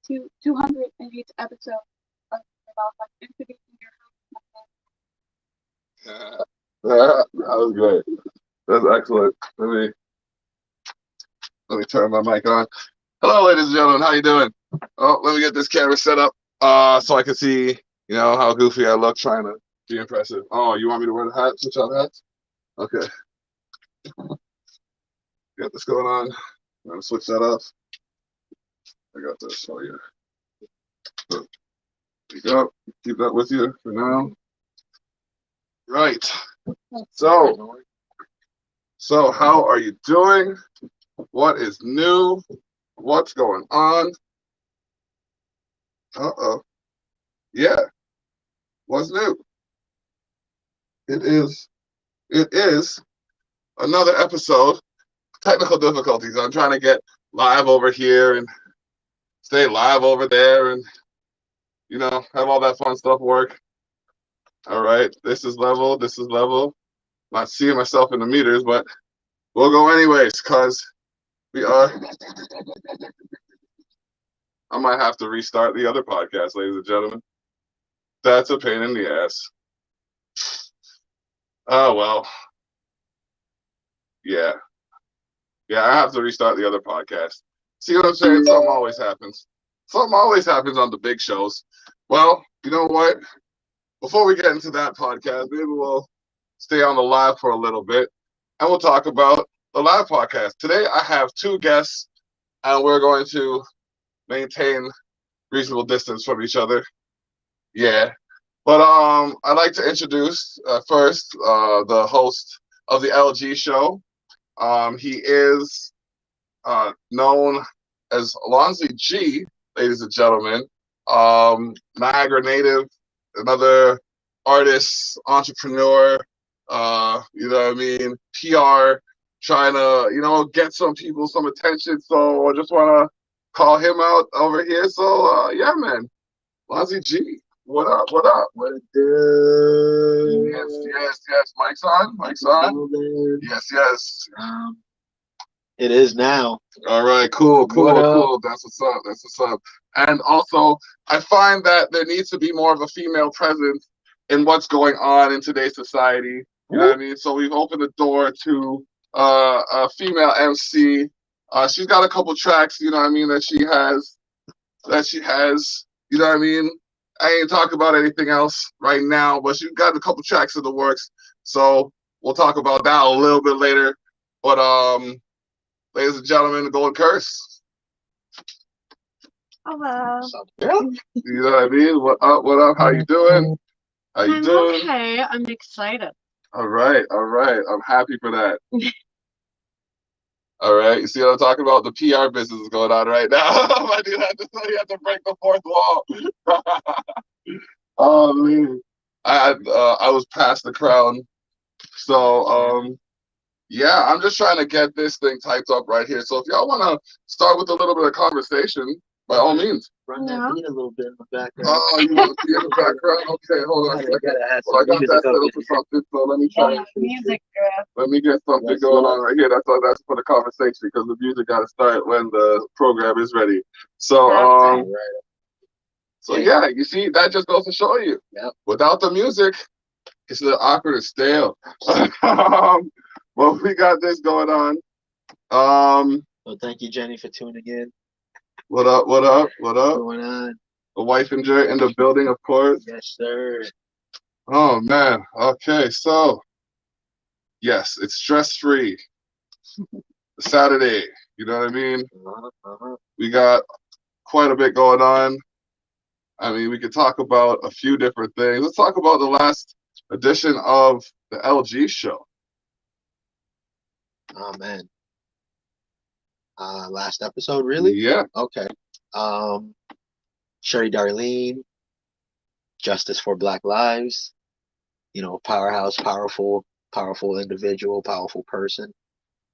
to 208 episode of about like introducing your Yeah. That was great. That's excellent. Let me turn my mic on. Hello, ladies and gentlemen. How you doing? Oh, let me get this camera set up so I can see, how goofy I look trying to be impressive. Oh, you want me to wear the hat? Switch out hats? Okay. Got this going on. I'm gonna switch that up. I got this. Oh yeah. There you go. Keep that with you for now. Right. So how are you doing? What is new? What's going on? Uh-oh. Yeah. What's new? It is another episode. Technical difficulties. I'm trying to get live over here and stay live over there and, have all that fun stuff work. All right. This is level. This is level. Not seeing myself in the meters, but we'll go anyways because we are. I might have to restart the other podcast, ladies and gentlemen. That's a pain in the ass. Oh, well. Yeah. Yeah, I have to restart the other podcast. See what I'm saying? Something always happens. Something always happens on the big shows. Well, you know what? Before we get into that podcast, maybe we'll stay on the live for a little bit and we'll talk about the live podcast. Today, I have two guests and we're going to maintain reasonable distance from each other. Yeah. But I'd like to introduce first the host of the LG show. He is known as Alonzi G, ladies and gentlemen. Niagara native, another artist, entrepreneur, you know what I mean, PR, trying to, get some people some attention. So I just want to call him out over here. So, yeah, man, Alonzi G. What up? What up? What it do? Yes. Mic's on. Mic's on. Yes. It is now. All right. Cool. That's what's up. And also, I find that there needs to be more of a female presence in what's going on in today's society. You know what I mean? So we've opened the door to a female MC. She's got a couple tracks, you know what I mean, that she has. You know what I mean? I ain't talking about anything else right now, but she's got a couple tracks in the works. So we'll talk about that a little bit later. But ladies and gentlemen, the Golden Curse. Hello. You know what I mean? What up? How you doing? I'm okay. I'm excited. All right. I'm happy for that. All right. You see what I'm talking about? The PR business is going on right now. I do have to tell you have to break the fourth wall. Oh man. I was past the crown. So yeah, I'm just trying to get this thing typed up right here. So if y'all wanna start with a little bit of conversation, by all means. Run that beat a little bit in the background. Oh, you want to be in the background? Okay, hold on a second. Well, I got that set up for something, so let me try. Music. Let me get something going on right here. That's for the conversation because the music got to start when the program is ready. So, so yeah, you see, that just goes to show you. Yep. Without the music, it's a little awkward and stale. Well, we got this going on. Well, thank you, Jenny, for tuning in. What up? What's going on? The wife and Jerry in the building, of course. Yes, sir. Oh man. Okay, so yes, it's stress-free. Saturday, you know what I mean? We got quite a bit going on. I mean, we could talk about a few different things. Let's talk about the last edition of the LG show. Oh man. Last episode, really? Yeah. Okay. Sherry Darlene, Justice for Black Lives, powerhouse, powerful individual, powerful person,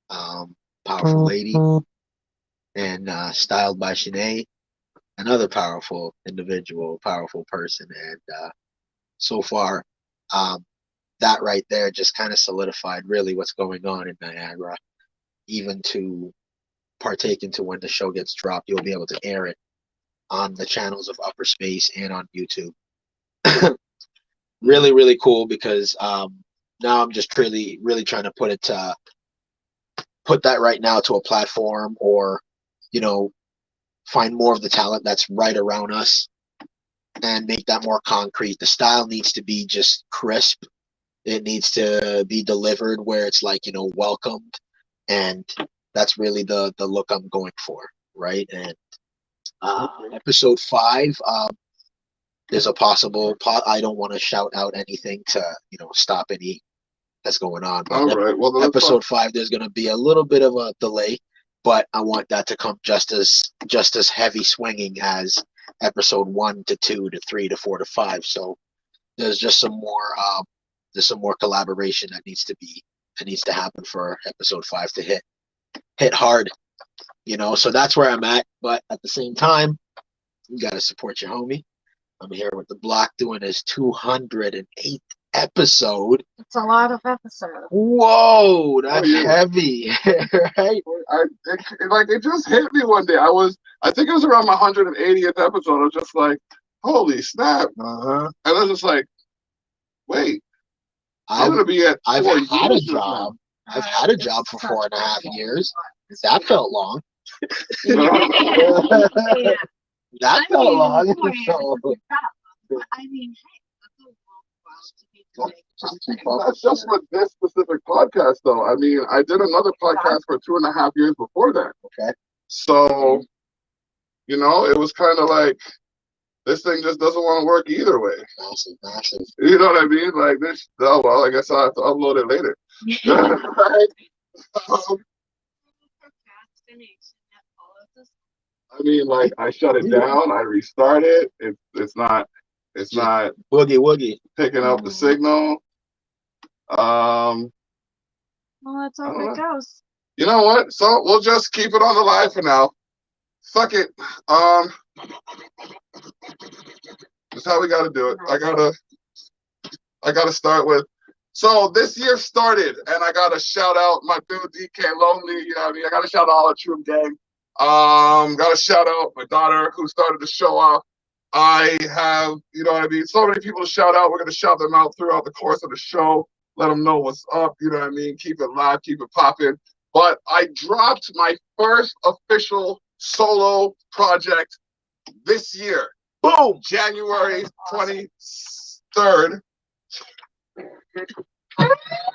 powerful lady, and styled by Shanae, another powerful individual, powerful person. And so far, that right there just kind of solidified really what's going on in Niagara. Even to partake into when the show gets dropped, you'll be able to air it on the channels of Upper Space and on YouTube. Really, really cool because now I'm just really trying to put that right now to a platform, or find more of the talent that's right around us and make that more concrete. The style needs to be just crisp. It needs to be delivered where it's like, welcomed, and that's really the look I'm going for, right? And episode 5, there's a possible I don't want to shout out anything to stop any that's going on, but All right. Well, episode 5, there's going to be a little bit of a delay, but I want that to come just as heavy swinging as episode 1 to 2 to 3 to 4 to 5. So there's just some more collaboration that needs to happen for episode 5 to hit hard, so that's where I'm at. But at the same time, you got to support your homie. I'm here with the block doing his 208th episode. It's a lot of episodes. Whoa, that's heavy, right? It just hit me one day. I think it was around my 180th episode. I was just like, holy snap. And I was just like, wait, I'm going to be at 4 years. I've had a job for 4.5 years. That felt long. That felt long. But I mean, hey, that's a long while to be doing. That's just with this specific podcast, though. I mean, I did another podcast for 2.5 years before that. Okay. So, it was kind of like, this thing just doesn't want to work either way. Massive. You know what I mean? Like this. Oh well, I guess I'll have to upload it later. Right? I mean, like I shut it down, I restart it. It's not woogie picking up the signal. Well, that's how it goes. You know what? So we'll just keep it on the live for now. Fuck it. That's how we gotta do it. I gotta start with. So this year started, and I gotta shout out my dude DK Lonely. You know what I mean? I gotta shout out all the Troop Gang. Gotta shout out my daughter who started the show off. I have, so many people to shout out. We're gonna shout them out throughout the course of the show. Let them know what's up. You know what I mean? Keep it live, keep it popping. But I dropped my first official solo project this year. Boom! January 23rd.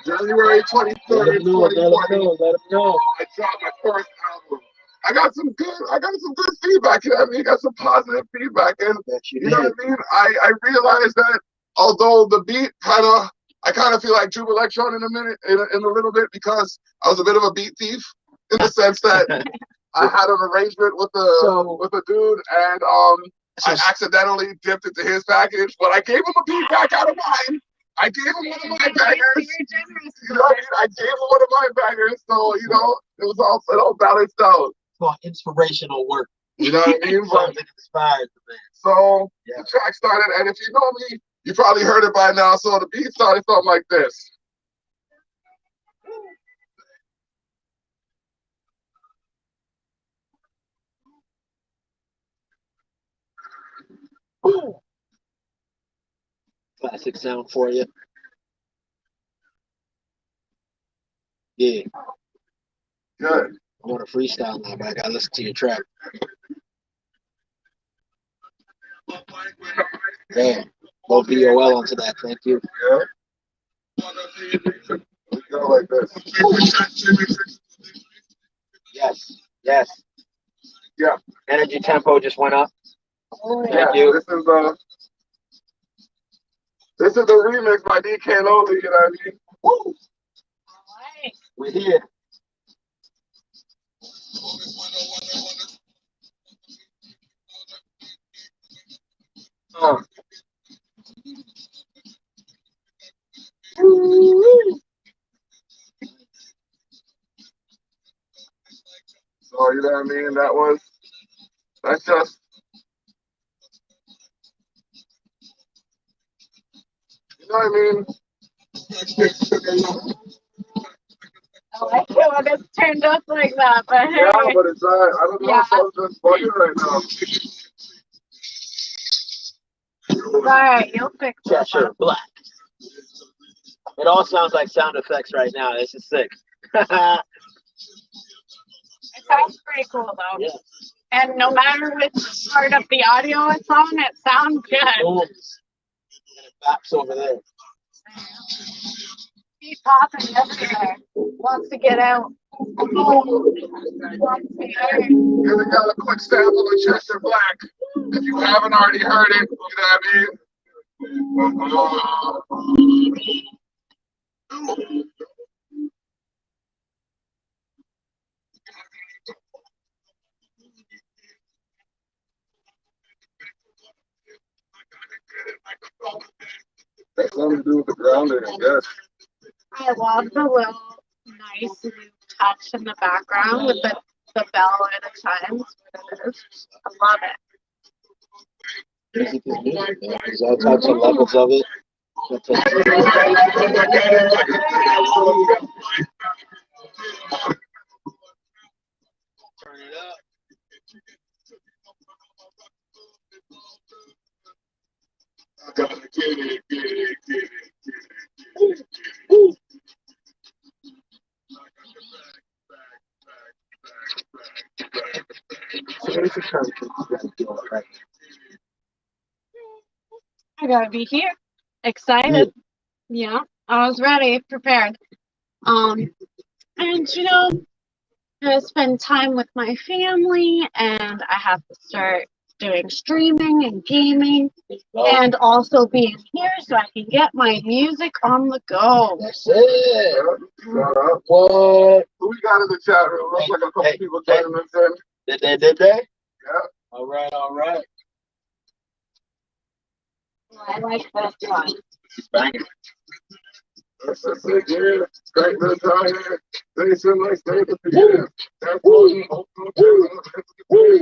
January 23rd, 2020. Let him know. I dropped my first album. I got some good feedback. You know what I mean? Got some positive feedback. And you know what I mean? I realized that although the beat I kind of feel like Drew Electron in a little bit, because I was a bit of a beat thief in the sense that I had an arrangement with a dude, and I accidentally dipped into his package, but I gave him a beat back out of mine. I gave him one of my bangers. You know what I mean? I gave him one of my bangers, so it all balanced out. Well, inspirational work. You know what I mean? Something inspired the man. So the track started, and if you know me, you probably heard it by now. So the beat started something like this. Ooh. Classic sound for you. Yeah. Good. I want to freestyle now, but I gotta listen to your track. Damn. Low VOL onto that. Thank you. Yeah. We go like this. Yes. Yeah. Energy tempo just went up. Thank you. This is a remix by DK Lonely, you know what I mean? Woo! All right. We're here. So, you know what I mean? That's just, you know what I mean? I like it when it's turned up like that, but hey. Yeah, but it's not, I don't know if I'm just bugging right now. alright, you'll fix it. Cheshire Black. It all sounds like sound effects right now. This is sick. It sounds pretty cool though. Yeah. And no matter which part of the audio it's on, it sounds good. Booms. And it baps over there. He's popping everywhere. Wants to get out. Wants to get out. Here we got a quick sample of Chester Black. If you haven't already heard it, you know what I mean? That's something to do with the grounding, I guess. I love the little nice new touch in the background with the bell or the chimes. What it is. I love it. Music is music, man. There's all types of levels of it. Turn it up. I gotta get it. So what is the term right? I gotta be here. Excited. Yeah, I was ready, prepared. And you know, I spend time with my family, and I have to start doing streaming and gaming, and also being here so I can get my music on the go. That's it. Shut up. What? Who we got in the chat room? Looks like a couple people joining us in. Did they? Yeah. All right. I like this one. She's banging. That's it, yeah. Straight to the tire. They seem like stay with the year. That's what we hope to do. This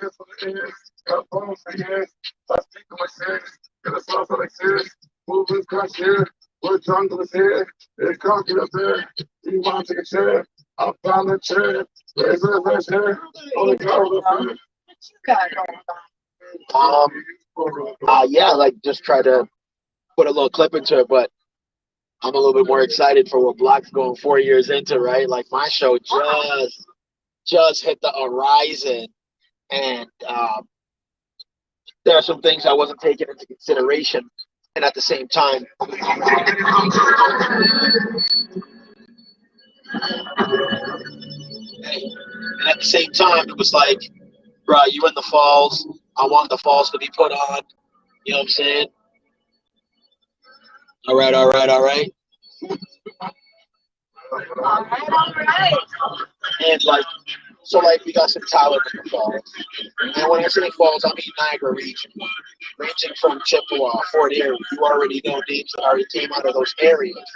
is what it is. Got phones for years. I speak to my serious. Get a sauce like serious. Movements crush here. We're jungle is here. It's concrete up there. You want to take a chair? I found a chair. There's a fresh hair. Oh, God. Yeah, like just try to put a little clip into it, but I'm a little bit more excited for what Block's going 4 years into, right? Like my show just hit the horizon, and there are some things I wasn't taking into consideration, and at the same time, it was like, bro, you in the falls. I want the falls to be put on. You know what I'm saying? All right. All right. And like we got some talent in the falls. And when I say falls, I mean Niagara region, ranging from Chippewa, Fort Erie. You already know names that already came out of those areas.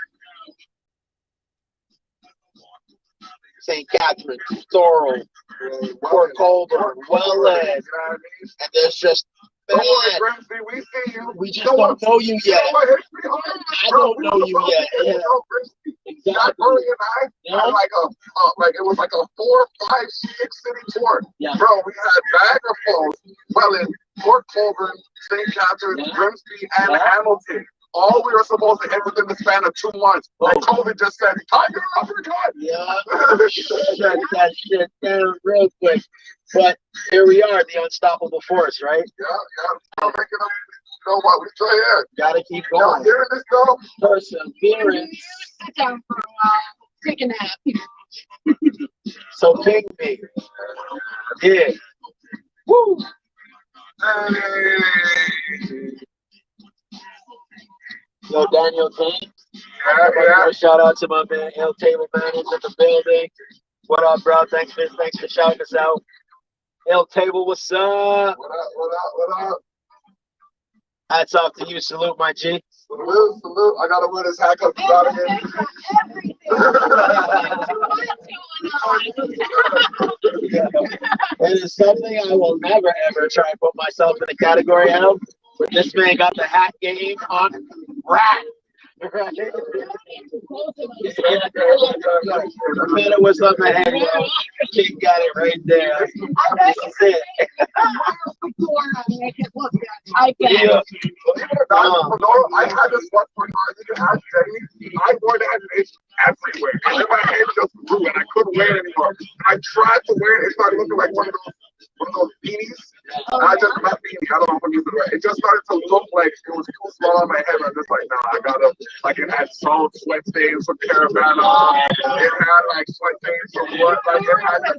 St. Catharines, Thorold, Port Colborne, Welland, and there's just we just don't know you yet. I don't know you yet. Yeah. Exactly. Had it was like a 4, 5, 6 city tour. Yeah. Bro, we had Niagara Falls, Welland, Port Colborne, St. Catharines, Grimsby, and Hamilton. All we were supposed to hit within the span of 2 months. And COVID just said, time to off your time. Yeah. Shut that shit down real quick. But here we are, the unstoppable force, right? Yeah. I'm making them, you know what? We still here. Gotta keep Y'all going. hearing this, though? Perseverance. Sit down for a while. Take a nap. So ping me. Yeah. Woo. Hey. Yo, Daniel James. Yeah. Shout out to my man, L Table Manager in the building. What up, bro? Thanks for shouting us out. L Table, what's up? What up? Hats off to you. Salute, my G. Salute. I gotta wear this hat because we gotta get It is something I will never ever try and put myself in the category of. But this man got the hat game on rat. Right? Man, it was on the head. The king got it right there. This is it. I bet. Yeah. Believe it or not, I had this one for you can ask Jenny. I wore that itch everywhere. And then my head just grew and I couldn't wear it anymore. I tried to wear it, it started looking like one of those beanies. And I just not beanie. I don't know if I'm using it right. It just started to look like it was too small on my head. I'm just like, nah, I gotta like it had salt, sweat stains from Caravana. It had like sweat stains from what? Like it had like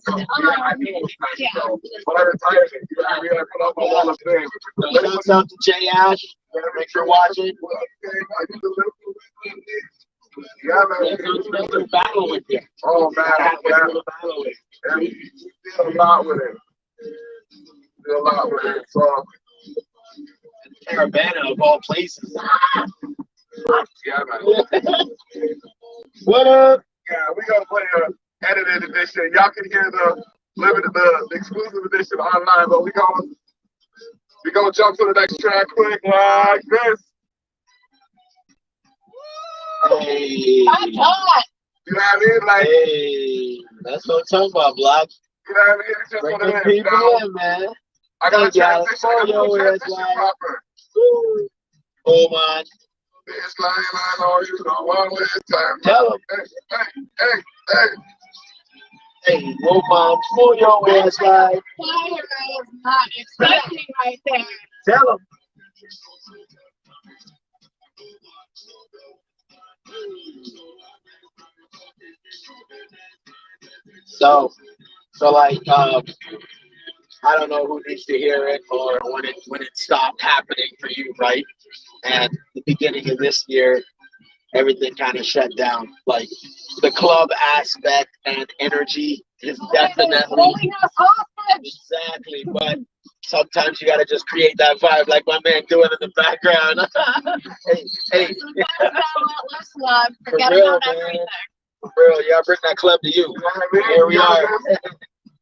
I knew it was nice. So, but I retired it. You know what I mean? I put up a wall of things. Shouts out to Jay Ash. Make sure watching. Yeah, man. Special battle with you. Oh man, yeah. And we did a lot with it. Did a lot with it. So Caravana of all places. yeah, man. What up? Yeah, we gonna play a edited edition. Y'all can hear the exclusive edition online, but we gonna jump to the next track quick like this. Hey. My God. You know what I mean? Like, Hey. That's what I'm talking about, Block. you know what I mean? It's just Bring what the it is. people Now, in, man. I gotta Hey, guys. transition. I gotta transition Like, proper. oh, man. It's lying, I know you know one way time. Tell 'em. Hey. Hey, woman, pull your ass right. Fire is not expecting right there. Tell them. So like, I don't know who needs to hear it or when it stopped happening for you, right? And the beginning of this year, everything kind of shut down. Like the club aspect and energy is definitely Holding us hostage. exactly. But sometimes you gotta just create that vibe, like my man doing in the background. hey, Let's love. for Forget real, about man. everything. For real, y'all bring that club to you. You know what I mean? Here we are.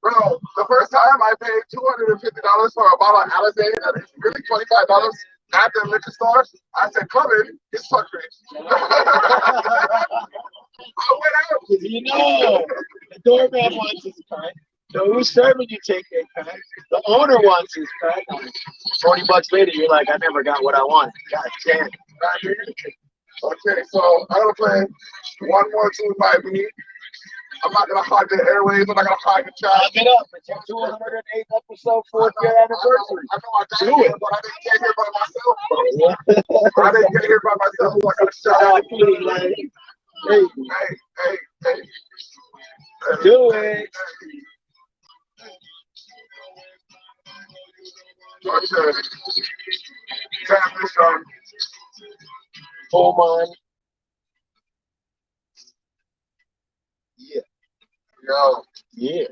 Bro, the first time I paid $250 for a bottle of Alizé that is really $25 at the liquor store, I said, "Come in, it's fuckery." I went out. You know, the doorman wants his cut. So who's serving you take their cut? The owner wants his cut. $40 later, you're like, I never got what I wanted. God damn. Okay, so I'm gonna play one more tune by me. I'm not gonna hog the airwaves. I'm not gonna hog the chat. Look it up. It's your 208th episode, 4th year anniversary. I know I got here, but I didn't get here by myself. Bro. I didn't get here by myself. So I gotta shout out. Hey. Do it. Okay. Transition. Hold on. Yeah. Yo. Yeah.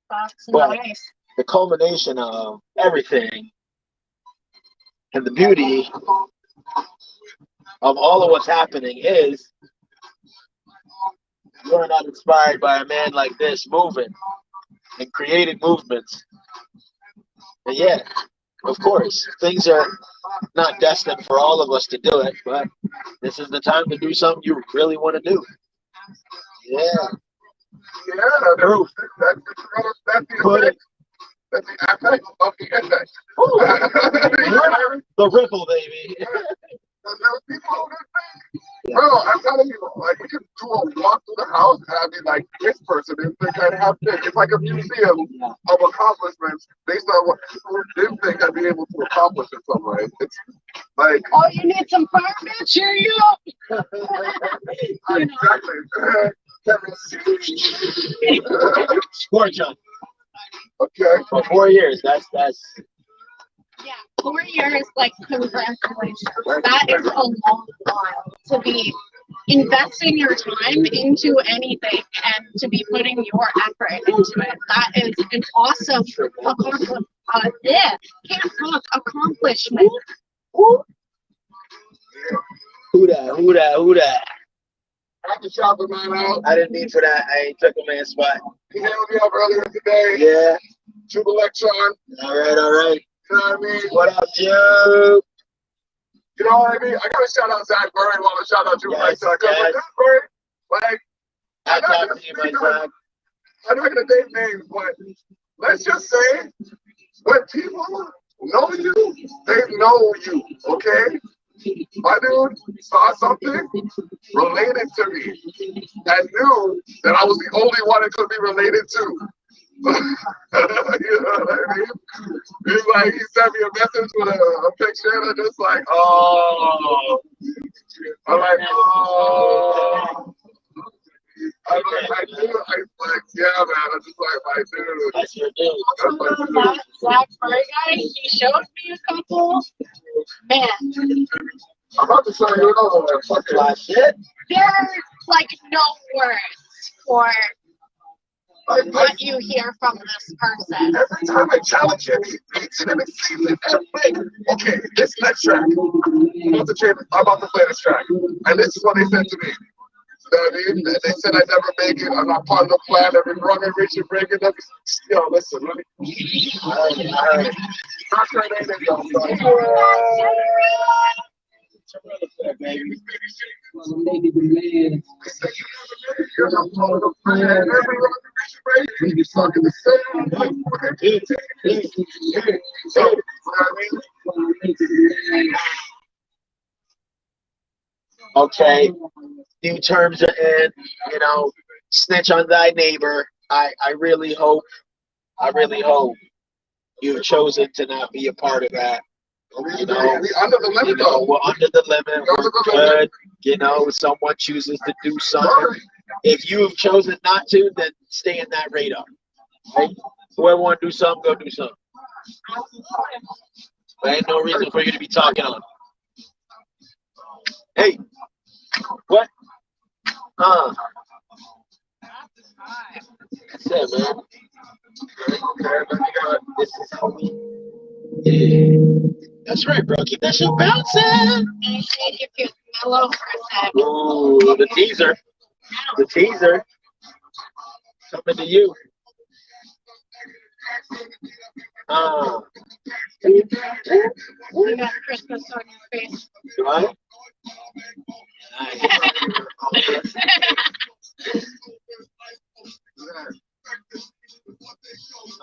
That's But nice. the culmination of everything and the beauty of all of what's happening is you're not inspired by a man like this moving and creating movements. And yeah, of course, things are not destined for all of us to do it, but this is the time to do something you really want to do. Yeah. Yeah, Proof. That's the effect of the effect. The ripple, baby. Bro, I'm telling you, like, we could do a walk through the house and I'd be like, this person didn't think I'd have this. It's like a museum of accomplishments based on what people didn't think I'd be able to accomplish in some way. It's like, Oh, you need some fire to cheer you up. exactly. Scorch on. Okay. For 4 years, that's Yeah, 4 years, like, congratulations. That is a long while to be investing your time into anything and to be putting your effort into it. That is an awesome accomplishment. Who that? I have to shout the man out. I didn't mean for that. I ain't took a man's spot. He held me up earlier today. Yeah. True Electron. All right. You know what I mean? What up, Joe? You know what I mean? I gotta shout out Zach Berry while I shout out True Electron. Because like, Zach Berry, like, I talk to you, my friend. I'm not gonna name names, but let's just say when people know you, they know you, okay? My dude saw something related to me and knew that I was the only one it could be related to. You know what I mean? It's like he sent me a message with a picture and I'm just like, oh. I'm like, oh. I knew, I was like, yeah, man. I'm just like, my dude. That's your dude. Also, that Zach Fur guy, he showed me a couple. Man, I'm about to show you another one. Fucking Flash shit. there's like no words for what you hear from this person. every time I challenge him, he beats it and exceeds it. And I'm like, okay, this next track, I'm about to play this track. And this is what they said to me. You know what I mean? They said I never make it. I'm not part of the plan. Every run, every reach, and break it. Yo, listen, let me. All right. Not sure they didn't go. You're not part of the plan. Every run, every reach, and break it. You're talking the same. So, you know what I mean? Okay, new terms are in, snitch on thy neighbor. I really hope you've chosen to not be a part of that. We under the limit, though. We're under the limit. We're good. Someone chooses to do something. If you have chosen not to, then stay in that radar. Right? Whoever want to do something, go do something. There ain't no reason for you to be talking on. Hey, what? That's it, man. This is how we. Yeah. That's right, bro. Keep that shit bouncing. And if you mellow for a sec. Ooh, the teaser. The teaser. Coming to you. You got Christmas on your face. Right? I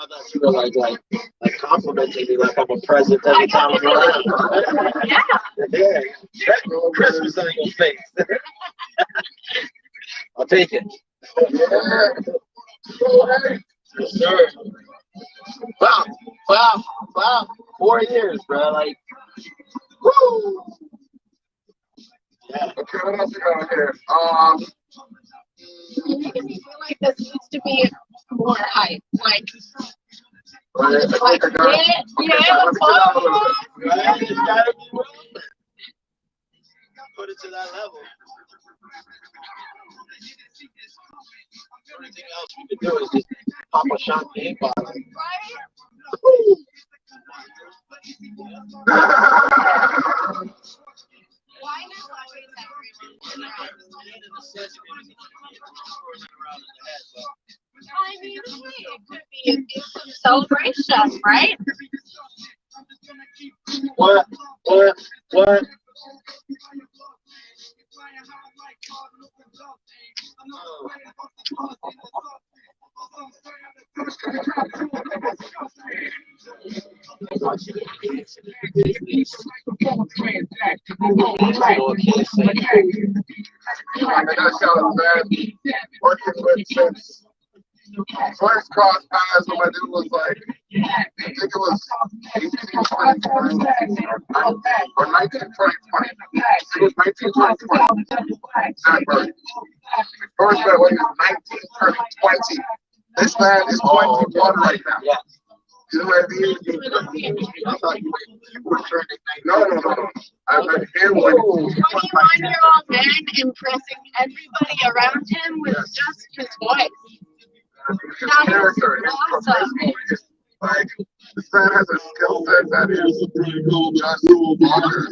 thought you were like complimenting me like I'm a present every time I'm around. Yeah. Christmas on your face. I'll take it. Yes, sir. Wow. 4 years, bro. Like, woo. Yeah. Okay, what else we got here? You're making me feel like this needs to be more hype. Like Right, yeah, Put it to that level. The only thing else we can do is just pop a champagne bottle. Why not always everyone? I mean, hey, it could be some celebration, right? What? I gotta shout out, man. Working with since first cross paths when my dude was like, I think it was 18, 20, or 19, 20. It was 19, 20. Exactly. First met when he was 19, turning 20. This man is 21 right now. Yeah. You know what I mean? I thought you were turning 19. No. I met him when he was 21-year-old man impressing everybody around him with just his voice. his character, his charisma. Like, this man has a skill set that is just bonkers.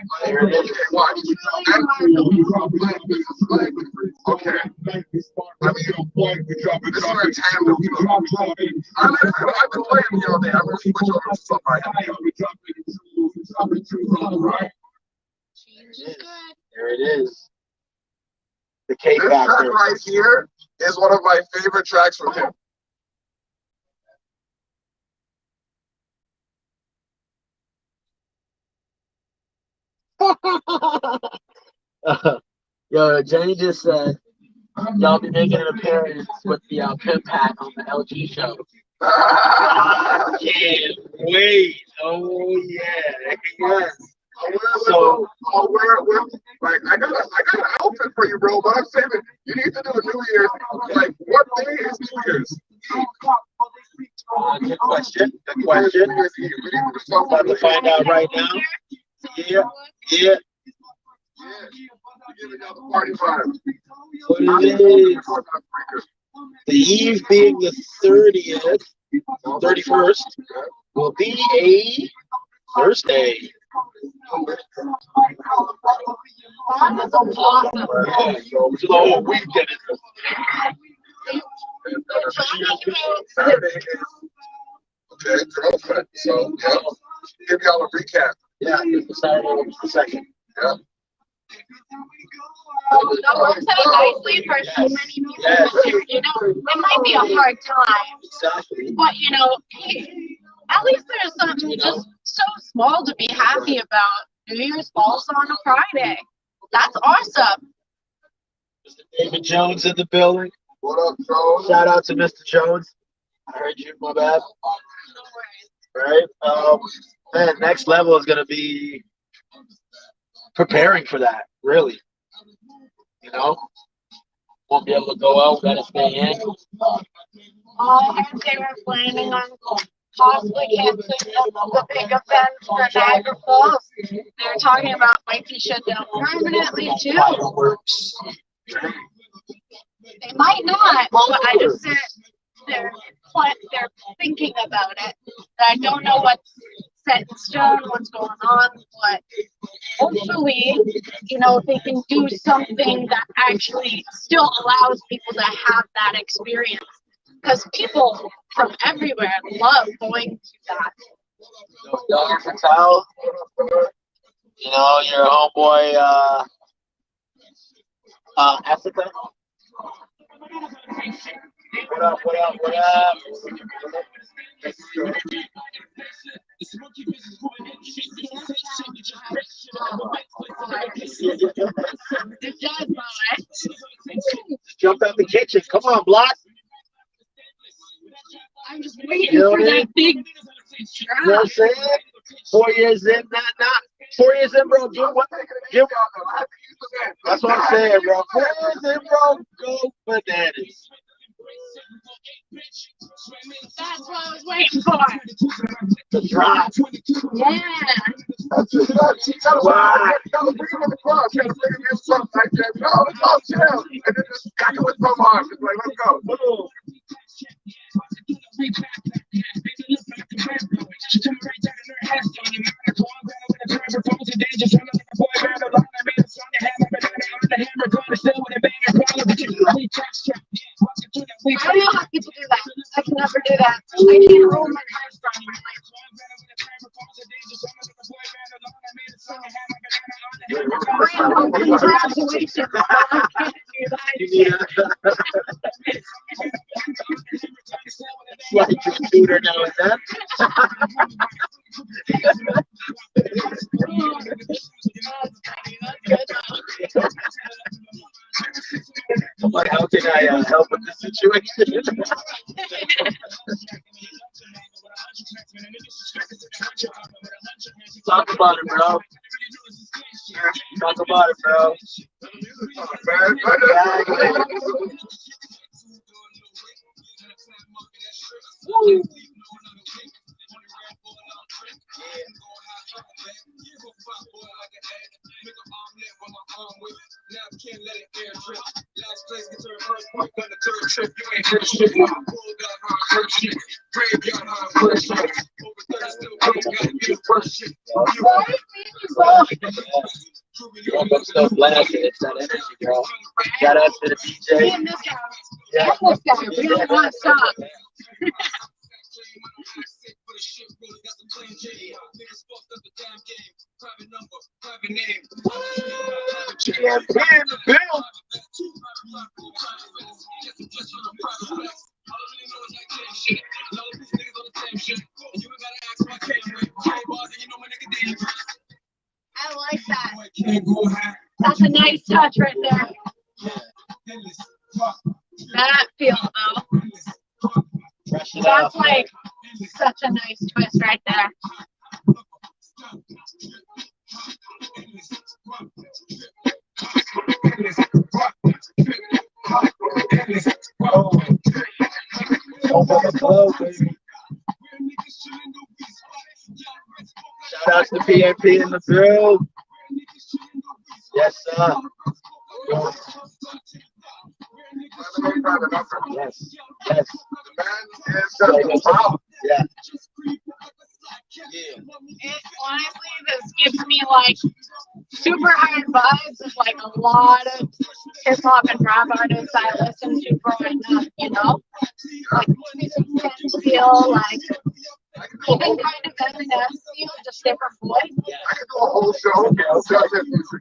Okay, watch. Okay. I mean, this is a tandem. I've been playing the all day. I'm going to switch over to somebody. There it is. The K This factor. track right here is one of my favorite tracks from him. Yo, Jenny just said y'all be making an appearance with the Pimp Pack on the LG show. Can't wait. Oh yeah. Yes. So like I got an outfit for you, bro. But I'm saying that you need to do a New Year's. Like, what day is New Year's? Good question. Good question. We need to talk About to find out right now. Yeah. Yeah. Giving y'all the party vibe. What it is? The eve being the 30th, 31st, will be a Thursday. That is awesome. Yeah, so the whole weekend Saturday is okay, girlfriend. So yeah, give y'all a recap. Yeah, it's Saturday was the second. Yeah. That works out nicely for so many people this year. You know, it might be a hard time, Exactly. but you know, at least there's something just so small to be happy about. New Year's falls on a Friday. That's awesome. Mr. David Jones in the building. What up, Joe? Shout out to Mr. Jones. I heard you, my bad. Right? Man, next level is gonna be preparing for that, really. You know? Won't be able to go out, gotta stay in. I heard they were planning on possibly canceling the big event for Niagara Falls. They're talking about might be shut down permanently too. Fireworks. They might not, but I just said they're thinking about it. I don't know what's set in stone, what's going on, but hopefully, you know, they can do something that actually still allows people to have that experience. Because people from everywhere love going to that. Dr. Fatal, you know, your homeboy, Africa. What up, what up, what up? Jumped out the kitchen. Come on, Block. I'm just waiting for that big You know what I'm saying? 4 years in, not 4 years in, bro. That's what I'm saying, bro. 4 years in, bro. Go bananas. That's what I was waiting for. The drop. Yeah. That's it. Why? Gotta bring him in the club. Gotta bring him in something like that. No, it's all chill. And then just got it with some hard. Just like, let's go. I don't know how people do that. I can never do that. I can't roll my eyes from my life. Congratulations. I can't do that. Like your tutor now and then. I'm like, how can I help with this situation? Talk about it, bro. Talk about it, bro. I'm so glad it's that energy, girl. Shout out to the DJ. Me and this guy. Yeah. This guy really want to stop. I like that. That's a nice touch right there. That feel though. That's like such a nice twist right there. Shout out to PNP in the build. Yes, sir. Yes. Yes. Yeah. It, honestly, this gives me like super hard vibes of like a lot of hip hop and rap artists I listened to growing up, you know? Like feel like even kind of Eminem feel, just different voice. I could do a whole show. Just his music.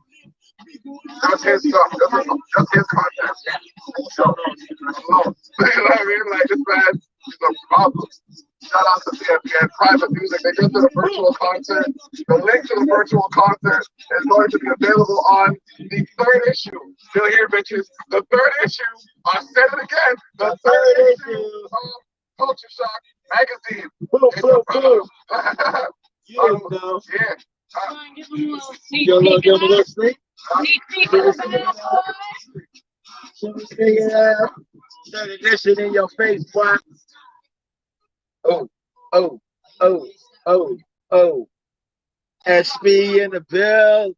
Just his stuff. Just his content. Whole show. You know what I mean? Like, this man is a problem. Shout out to CFN Private Music. They just did a virtual concert. The link to the virtual concert is going to be available on the third issue. Still here, bitches. The third issue. I said it again. The third issue of Culture Shock magazine. Boom, boom, boom. Yeah. Come on, give them a little sneak Give peek them a of little that. sneak. Sneak peek of that, boy. Third edition in your face, boy. Oh, oh, oh, oh, oh. SB in the build.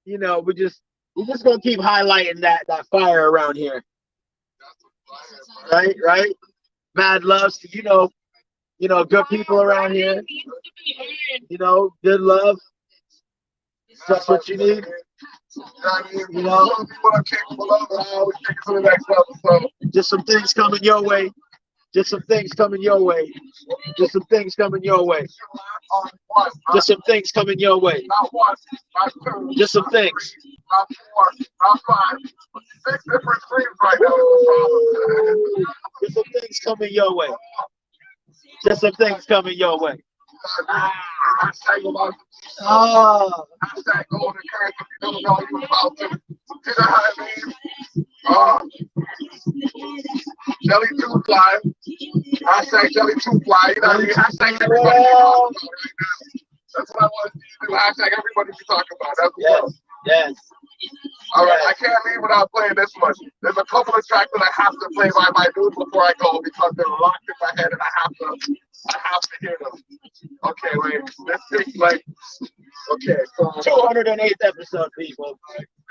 You know, we're just gonna keep highlighting that fire around here. Right? Mad loves to, you know, good people around here. You know, good love. That's what you need. You know what I'm capable of, and I always take it to the next level. So Just some things coming your way. Just some things coming your way. Just some things coming your way. Just some things coming your way. not one, not two, Just some things. not four, not five, but 6 different streams right now is the problem. Just some things coming your way. Just some things coming your way. Oh, Hashtag golden current if you don't know you about to. You know how I mean? Jelly 2 fly. Hashtag Jelly 2 fly. You know what I mean? Hashtag everybody be talking about right now. That's what I want to see you do. Hashtag everybody be talking about. That's yes, yes. all right, I can't leave without playing this one. There's a couple of tracks that I have to play by my dude before I go because they're locked in my head and I have to hear them. Okay, wait. This is like, okay, so 208th episode, people.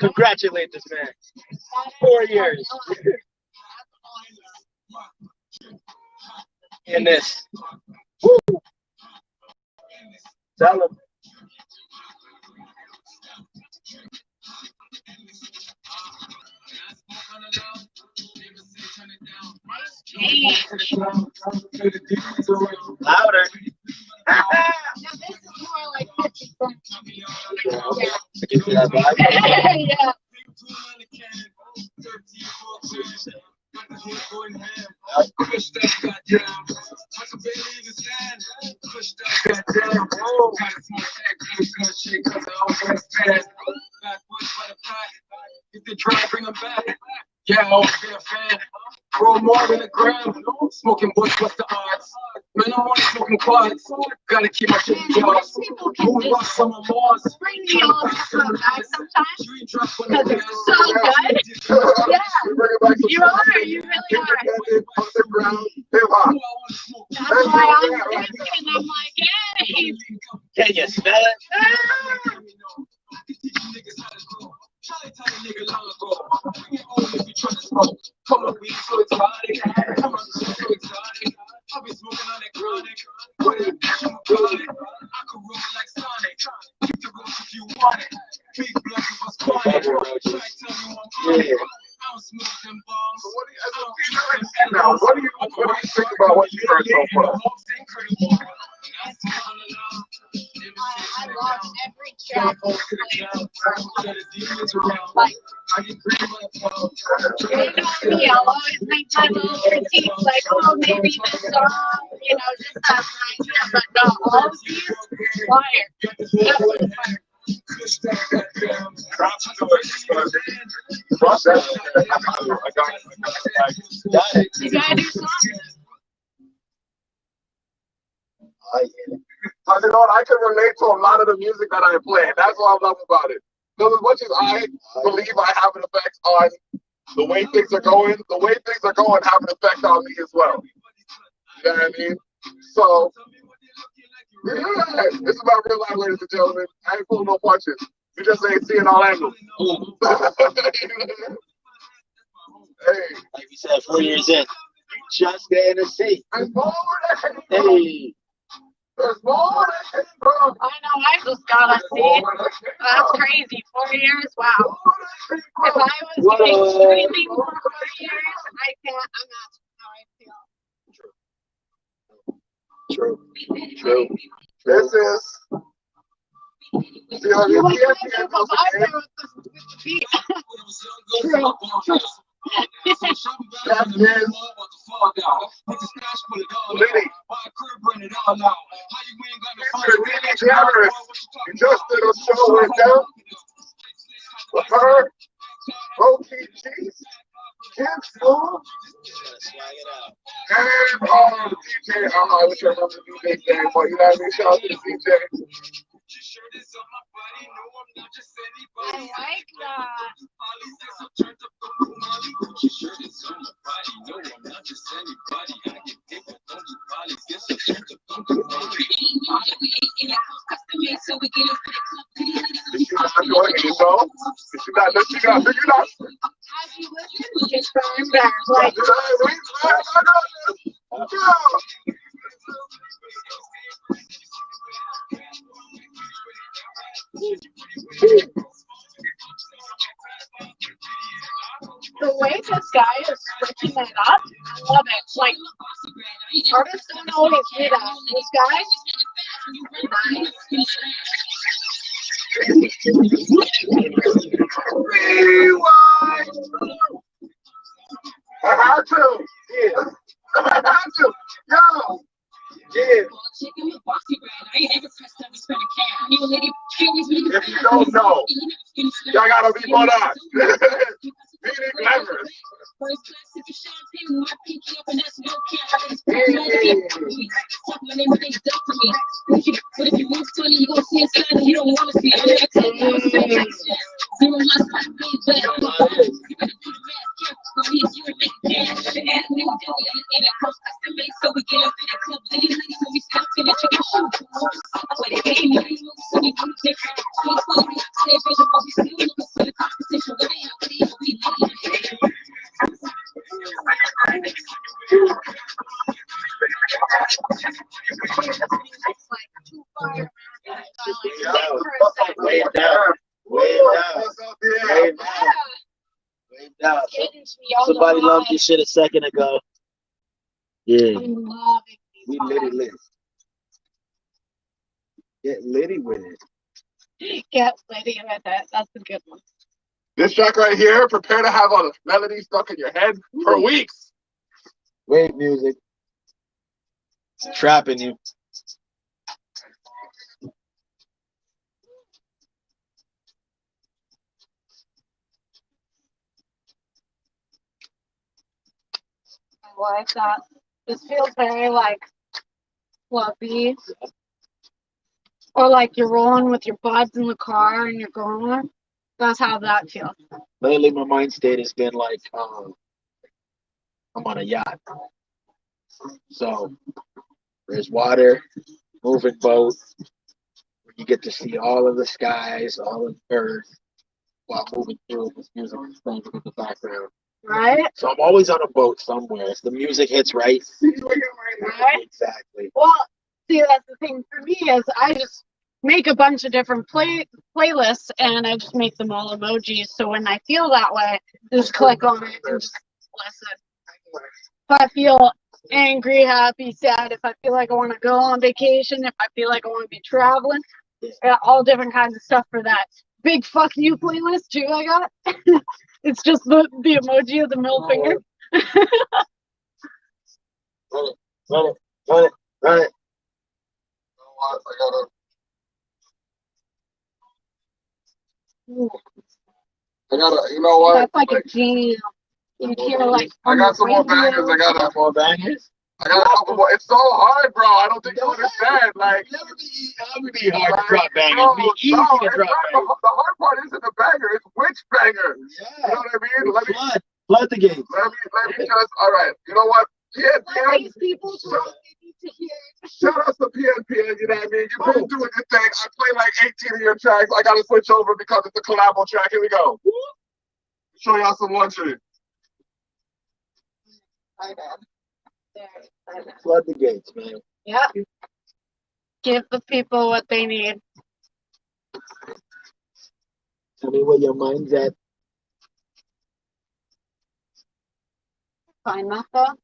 Congratulate this man. 4 years. In this. Woo. Tell him. Louder. Now this is more like 50 cents. Give you that vibe. Yeah. Yeah, I'm always been a fan. Grow more than a gram. Smoking bush, what's the odds? Man, I'm only smoking quads. Gotta keep my shit in jars. Move rocks on my Mars. Bring the old stuff back sometimes because it's so good. Yeah, you are. You really are. Underground hip hop. That's why I'm thinking. I'm like, hey. Can you smell it? Ah. Come on, we so exotic. Come on, so exotic. I'll be smoking on that chronic. Put it back on my chronic. I could roll like Sonic. Keep the roach if you want it. Big blood of us chronic. Try to tell me I'm on it. I don't smoke them bombs. What do you think about what you heard so far? I love every track. Like, you know me, I'll always make my little critiques, like, oh, maybe this song, just that idea, but no, all of these fire. Absolutely fire. You gotta do something. You know what? I can relate to a lot of the music that I play. And that's what I love about it. Because as much as I believe I have an effect on the way things are going, the way things are going have an effect on me as well. You know what I mean? So, yeah, it's about real life, ladies and gentlemen. I ain't pulling no punches. You just ain't seeing all angles. Hey. Like we said, 4 years in, just getting a seat. There's more that came from. Hey. There's more that came from. I know, I just gotta see. That's crazy. 4 years? Wow. If I was getting streaming for 4 years, I can't imagine how I feel. True. This is. You know, You you like can't to get have a those vibe again. there with the beat. True. That is Liddy. Mr. Liddy Generous. You just did a show with them. With her. OTG. Kids School. And DJ. I wish I remember the DJ name, but you know what I mean? Shout out to the DJ. I like that. Did she not join it, you know? Did she not? Did she not? Did you not? As you listen, get better. Like, the way this guy is switching it up, I love it. Like, artists don't always do that. This guy, nice. I had to. Yeah. I had to. Yo. Yeah. If you don't know, y'all gotta be more on. Meaning glamorous. Way down. Somebody loved this shit a second ago. Yeah. I'm loving these We vibes. lit. Get litty with it. Get litty with it. That's a good one. This track right here, prepare to have all the melody stuck in your head for weeks. Wave music. It's trapping you. I like that. This feels very like fluffy. Or like you're rolling with your buds in the car and you're going. That's how that feels. Lately, my mind state has been like, I'm on a yacht. So there's water, moving boat. You get to see all of the skies, all of the earth, while moving through this music is playing in the background. Right? So I'm always on a boat somewhere. If the music hits right. Right? Exactly. Well, see, that's the thing for me is I just make a bunch of different playlists and I just make them all emojis. So when I feel that way, just click on it and just listen. If I feel angry, happy, sad, if I feel like I want to go on vacation, if I feel like I want to be traveling, I got all different kinds of stuff for that. Big fuck you playlist too, I got. It's just the emoji of the middle finger. Run it. I gotta, you know what? That's like a jam. You'd hear like I on got the some more radio. bangers. I got More bangers? a couple more. It's so hard, bro. I don't think you understand. Like, Never be hard to drop bangers. no, Be easy no, to it's drop not bangers. the hard part isn't the banger. It's which banger. Yeah. You know what I mean? Let me Flood the gates. just. All right. You know what? Let PNPN. these people talk. They need to hear it. Shout out to PNPN. You know what I mean? You've been doing your thing. I play like 18 of your tracks. I gotta switch over because it's a collabo track. Here we go. Show y'all some luxury. Flood the gates, man. Yeah. Give the people what they need. Tell me where your mind's at. Find that though.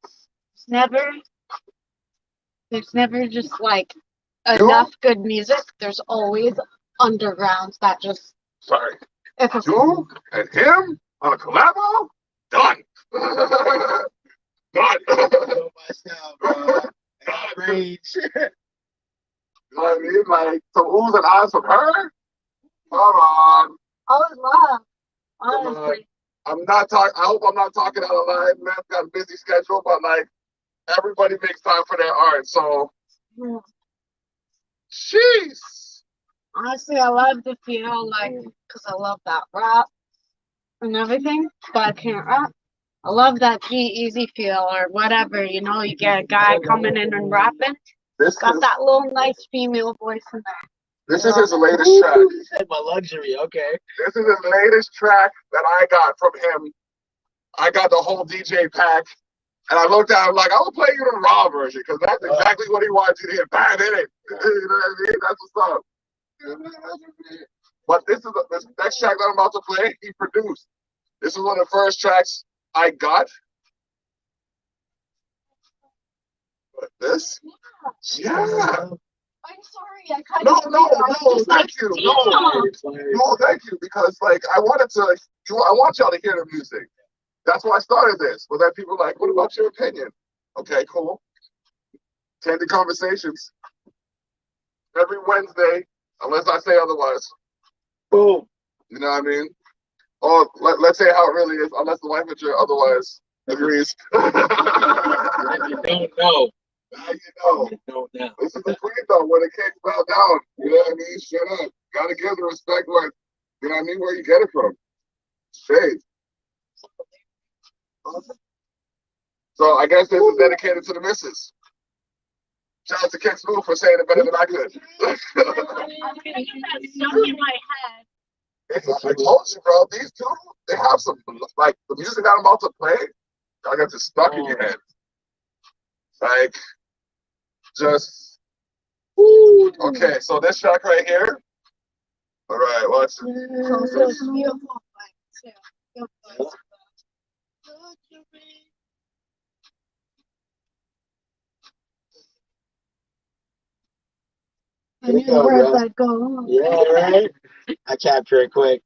There's never just like enough good music. There's always undergrounds that just Sorry. if a You and him on a collabo? Done. Done. Know my style, bro. Range. You know what I mean? Like some oohs and ahs from her? Come on. always love. Honestly. I'm not talking. I hope I'm not talking out of line. Man's got a busy schedule, but like everybody makes time for their art. So, Yeah. jeez. Honestly, I love the feel like because I love that rap and everything, but I can't rap. I love that G-Easy feel or whatever, you know, you get a guy coming in and rapping. This Got is that little nice female voice in there. this is his latest track. You said my luxury, okay. This is his latest track that I got from him. I got the whole DJ pack. And I looked at him like, I will play you the raw version because that's exactly what he wanted you to hear. Bad in it. You know what I mean? That's what's up. But this next track that I'm about to play, he produced. This is one of the first tracks I got. But this? Yeah. I'm sorry, I kind No, of thank you. No, thank you. Because like I want y'all to hear the music. That's why I started this. But then people are like, what about your opinion? Okay, cool. Candid conversations. Every Wednesday, unless I say otherwise. Boom. You know what I mean? Or let's say how it really is, unless the wife otherwise agrees. You don't know. Now you know. You don't know. This is the queen though, when the king fell down. You know what I mean? Shut up. Gotta give the respect where, you know what I mean, where you get it from. Shade. So I guess this is dedicated to the missus. Shout out to Ken Smooth for saying it better than I could. I told you, bro, these two, they have some, like, the music that I'm about to play, I got just stuck in your head. Like, just, okay, so this track right here. All right, watch this. I knew where that go. Yeah, right? I capture it quick.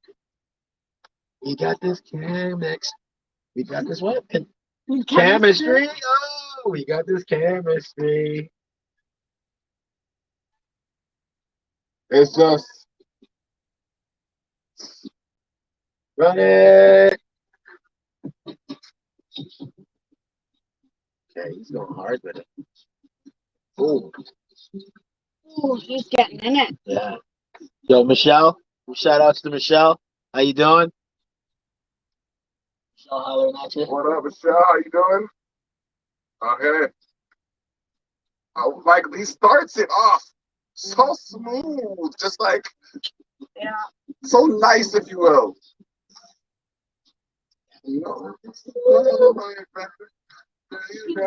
We got this Chemex. We got this what? Chemistry. Oh, we got this chemistry. It's just, Run it. Okay, he's going hard with it. Ooh. Ooh, he's getting in it. Yeah. Yo, Michelle. Shout outs to Michelle. How you doing? Michelle hollering at you. what up, Michelle? How you doing? Okay. Like, he starts it off so smooth, just like, Yeah. so nice, if you will. You know? He's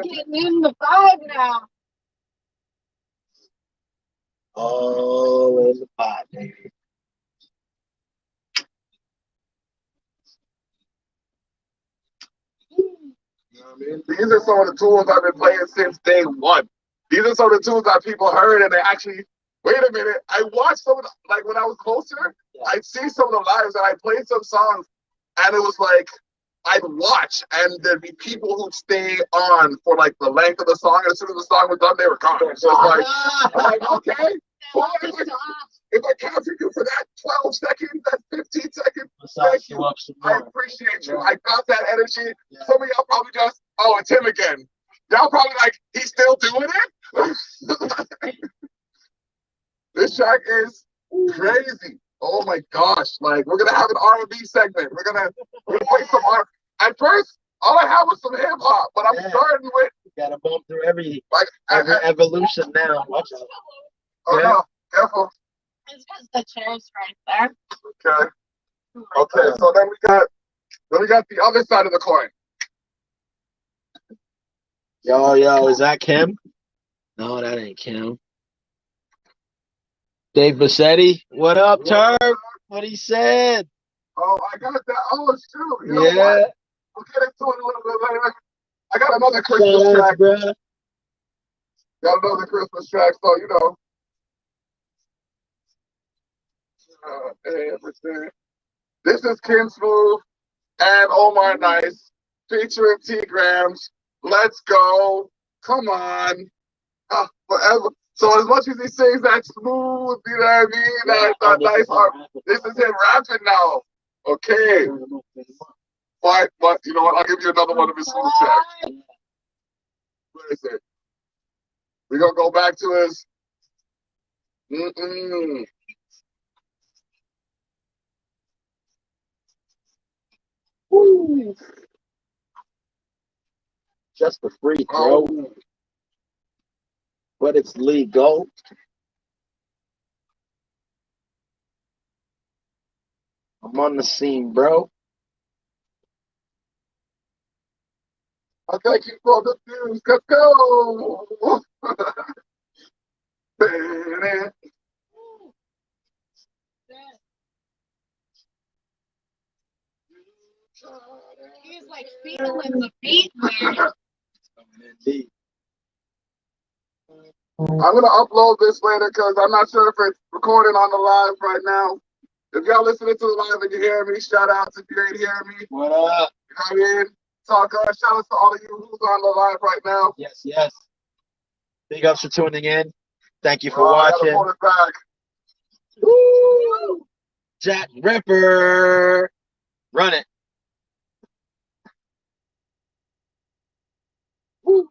getting in the vibe now. Oh, in the pot, baby. You know what I mean? These are some of the tools I've been playing since day one. These are some of the tools that people heard and they actually, wait a minute, I watched some of the, like when I was closer, I'd see some of the lives and I played some songs and it was like, I'd watch and there'd be people who'd stay on for like the length of the song and as soon as the song was done, they were gone. It's just like, I'm like, okay, well, if I captured you for that 12 seconds, that's 15 seconds. Massage Thank you you. up some I more. appreciate you. Yeah. I got that energy. Yeah. Some of y'all probably just, oh, it's him again. Y'all probably like, he's still doing it? This track is crazy. Oh my gosh. Like, we're going to have an R&B segment. We're gonna play some R. At first, all I had was some hip hop, but I'm starting with. You gotta bump through every Like evolution now. Watch out. Oh no, careful. It's because the chair's right there. Okay. Okay, so then we got the other side of the coin. Yo, is that Kim? No, that ain't Kim. Dave Bassetti, what up, Turb? What he said? Oh, I got that. Oh, shoot. You know Yeah. what? We'll get into it a little bit later. I got another Christmas track. Bruh. Got another Christmas track, so you know. Everything. This is Kim Smooth and Omar Nice featuring T Grams. Let's go. Come on. Forever. So as much as he sings that smooth, you know what I mean? That nice art. This is him rapping now. Okay. But you know what? I'll give you another one of his smooth tracks. Where is it? We're gonna go back to his Woo. Just a freak, bro. Oh. But it's legal. I'm on the scene, bro. I thank you for the views. Let's go. He's like feeling the beat, man. I'm gonna upload this later because I'm not sure if it's recording on the live right now. If y'all listening to the live and you hear me, shout out if you ain't hearing me. What up? You know what I mean? Talk, shout out to all of you who's on the live right now. Yes. Big ups for tuning in. Thank you for I gotta watching. pull it back. Woo! Jack Ripper. Run it. Woo.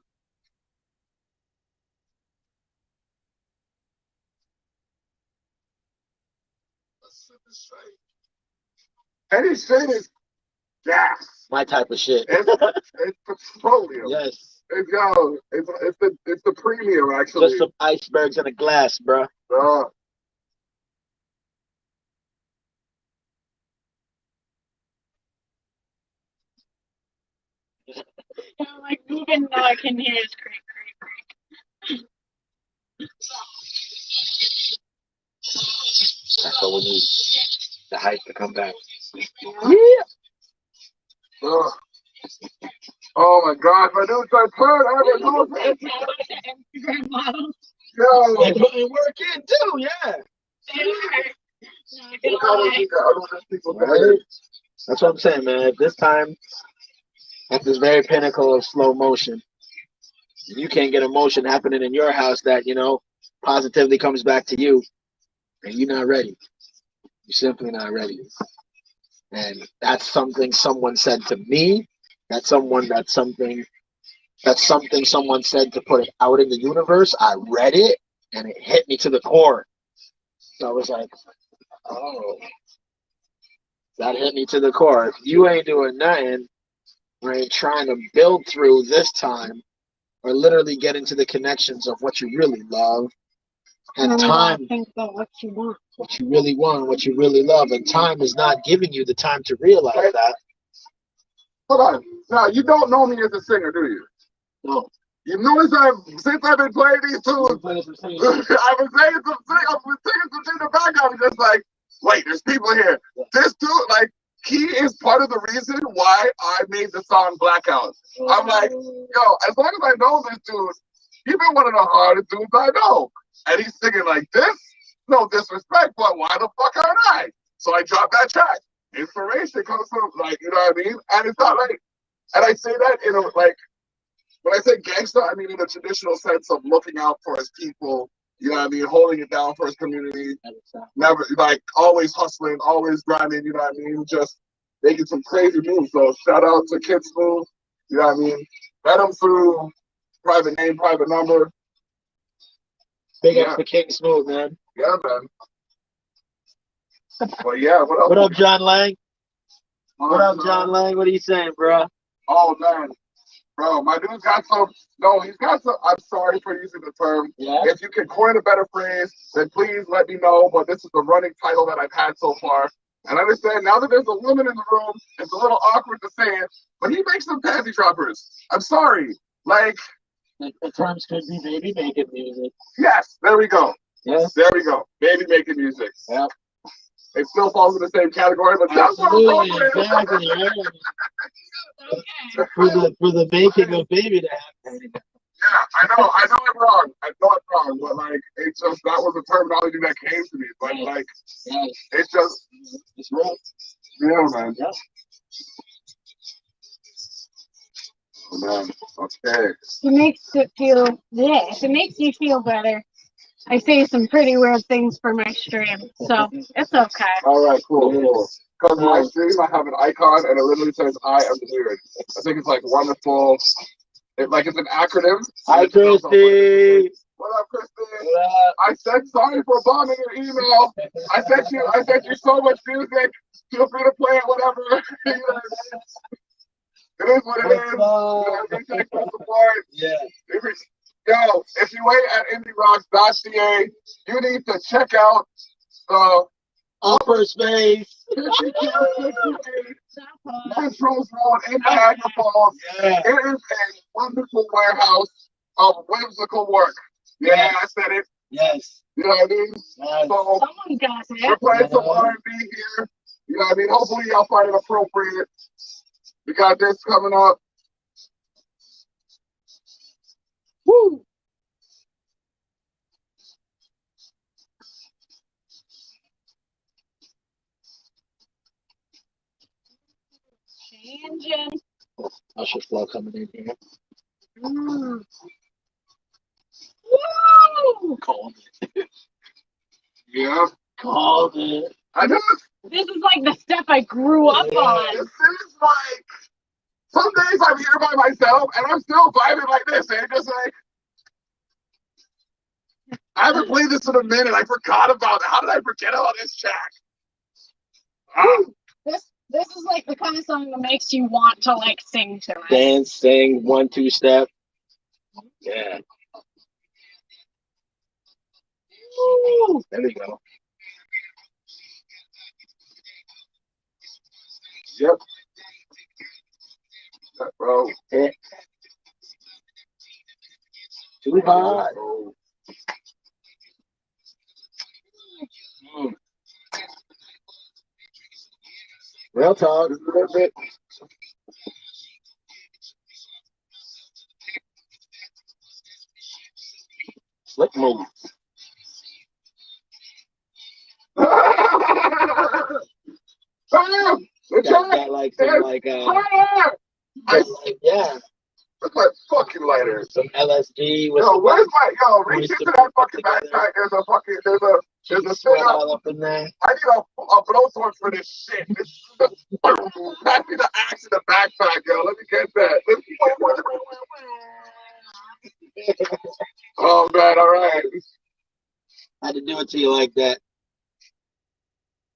Let's set this straight. Any shit is gas. My type of shit. It's petroleum. Yes. It's the premium actually. Just some icebergs in a glass, bro. I'm like moving now. I can hear his creak. That's what we need. The hype to come back. Yeah. Oh my God, my dude's my third ever goal for Instagram model. Yo. They put in work in too, yeah. Right? That's what I'm saying, man. At this time, at this very pinnacle of slow motion, you can't get emotion happening in your house that, you know, positively comes back to you, and you're not ready. You're simply not ready. And that's something someone said to me. That's something someone said to put it out in the universe. I read it and it hit me to the core. So I was like, oh, that hit me to the core. If you ain't doing nothing, or ain't trying to build through this time, or literally get into the connections of what you really love, and time, Think about what you want. what you really want, what you really love, and time is not giving you the time to realize that. Hold on. Now, you don't know me as a singer, do you? No. You notice since I've been playing these tunes, I've been singing some shit in the background. I'm just like, wait, there's people here. This dude, like, he is part of the reason why I made the song Blackout. I'm like, yo, as long as I know this dude, he's been one of the hardest dudes I know. And he's singing like this? No disrespect, but why the fuck aren't I? So I dropped that track. Inspiration comes from, like, you know what I mean? And it's not like, and I say that in a, like, when I say gangster, I mean in a traditional sense of looking out for his people, You know what I mean? Holding it down for his community. Never, like, always hustling, always grinding, you know what I mean? Just making some crazy moves. So shout out to Kid Smooth. You know what I mean? Met him through private name, private number. Big up for King Smooth, man. Yeah, man. Well, yeah, what else? What up, John Lang? What up, John Lang? What are you saying, bro? Oh, man. Bro, my dude's got some. No, he's got some. I'm sorry for using the term. Yeah. If you can coin a better phrase, then please let me know. But this is the running title that I've had so far. And I understand now that there's a woman in the room, it's a little awkward to say it, but he makes some panty droppers. I'm sorry. Like, The terms could be baby making music. yes, there we go. Yes. There we go. Baby making music. Yep. It still falls in the same category, but that's what I'm Absolutely, going with. exactly. Yeah. Okay. For the making of baby to happen. Yeah, I know I'm wrong. I know I'm wrong, but like, it's just, that was the terminology that came to me. But like, Yes. it's just, It's real. yeah, man. Yeah. Oh, man. Okay. It makes it feel, yeah, if it makes you feel better, I say some pretty weird things for my stream, so it's okay. All right, cool. Because my stream, I have an icon, and it literally says, I am weird. I think it's like wonderful. It's an acronym. Hi, Christy. What up, Christy? What up? I said sorry for bombing your email. I sent you so much music. Feel free to play it, whatever. You know what I mean? It is what it is. You know, thanks for the support. Yeah. Yo, if you wait at indierocks.ca, you need to check out the Upper Space. Montrose Road in Niagara Falls. Yeah. It is a wonderful warehouse of whimsical work. Yeah, I said it. Yes. You know what I mean? Yes. So Someone got we're it. playing some R&B here. You know what I mean? Hopefully y'all find it appropriate. We got this coming up. Woo! Changing. Usher Flow coming in here. Mm. Woo! Called it. Yeah. Called it. I know This is like the stuff I grew up on. this is like, some days I'm here by myself and I'm still vibing like this. And just like, I haven't played this in a minute. I forgot about it. How did I forget about this track? Ah. This is like the kind of song that makes you want to like sing to it. Dance, sing, 1-2 step. Yeah. Woo. There we go. Yep. Bro. Yeah. Too hot. Mm. Real talk. Just a little bit. Slick move. Got like some yeah. That's my fucking lighter. Some LSD with Yo, where's my reach Moist into to that put fucking together. backpack. There's a thing sweat up. all up in there. I need a blowtorch for this shit. Pass me the axe in the backpack, yo. Let me get that. Oh man, all right. I had to do it to you like that.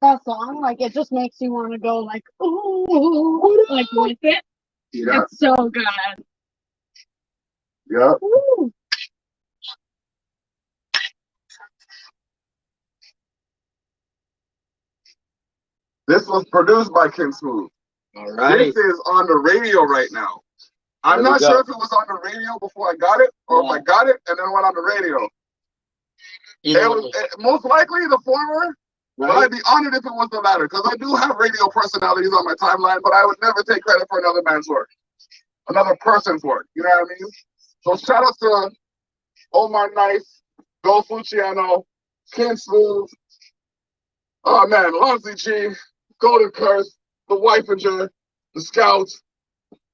That song, like it just makes you want to go like, ooh, like with it. Yeah, It's so good. yeah. Ooh. This was produced by Kim Smooth. All right. This is on the radio right now. I'm There we not go. sure if it was on the radio before I got it, or if I got it and then went on the radio. Most likely the former, but I'd be honored if it was the latter, because I do have radio personalities on my timeline, but I would never take credit for another man's work, another person's work. You know what I mean? So shout out to Omar Nice, Bill Fuciano, Ken Smooth, oh man, Lonzy G, Golden Curse, the Wifenger, the Scouts.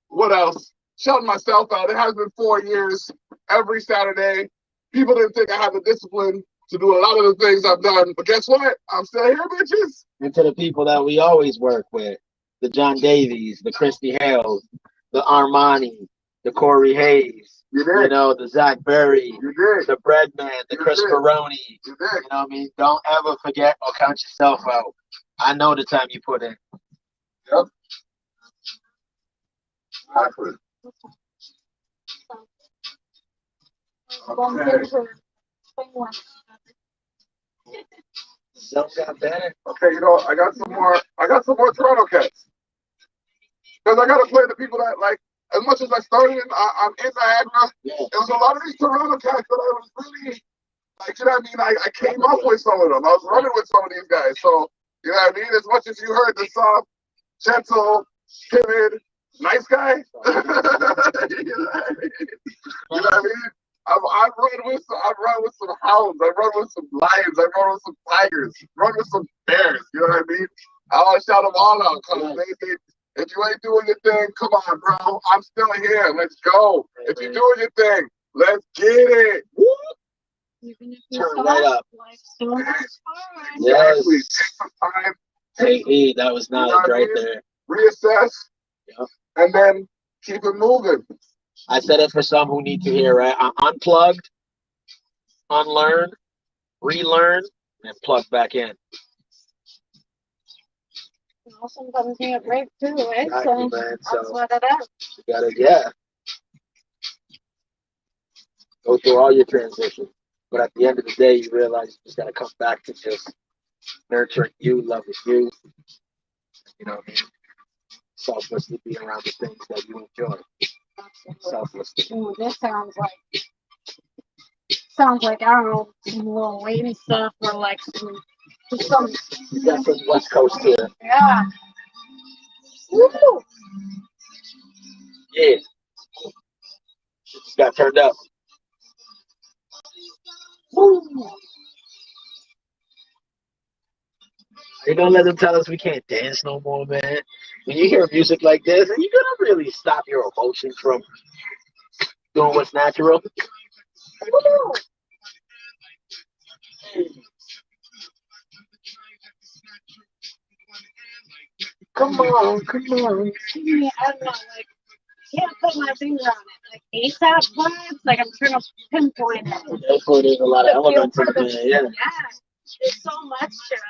What else? Shouting myself out. It has been 4 years. Every Saturday, People didn't think I had the discipline to do a lot of the things I've done. But guess what? I'm still here, bitches. And to the people that we always work with, the John Davies, the Christy Hales, the Armani, the Corey Hayes, You did. the Zach Berry, You did. the Breadman, the You Chris did. Baroni. You did. You know what I mean? Don't ever forget or count yourself out. I know the time you put in. Yep. Exactly. Okay. Some got better. Okay, I got some more Toronto cats. Because I gotta play the people that like as much as I started I'm in Niagara, Yeah. there was a lot of these Toronto cats that I was really like, you know what I mean? I came up with some of them. I was running with some of these guys. So, you know what I mean? As much as you heard the soft, gentle, timid, nice guy. You know what I mean? I've run with some hounds. I run with some lions. I run with some tigers. Run with some bears. You know what I mean? I always shout them all out because if you ain't doing your thing, come on, bro. I'm still here. Let's go. If you're doing your thing, let's get it. Woo! Even if Turn right up. Exactly. Take some time. Hey, that was knowledge right there. Reassess. Yep. And then keep it moving. I said it for some who need to hear, right? Unplugged, unlearn, relearn, and plug back in. Well, sometimes you get break too, right? Exactly, So man. that's what it is. You gotta, go through all your transitions. But at the end of the day, you realize you just gotta come back to just nurturing you, loving you. You know what I mean? Selflessly be around the things that you enjoy. Selflessly. Ooh, this sounds like I don't know, some little lady stuff or like some You got some West Coast here. yeah. Woo! Yeah. Just got turned up. Woo! You're gonna let them tell us we can't dance no more, man. When you hear music like this, are you gonna really stop your emotions from doing what's natural? Woo! Come on. Yeah, I don't know, like can't put my finger on it. Like ASAP vibes, like I'm trying to pinpoint it. Therefore, there's a lot of elements in there, yeah. There's so much to it.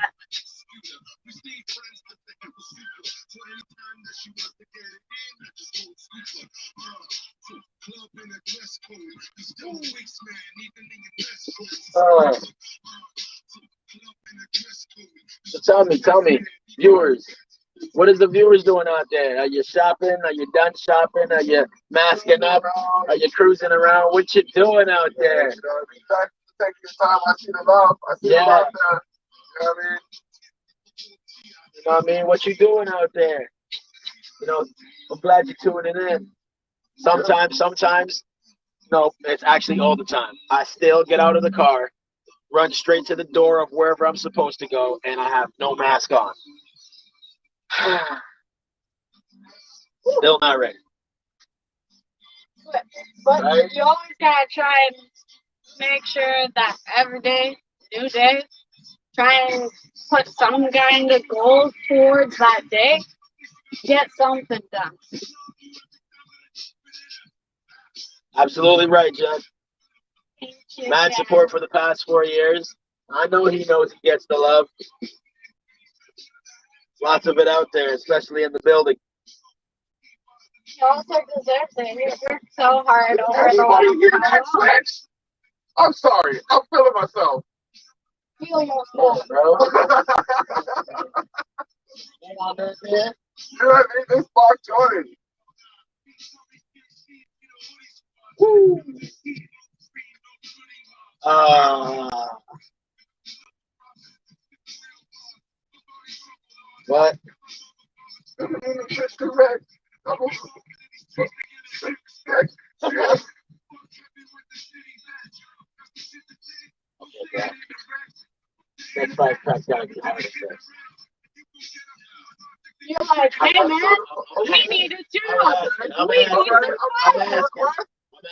So tell me, viewers, what is the viewers doing out there? Are you shopping? Are you done shopping? Are you masking up? Are you cruising around? What you doing out there? Take your time. I see the love. I see the love there. You know what I mean? You know what I mean? What you doing out there? I'm glad you're tuning in. Sometimes, no, it's actually all the time. I still get out of the car, run straight to the door of wherever I'm supposed to go, and I have no mask on. Still not ready. But you always gotta try and make sure that every day, new day, try and put some kind of goal towards that day. Get something done. Absolutely right, Jeff. Thank you, Mad Jen. support for the past 4 years. I know he knows he gets the love. Lots of it out there, especially in the building. He also deserves it. He worked so hard over the Everybody hear that last switch? I'm sorry. I'm feeling myself. Feel yourself. Yeah, bro. You know what I mean? This Mark Jordan. Woo. What? Correct. Okay, next fight crack's gotta be hard. You're like, hey man, we need it too. We need I'm asking. it. I'm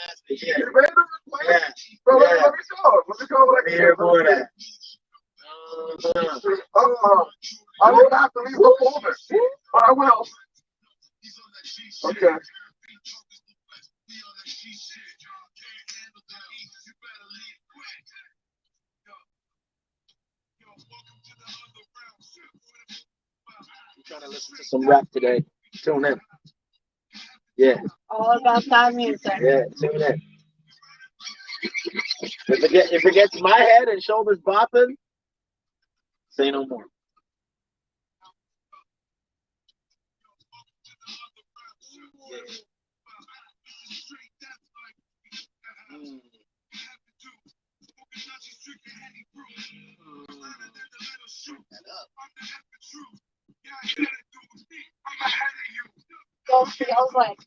asking. Yeah. You made the request. Yeah. So Yeah. let me show. Let me show what I Let me can hear do. more of that. I won't have to leave the folder, but I will. Okay. I'm trying to listen to some rap today. Tune in. Yeah. All about that music. Yeah, tune in. If it gets my head and shoulders bopping, say no more. Mm. Those feels like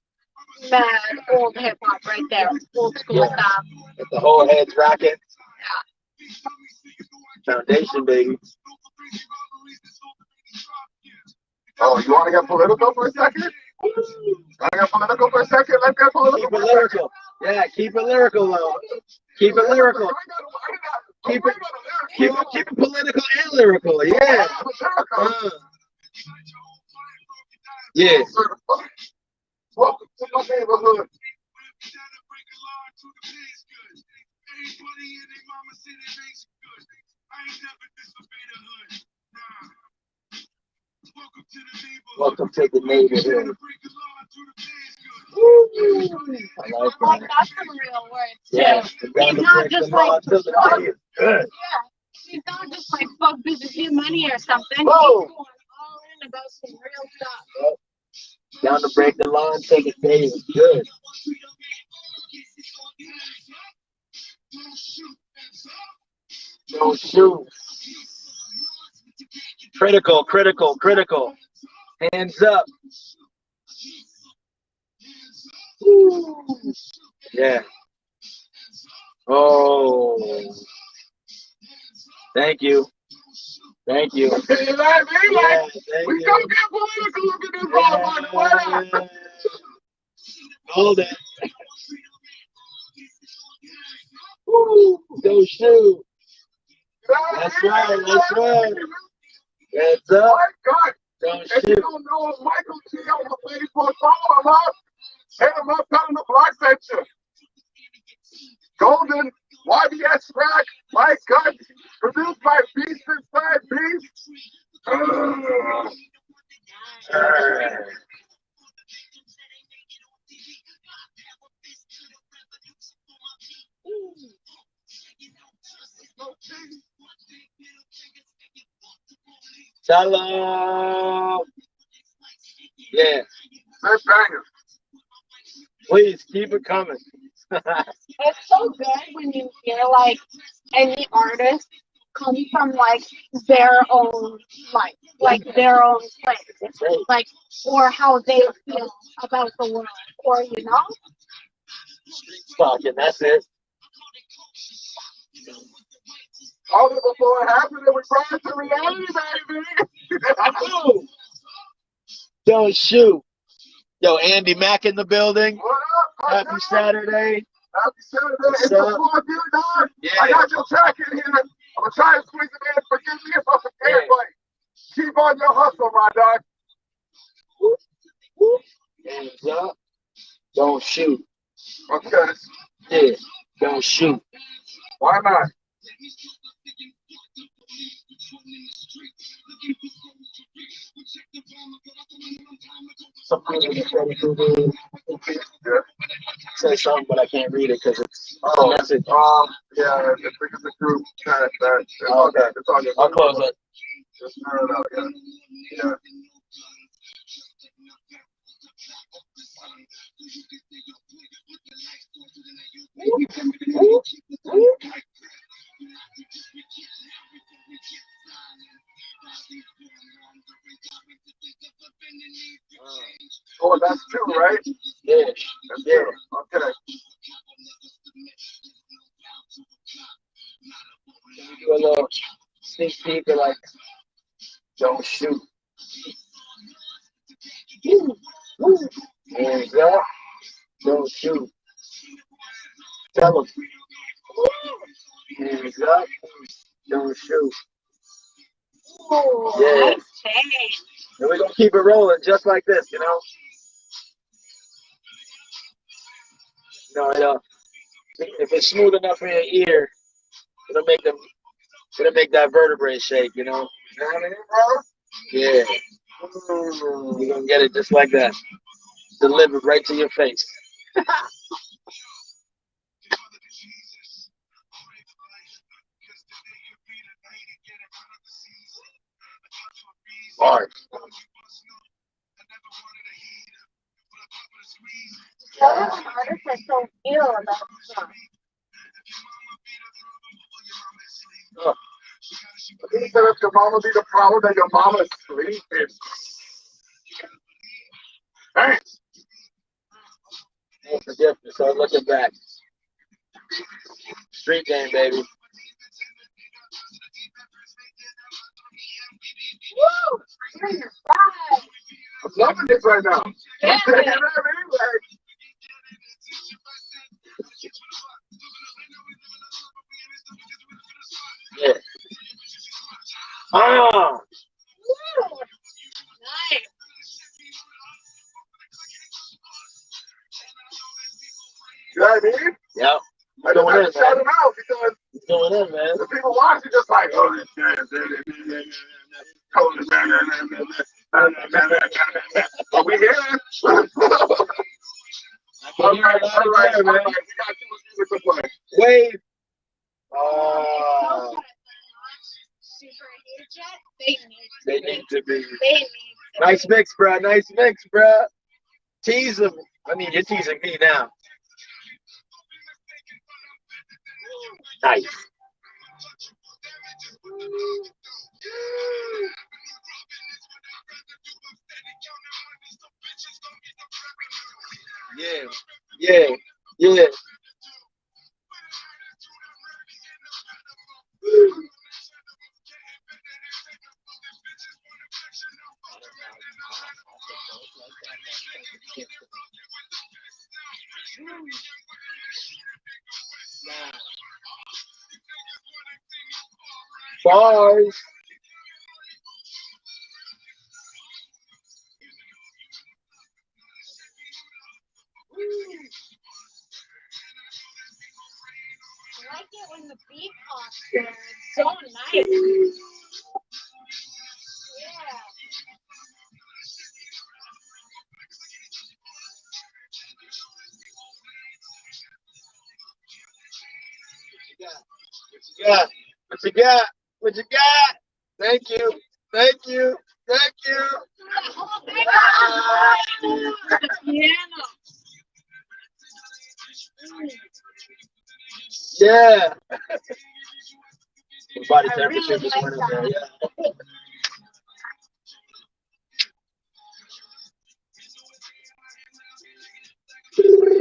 mad old hip hop right there. Old school stuff. With the whole head's rocking. Foundation, baby. Oh, you want to get political for a second? Want to get political for a second? Let's get political Keep for it a second. lyrical. Yeah, keep it lyrical, though. Keep it lyrical. Keep it political and lyrical. Yeah. Yeah. Welcome to my neighborhood. Welcome to the neighborhood. I like Like that. that's some real words too. Yeah. He's not just like till the day is good. yeah. He's not just like fuck bitches get money or something. Whoa. He's going all in about some real stuff. Down to break the law and take a day is good. Don't shoot. Critical. Hands up. Woo. Yeah. Oh. Thank you. You like me? Yeah, thank We you. don't get political up in this motherfucker. Why not? Hold it. Woo. Don't shoot. That's right. Hands up. My God. Don't If you shoot. don't know Michael G on the Facebook, follow him up. Hit him up, tell him the block sent you. Golden, YBS Rack, My Gut, produced by Beast Inside Beast. Shalom. Yeah. They're bangers. Please keep it coming. It's so good when you hear like any artist come from like their own life, like their own place, That's right. like or how they feel about the world, or you know. Fucking, that's it. All it before it happened, and we brought it to reality, baby. Don't shoot. Yo, Andy Mack in the building. What up? Happy Saturday. Happy Saturday. What's It's up? the 4th year, dog. Yeah. I got your track in here. I'm going to try and squeeze it in. Forgive me if I'm prepared, Yeah. but keep on your hustle, my dog. Hands up. Don't shoot. Okay. Yeah. Don't shoot. Why not? Some people get ready to do say something, but I can't read it because it's a message. Yeah, I think it's a group chat that it's all good. It's all good. I'll close it. Just turn it out, yeah. Oh, that's two, right? Yeah. That's Yeah. two. Okay. Can we do a little sneak peek of like, don't shoot. Hands up. Don't shoot. Tell him. Hands up. Don't shoot. Ooh, Yeah. nice change. And we're going to keep it rolling just like this, you know? If it's smooth enough in your ear, it'll make that vertebrae shake, you know? You know what I mean, bro? Yeah. You're going to get it just like that. Delivered right to your face. Bars. The other artists are so ill about stuff. He said if your mama be the problem, then your mama's sleeping. Thanks. Don't forget to start looking back. Street game, baby. Woo! You're in your pride. I'm loving this right now. Yeah. You know what I mean? Like, Yeah. Ah! Woo! Nice. you know what I mean? Yep. I just have to shout them out because He's going in, man. the people watching just like, oh, but we hear it. All right, man. We got too much music to play. Wave. Super huge yet? They need to be. They need to Nice mix, bro. Nice mix, bro. Tease them. I mean, you're teasing me now. Nice. Yeah. Yeah. Yeah. Bars. I like it when the beat pops there. It's so nice. Yeah. Yeah. What you got? What you got? Thank you. Thank you. Thank you. Oh my God. The piano. Yeah. Body I temperature really just like went in there. that.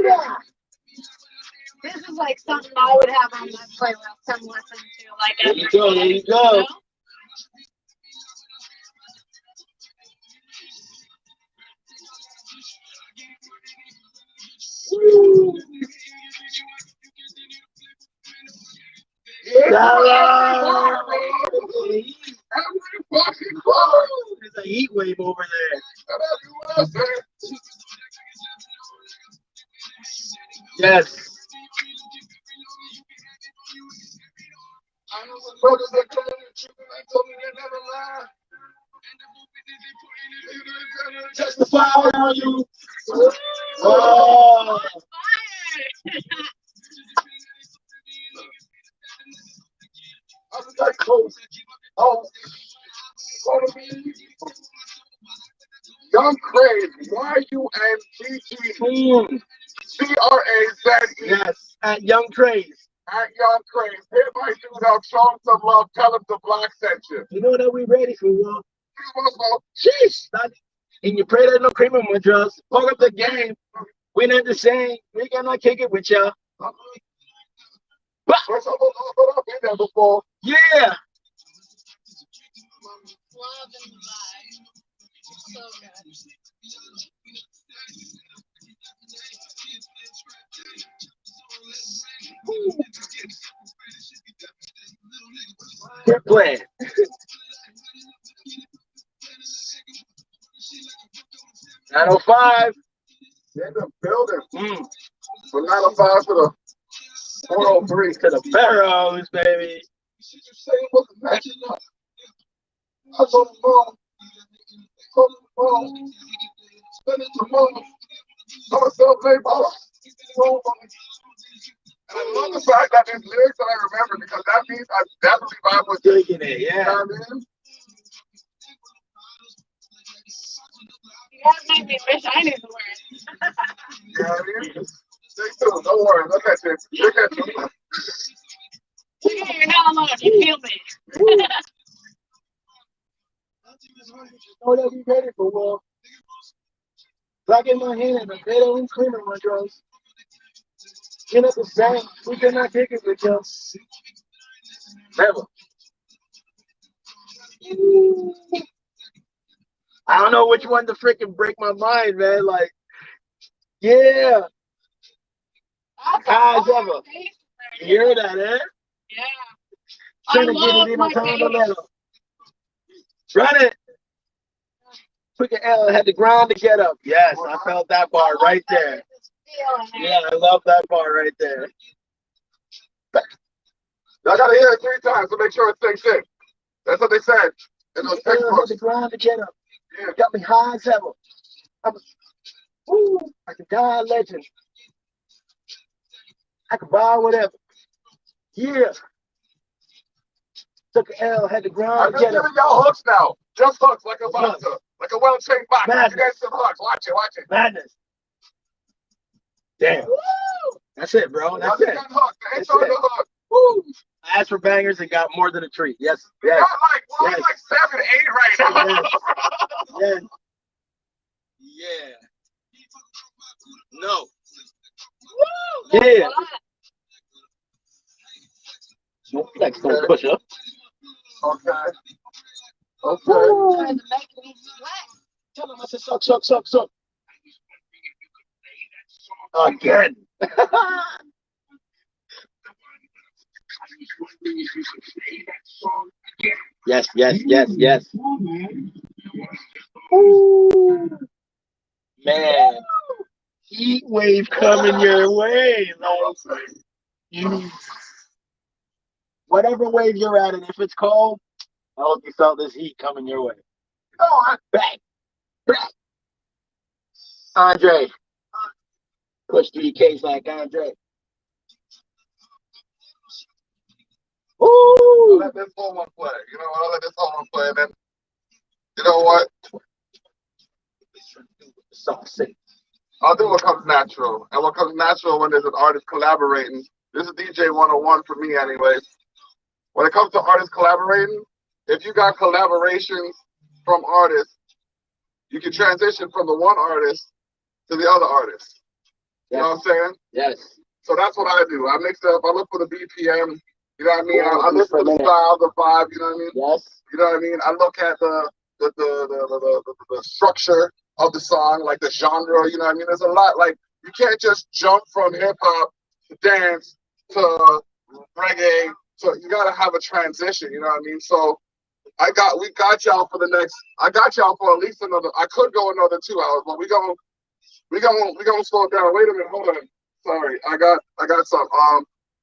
Yeah. This is like something I would have on my playlist and listen to like There every you go. day, There you go. know? There's a heat wave over there. Yes. Testify on you. Oh. Young Craze, YUNGG CRAZE. Yes, at Young Craze. At Young Craze. Hit my dude up, show him some love, tell him the Black sent you. You know that we ready for you. Sheesh. And you pray that no cream on my drugs. Fuck up the game. We not the same. We cannot kick it with y'all. But I've been there before. Yeah. Love and vibe. So good. Quit playing. $905. In the building. Mm. From 905 to the 403. To the Barrows, baby. Shit you say wasn't matching up. I was on the phone. On the phone. Spending tomorrow. I'm a self-made boss. And I love the fact that these lyrics that I remember because that means I definitely vibe with Digging it, you know yeah. what I mean? You guys made me wish I knew the words. You know what I mean? Stay tuned. Don't worry. Look at this. Look at you. Okay, you're not alone. You feel me. Know that we ready for war. Black in my hand, a better and cleaner my drugs. Get up the same, we cannot take it with you. Never. I don't know which one to freaking break my mind, man. Like, yeah. High as ever. You hear that, eh? Yeah. Trying I to get love it in my on time to bass. let up. Run it. Took an L, had to grind to get up. Yes, I felt that bar right there. Yeah, I love that bar right there. Y'all gotta hear it 3 times to make sure it sinks in. That's what they said in those Had textbooks. to grind to get up. Yeah. Got me high as ever. I could die a legend. I could buy whatever. Yeah. Took an L, had to I'm grind to just get up. giving y'all hooks now. Just hooks like a boxer. Like a well-trained boxer. You Madness. guys some hooks. Watch it, watch it. Madness. Damn. That's it, bro. Y'all That's just it. got hooks. They ain't That's showing it. the hook. Woo. I asked for bangers and got more than a treat. Yes. We Yes. got like, we're Yes. on like 7, 8 right now. Yes. Yeah. No. Woo! Yeah. What? Next one, push up. Okay. Okay. Trying to make me sweat. Tell him I said suck, suck, suck, suck. Again. Yes, yes, yes, yes. Ooh. Man, heat wave coming your way. Like, whatever wave you're at, and if it's cold, I hope you felt this heat coming your way. Oh, back, back. Andre, push 3Ks like Andre. I'll Ooh. let this whole one play. You know what? I'll let this whole one play. And then, you know what? I'll do what comes natural. And what comes natural when there's an artist collaborating. This is DJ 101 for me, anyways. When it comes to artists collaborating, if you got collaborations from artists, you can transition from the one artist to the other artist. You know what I'm saying? Yes. So that's what I do. I mix it up. I look for the BPM. You know what I mean? I look for the style, the vibe. You know what I mean? Yes. You know what I mean? I look at the structure of the song, like the genre. You know what I mean? There's a lot. Like you can't just jump from hip hop to dance to reggae. So you gotta have a transition. You know what I mean? So we got y'all for the next. I got y'all for at least another. I could go another 2 hours, but we gonna slow it down. Wait a minute, hold on. Sorry, I got some.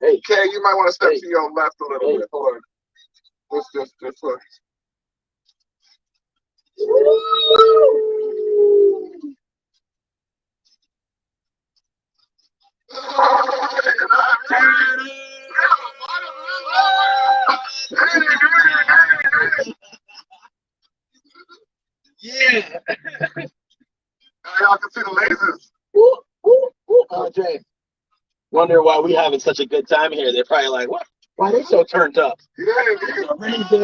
Hey, Kay, you might want to step to your left a little bit. Hold on. Just look. Yeah. Y'all can see the lasers. Andre, wonder why we having such a good time here. They're probably like, what? Why they so turned up? Yeah, There's a reason.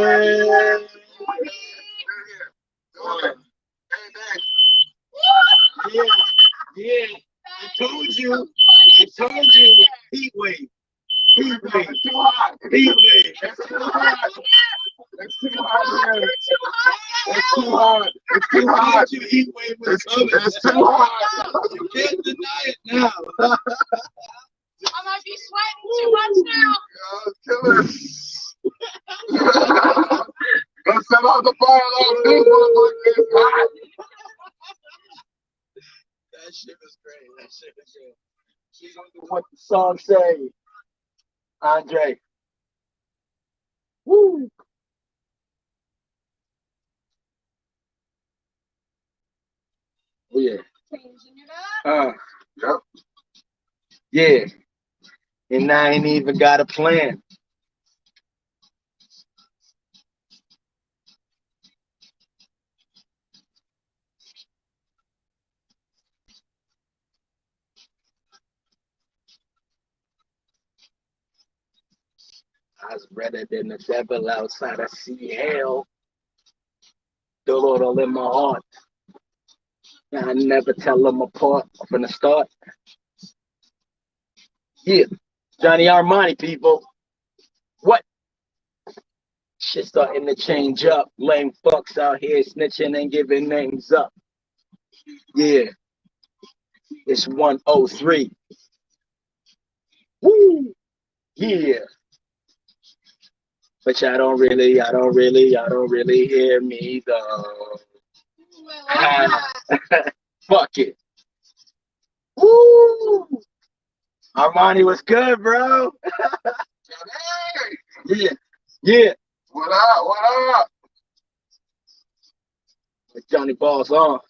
Yeah, yeah. I told you. Heat wave. Heat wave. It's too hot. Heat wave. It's too hot. It's too hot. It's too hot. It's too hot. You heat wave was coming. It's too hot. You can't deny it now. I might be sweating too much now. Killer. Let's set out the fire alarm. This motherfucker is hot. That shit was great. That shit was great. She's gonna do what the song say. Andre. Woo. Oh yeah. Changing it up. Yep. Yeah. And I ain't even got a plan. I was redder than the devil outside of sea hell. The Lord all in my heart. And I never tell them apart from the start. Yeah. Johnny Armani, people. What? Shit starting to change up. Lame fucks out here snitching and giving names up. Yeah. It's 103. Woo! Yeah. But y'all don't really hear me though. Fuck it. Woo! Armani was good, bro. Yeah. Yeah. What up? What up? With Johnny Balls on.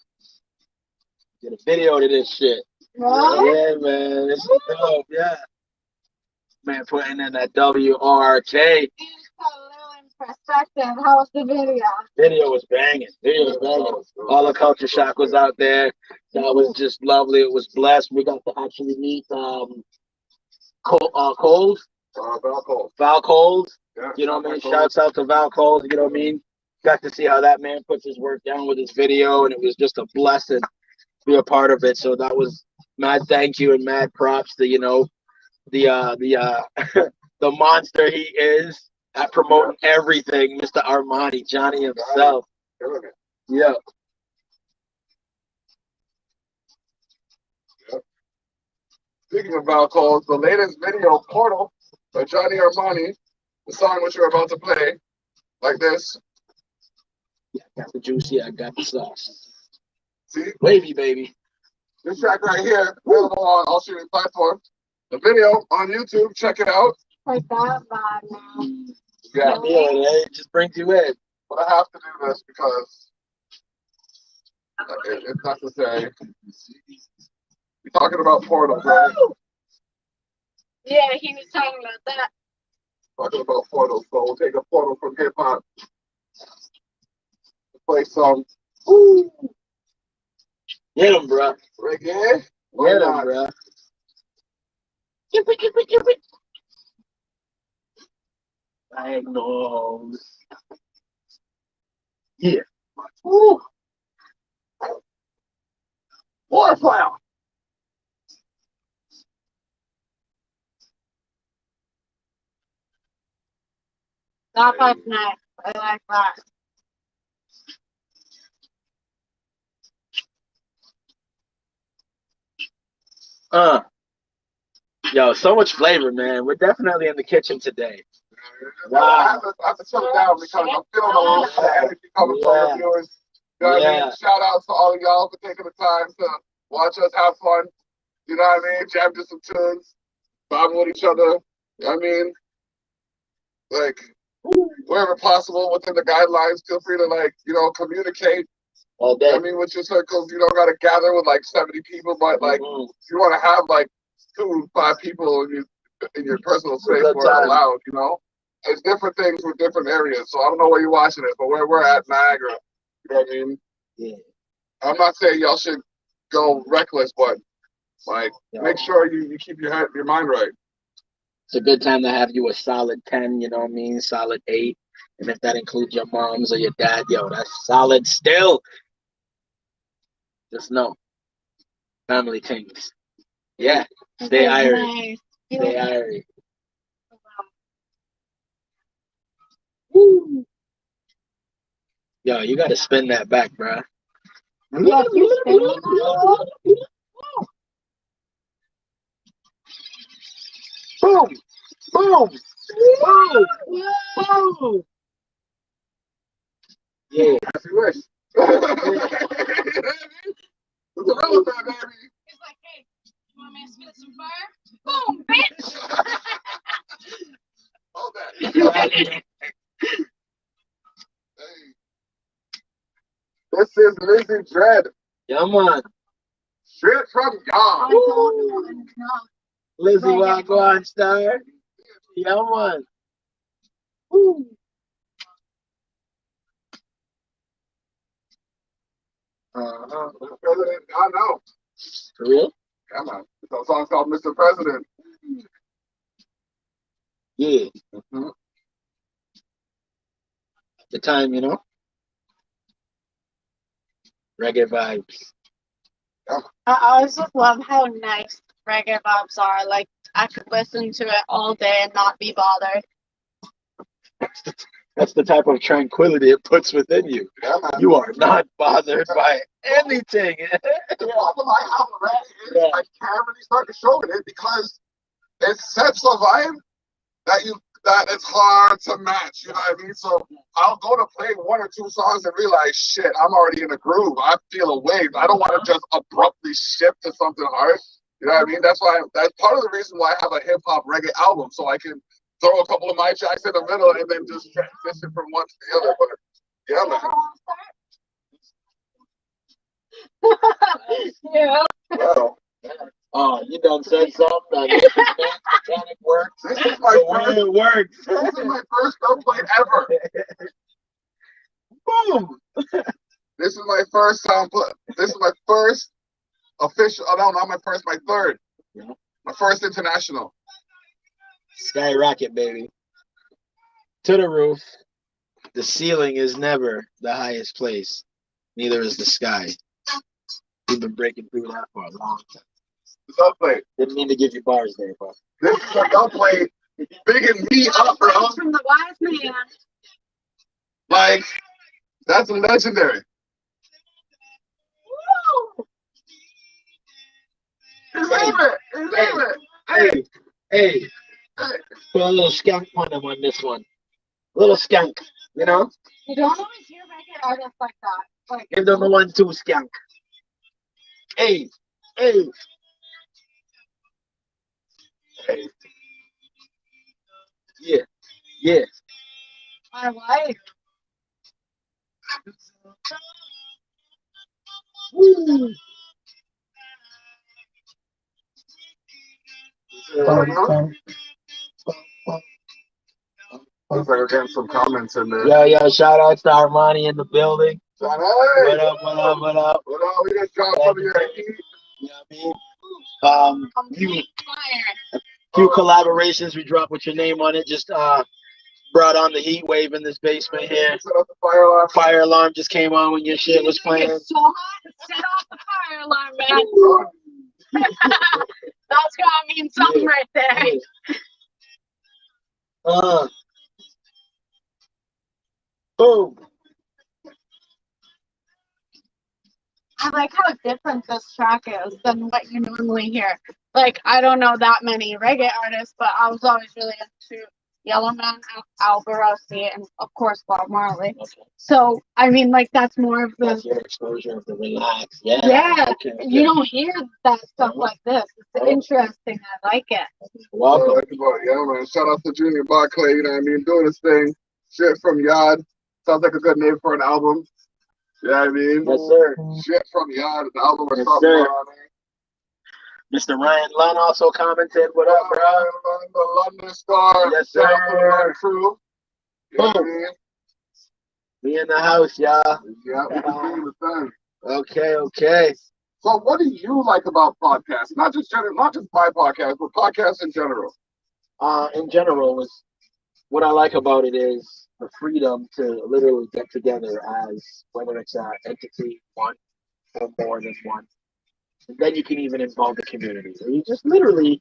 Get a video to this shit. What? Yeah, man. This is dope. Yeah. Man, putting in that WRK. Perspective. How was the video? Video was banging. Video was banging. All the culture shock was out there. That was just lovely. It was blessed. We got to actually meet Coles. Val Coles. Yeah, You know what I mean? Shouts out to Val Coles. You know what I mean? Got to see how that man puts his work down with his video, and it was just a blessing to be a part of it. So that was mad thank you and mad props to, you know, the the monster he is at promoting everything, Mr. Armani, Johnny himself. Yeah. Speaking of alcohol, the latest video, Portal, by Johnny Armani, the song which you're about to play, like this. Yeah, I got the juice. Yeah, I got the sauce. See? Wavy, baby. This track right here, available on all streaming platforms. The video on YouTube, check it out. Like that vibe now. Yeah. Yeah, it just brings you in. But I have to do this because it's necessary. We're talking about portals, right? Yeah, he was talking about that. Talking about portals. So we'll take a portal from hip hop. Play some Get him, bro. reggae. Why Get him, not? bro. Diagnose. Yeah. Woo. Warfire. That vibe's nice. I like that. Yo, so much flavor, man. We're definitely in the kitchen today. Wow. I have to chill down because I'm feeling a lot of energy coming from the viewers. You know what I mean? Shout out to all of y'all for taking the time to watch us have fun. You know what I mean? Jam to some tunes, vibe with each other. You know what I mean? Like, wherever possible within the guidelines, feel free to, like, you know, communicate. All day. I mean, with your circles, you don't got to gather with like 70 people, but like, if you want to have like 2-5 people in your personal space where it's allowed, you know? It's different things with different areas. So I don't know where you're watching it, but where we're at, Niagara, you know what I mean? Yeah. I'm not saying y'all should go reckless, but like, make sure you keep your mind right. It's a good time to have you a solid 10, you know what I mean? Solid 8. And if that includes your moms or your dad, yo, that's solid still. Just know. Family things. Yeah. Stay irie. Stay irie. Woo. Yo, you gotta spin that back, bro. Yeah, you spin it. Boom. Boom! Boom! Boom! Yeah. As you wish. What's wrong with that, baby? He's like, hey, you want me to spit some fire? Boom, bitch! Hold that. Hey. This is Lizzie Dread. Yeah, man. Straight from I y'all. don't know enough. Lizzie Wagwan Star. Yeah, man. Woo. Mr. President, I know. For real? Yeah, man. It's a song called Mr. President. Yeah. Mhm. The time, you know? Reggae vibes. I always just love how nice reggae vibes are. Like, I could listen to it all day and not be bothered. That's the type of tranquility it puts within you. Yeah, man. You are not bothered by anything. The problem I have with reggae is Yeah. I can't really start to show it because it sets a vibe that it's hard to match. You know what I mean? So I'll go to play one or two songs and realize, shit, I'm already in a groove. I feel a wave. I don't want to just abruptly shift to something hard. You know what I mean? That's part of the reason why I have a hip hop reggae album, so I can throw a couple of my tracks in the middle and then just transition from one to the other. But yeah, man. Yeah. Well, Oh, you done said something that it works. this is my The way first. it works. This is my first dubplate ever. Boom. This is my first time. This is my first official. Oh no, not my first. My third. Yeah. My first international. Skyrocket, baby. To the roof. The ceiling is never the highest place. Neither is the sky. We've been breaking through that for a long time. Dubplate. Didn't mean to give you bars there, but This is a dubplate. Bigging me up, bro. From the wise man. Like, that's legendary. Woo! His favorite. His favorite. hey, hey, Hey. put a little skank on him on this one. A little skank, you know? You don't always hear reggae artists like that. Like, Give them a 1-2 skank. Hey, hey. Hey. Yeah, yeah. my wife. Woo. Looks like we're getting some comments in there. Yo, shout out to Armani in the building. What What up, what up, what up? What up? We just dropped some of your heat. You know what I mean? I'm being fired. Few collaborations we dropped with your name on it. Just brought on the heat wave in this basement here. Set up the fire alarm. Fire alarm just came on when your shit was playing. It's so hot. Set off the fire alarm, man. That's gonna mean something right there. Boom. I like how different this track is than what you normally hear. Like, I don't know that many reggae artists, but I was always really into Yellowman, Al Barossi, and of course Bob Marley. Okay. So, I mean, like, that's more of That's the, your exposure of the relax. Yeah. yeah, Okay, you don't hear that stuff like this. It's interesting. I like it. Welcome. Yeah, man. Shout out to Junior Barclay, you know what I mean? Doing his thing. Shit from Yard. Sounds like a good name for an album. You know what I mean? Yes, sir. Shit from Yard. The album was Yes, something sir. on there. Mr. Ryan Lunn also commented. What up, bro? The London Star. Yes, Shout out to the sir. London crew. You know what I Boom. mean? We in the house, y'all. Yeah, we can do the thing. Okay. So what do you like about podcasts? Not just my podcast, but podcasts in general. In general, is what I like about it is the freedom to literally get together as whether it's an entity, one or more than one. And then you can even involve the community. Where you just literally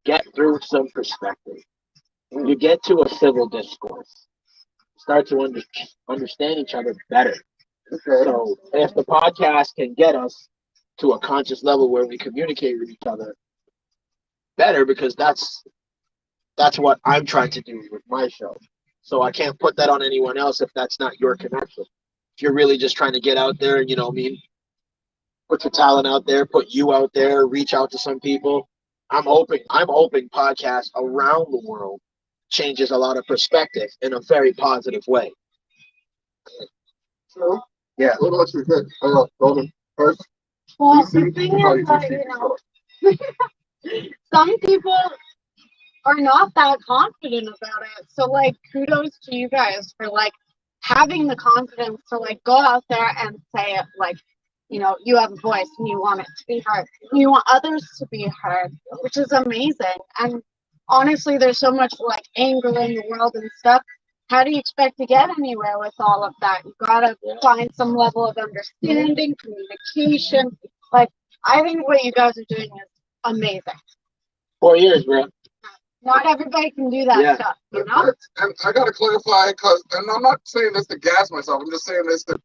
get through some perspective. You get to a civil discourse. Start to understand each other better. Okay. So if the podcast can get us to a conscious level where we communicate with each other better, because that's That's what I'm trying to do with my show. So I can't put that on anyone else if that's not your connection. If you're really just trying to get out there, you know what I mean, put your talent out there, put you out there, reach out to some people. I'm hoping podcasts around the world changes a lot of perspective in a very positive way. So, Yeah. what about you? Good. Golden first. Well, DC? the thing Call you is that, some people are not that confident about it. So, like, kudos to you guys for, like, having the confidence to, like, go out there and say it, like, you have a voice and you want it to be heard. And you want others to be heard, which is amazing. And honestly, there's so much, like, anger in the world and stuff. How do you expect to get anywhere with all of that? You gotta find some level of understanding, communication. Like, I think what you guys are doing is amazing. 4 years, bro. Not everybody can do that Yeah. stuff, you know? And I gotta clarify, and I'm not saying this to gas myself. I'm just saying this to,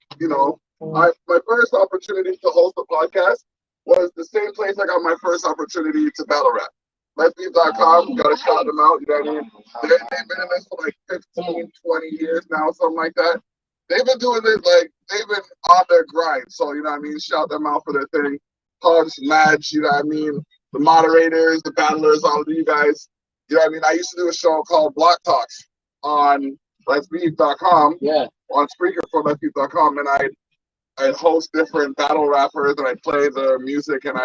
my first opportunity to host a podcast was the same place I got my first opportunity to battle rap. Letbeef.com, gotta shout them out, you know what I mean? They've been in this for like 15, 20 years now, something like that. They've been doing it, like, they've been on their grind. So, you know what I mean? Shout them out for their thing. Hugs, Madge, you know what I mean? The moderators, the battlers, all of you guys. You know what I mean? I used to do a show called Block Talks on Letbeef.com, Yeah. on Spreaker for Letbeef.com, and I'd host different battle rappers and I'd play their music and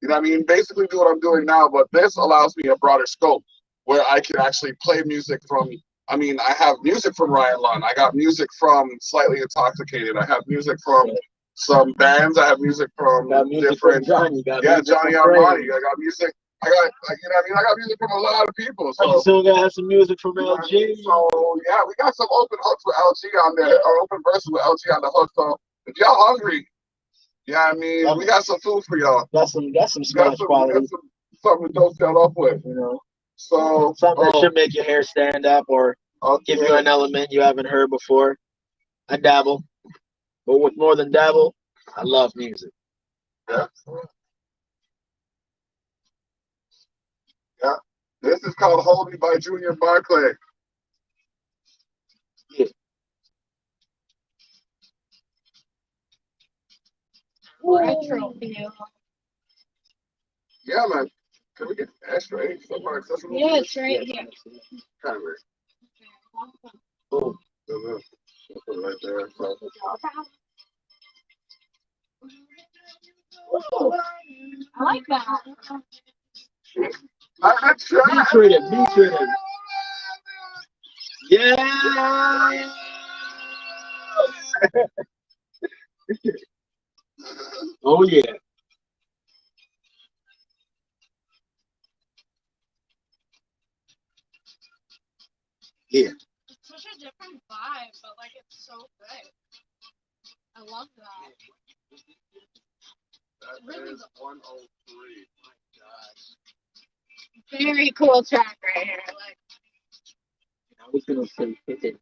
you know what I mean, basically do what I'm doing now, but this allows me a broader scope where I can actually play music from, I have music from Ryan Lunn, I got music from Slightly Intoxicated, I have music from some bands, I have music from different, Johnny. Johnny Armani, I got music, I got, like, you know what I mean, I got music from a lot of people, so. Soon gonna have some music from LG. So, yeah, we got some open hooks with LG on there, or open verses with LG on the hook, so. If y'all hungry, we got some food for y'all. That's some smash quality. We got something to dose y'all off with, So something that should make your hair stand up or give you an element you haven't heard before. I dabble, but with more than dabble, I love music. Yeah. Yeah. This is called "Hold Me" by Junior Barclay. Yeah. Retro feel. Yeah, man. Can we get X-ray somewhere accessible? Yeah, it's right here. Kind of weird. Boom. Put it right there. Ooh, I like that. Let's Beat it. Yeah. Oh yeah. Yeah. It's such a different vibe, but like it's so good. I love that. That is 103. My God. Very cool track right here. Like, I was gonna say 50.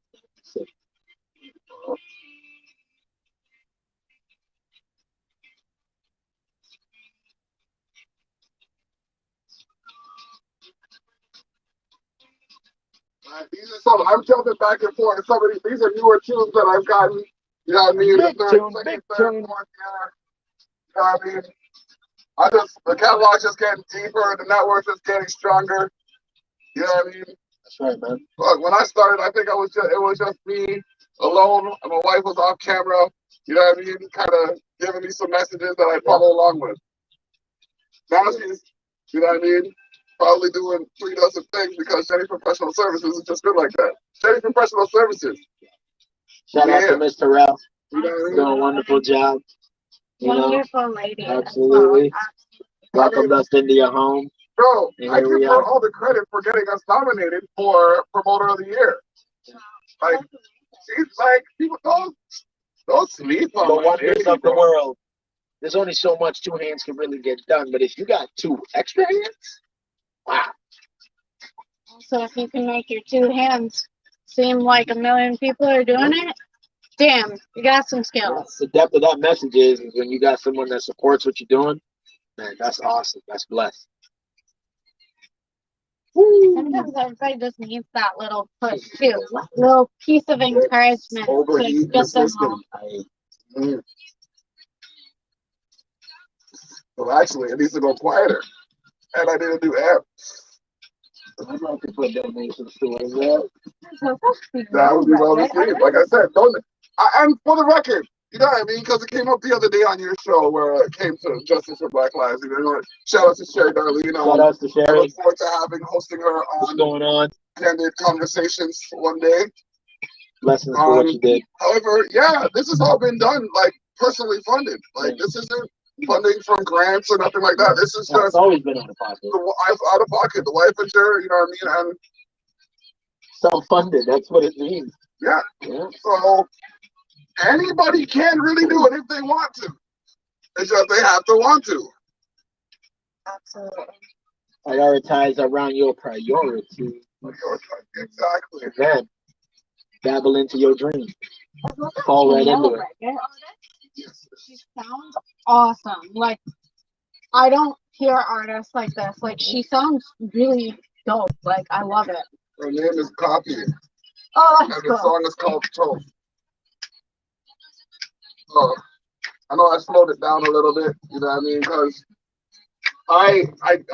These are some. I'm jumping back and forth. Some of these are newer tunes that I've gotten. You know what I mean? Big tune. Fourth year. You know what I mean? The catalog's just getting deeper. The network's just getting stronger. You know what I mean? That's right, man. Look, when I started, I think it was just me alone, and my wife was off camera. You know what I mean? Kind of giving me some messages that I follow along with. Now she's, you know what I mean? Probably doing 3 dozen things because Jenny Professional Services is just good like that. Jenny Professional Services. Shout out to Mr. Ralph. You know what I mean? Doing a wonderful job. wonderful lady. Absolutely. Welcomed us into your home. Bro, And I give her all the credit for getting us nominated for Promoter of the Year. Like, she's like, people don't sleep on The my wonders lady, of the bro. world. There's only so much 2 hands can really get done, but if you got 2 extra hands, wow. So if you can make your 2 hands seem like a million people are doing it, damn, you got some skills. The depth of that message is when you got someone that supports what you're doing, man, that's awesome. That's blessed. Sometimes everybody just needs that little push too, little piece of encouragement to Overheat get the them system. home. Mm. Well, actually, it needs to go quieter. And I need a new amp. I'd like to put donations towards that. That would be well received. Like I said, don't. And for the record, you know what I mean? Because it came up the other day on your show where it came to Justice for Black Lives. You know, shout out to Sherry Darlene. Shout out to I Sherry. look forward to hosting her What's on going on? Candid Conversations one day. Blessings for what you did. However, yeah, this has all been done like personally funded. Like this isn't funding from grants or nothing like that. This is No, it's just always been out of pocket. out of pocket. The wife and her, you know what I mean? And Self-funded. That's what it means. yeah. So anybody can really do it if they want to. It's just they have to want to. Absolutely. Prioritize around your priority. Exactly. And then dabble into your dream. Fall right into it. She sounds awesome. Like, I don't hear artists like this. Like, she sounds really dope. Like, I love it. Her name is Copy. Oh, And that's the cool. song is called Toast. So I know I slowed it down a little bit, you know what I mean? Because I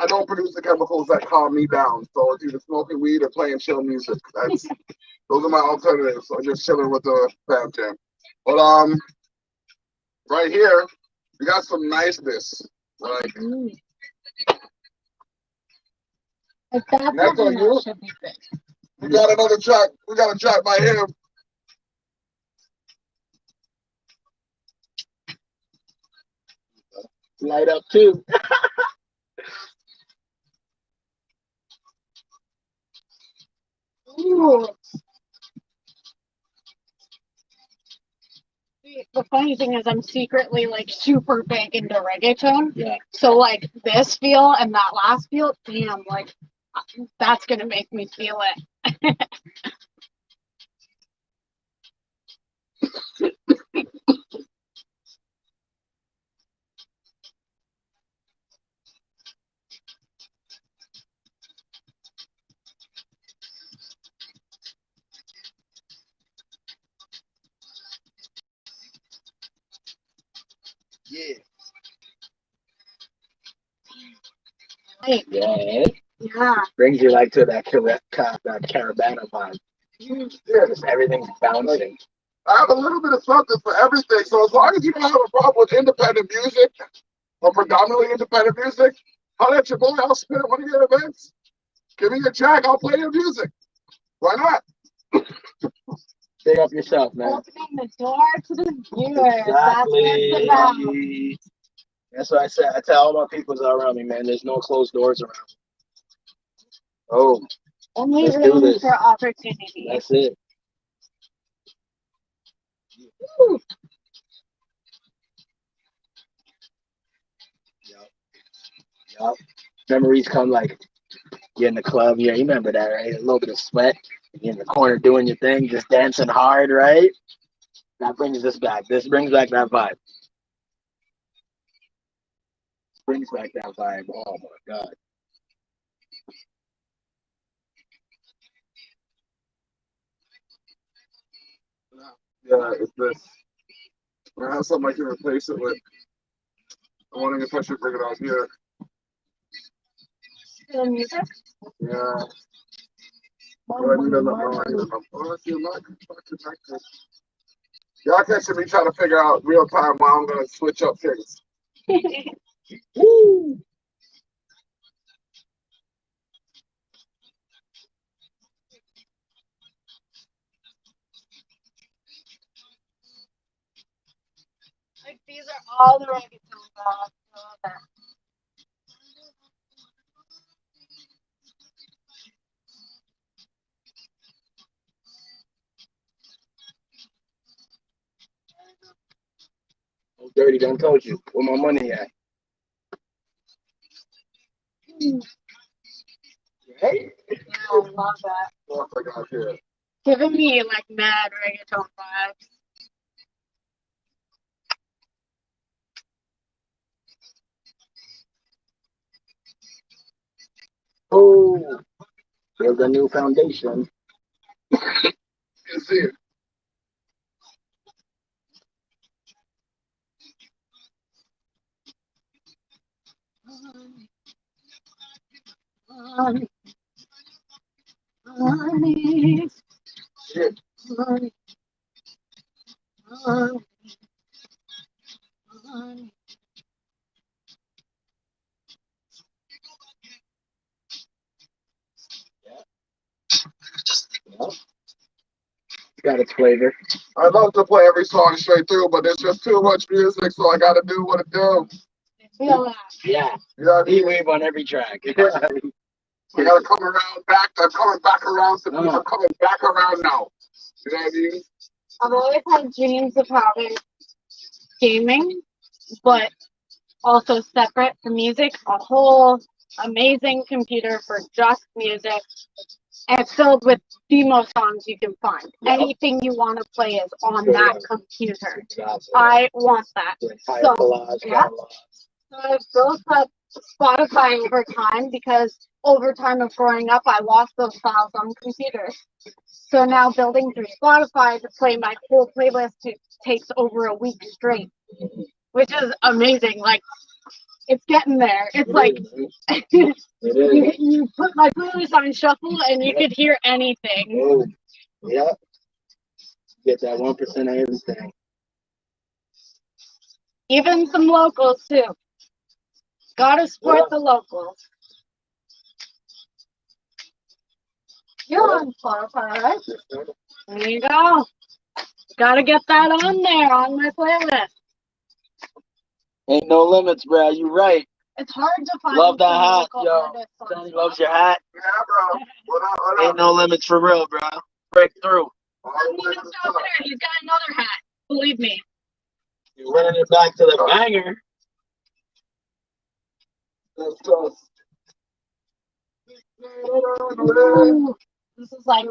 don't produce the chemicals that calm me down. So it's either smoking weed or playing chill music. Those are my alternatives. So I'm just chilling with the fam jam. But right here, we got some niceness. Like If that's next on you, should be big. we got another track. We got a track by him. Light up too. Ooh. The funny thing is, I'm secretly like super big into reggaeton. Yeah. So like this feel and that last feel, damn, like that's gonna make me feel it. Yeah. Like, Yeah. yeah. Brings you like to that Caravana vibe. Yeah. Just everything's bouncing. I have a little bit of something for everything. So as long as you don't have a problem with independent music or predominantly independent music, holler at your boy. I'll spin at one of your events. Give me your track. I'll play your music. Why not? Big up yourself, man. Opening the door to the viewers. Exactly. That's what it's about. That's what I said. I tell all my peoples around me, man. There's no closed doors around me. Oh, Only let's do room this. for opportunity. That's it. Woo. Yep. Memories come like you're in the club. Yeah, you remember that, right? A little bit of sweat. You're in the corner doing your thing, just dancing hard, right? That brings this back. This brings back that vibe. Brings back that vibe. Oh my God. Yeah, it's this. I have something I can replace it with. I'm wondering if I should bring it out here. The music? Yeah. But I need another. Oh, I need another. Oh, I feel like connected. Y'all catching me trying to figure out real time while I'm gonna switch up things. Woo! Like these are all the reggaeton songs. I love that. Oh, dirty done told you. Where my money at? Hey. Yeah, I love that. What else I got here? Giving me like mad reggaeton vibes. Oh, Build a new foundation. You see it. Honey, honey, Shit. honey, honey, honey. Yeah. It's got its flavor. I'd love to play every song straight through, but there's just too much music, so I gotta do what it do. Feel that. Yeah. You know what I mean? E-wave on every track. I gotta come around back. I'm coming back around to me. I'm coming back around now. You know what I mean? I've always had dreams of having gaming, but also separate from music, a whole amazing computer for just music, and filled with the most songs you can find. Yep. Anything you want to play is on that computer. Exactly. I want that. The entire So, collage yeah. catalog. So I've built up Spotify over time because over time of growing up, I lost those files on computers. So now building through Spotify to play my whole playlist takes over a week straight, which is amazing. Like, it's getting there. It's like It is. you put my playlist on shuffle and you could hear anything. Oh, yeah. Get that 1% of everything. Even some locals too. Gotta support the locals. You're on Spotify, right? There you go. Gotta get that on there on my playlist. Ain't no limits, bro. You right. It's hard to find. Love that some hat, local yo. artists on Sonny loves your hat. Yeah, bro. What up? What up? Ain't no limits for real, bro. Break through. All Spotify. the way to He's the out top. there. He's got another hat. Believe me. You're running it back to the banger. Let's go. Ooh, this is like.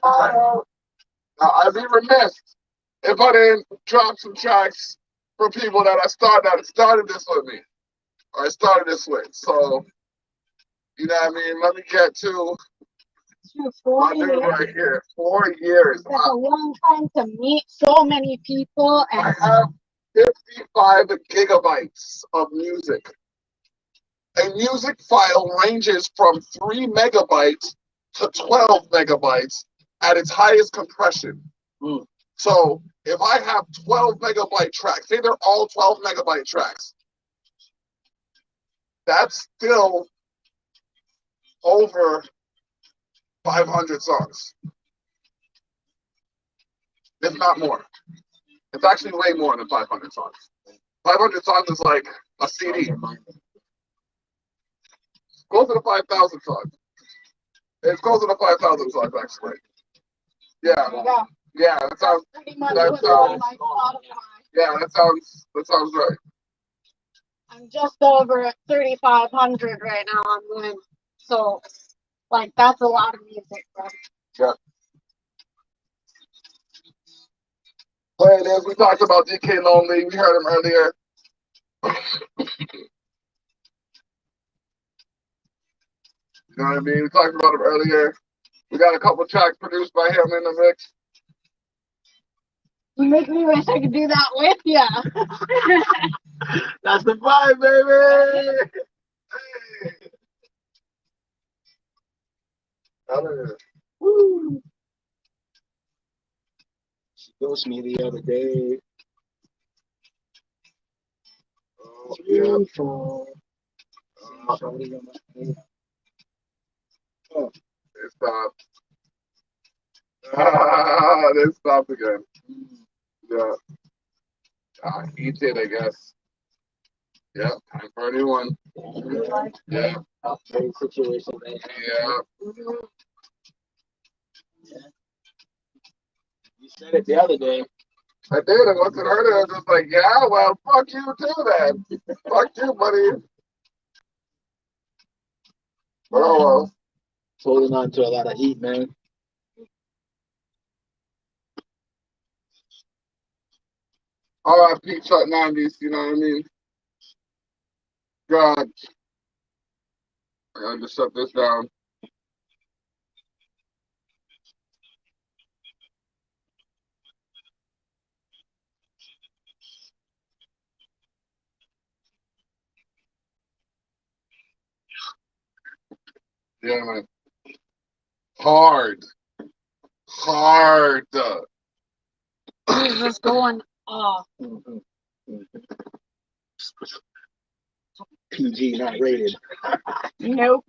Now, I'd be remiss if I didn't drop some tracks for people that started this with me. Or I started this with. So, you know what I mean? Let me get to my dude right here. 4 years. That's a long time to meet so many people I and have 55 gigabytes of music. A music file ranges from 3 megabytes to 12 megabytes at its highest compression. Mm. So if I have 12 megabyte tracks, say they're all 12 megabyte tracks, that's still over 500 songs, if not more. It's actually way more than 500 songs. 500 songs is like a CD. Closer to 5,000 songs. It's closer to 5,000 songs, actually. Yeah. there you go. Yeah, that sounds. Pretty much That what's on sounds. my Spotify. Yeah, that sounds right. I'm just over at 3,500 right now on Lynn. So, like, that's a lot of music, bro. Yeah. Play it is. We talked about DK Lonely. We heard him earlier. You know what I mean? We talked about him earlier. We got a couple tracks produced by him in the mix. You make me wish I could do that with ya. That's the vibe, baby. Hey. Hallelujah. Woo. She ghosted me the other day. Oh, yeah. Beautiful. Oh, it stopped. Ah, it stopped again. Yeah. He did, I guess. Yeah, time for a new one. Yeah. Same situation, man. Yeah. You said it the other day. I did, and once it heard it, I was just like, yeah, well, fuck you too, then. Fuck you, buddy. But oh well. Holding on to a lot of heat, man. R.I.P. Chuck 90s, you know what I mean? God. I gotta just shut this down. Yeah, man. Hard. He's just going off. PG, not rated. Nope.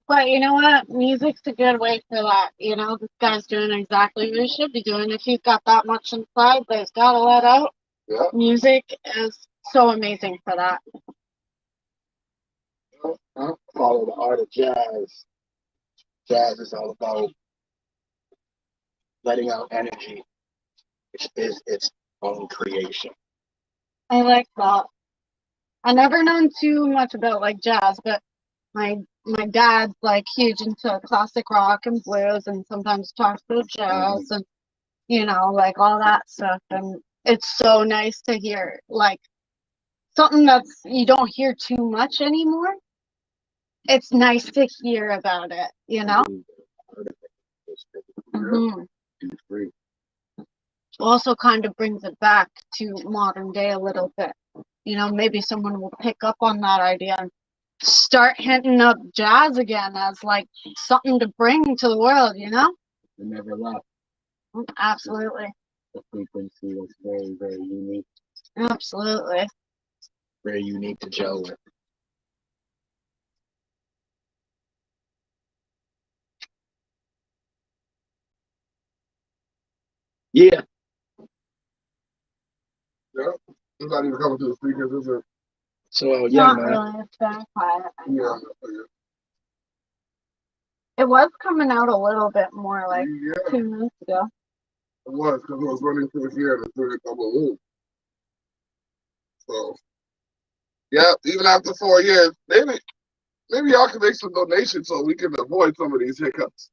But you know what? Music's a good way for that. You know, this guy's doing exactly what he should be doing. If he's got that much inside that he's got to let out, Yeah. music is so amazing for that. Follow the art of jazz. Jazz is all about letting out energy, which is its own creation. I like that. I never known too much about like jazz, but my dad's like huge into classic rock and blues, and sometimes talks about jazz and you know like all that stuff. And it's so nice to hear like something that's you don't hear too much anymore. It's nice to hear about it, you know. Mhm. Also kind of brings it back to modern day a little bit. You know, maybe someone will pick up on that idea and start hitting up jazz again as like something to bring to the world, you know? It never left. Absolutely. The frequency is very, very unique. Absolutely. Very unique to gel with. Yeah. Yeah. It's not even coming to the speakers, is it? So yeah, Not man. really. It's very quiet. Yeah. It was coming out a little bit more like Yeah. 2 minutes ago. It was because it was running through here and it's doing a double loop. So yeah, even after 4 years, maybe y'all can make some donations so we can avoid some of these hiccups.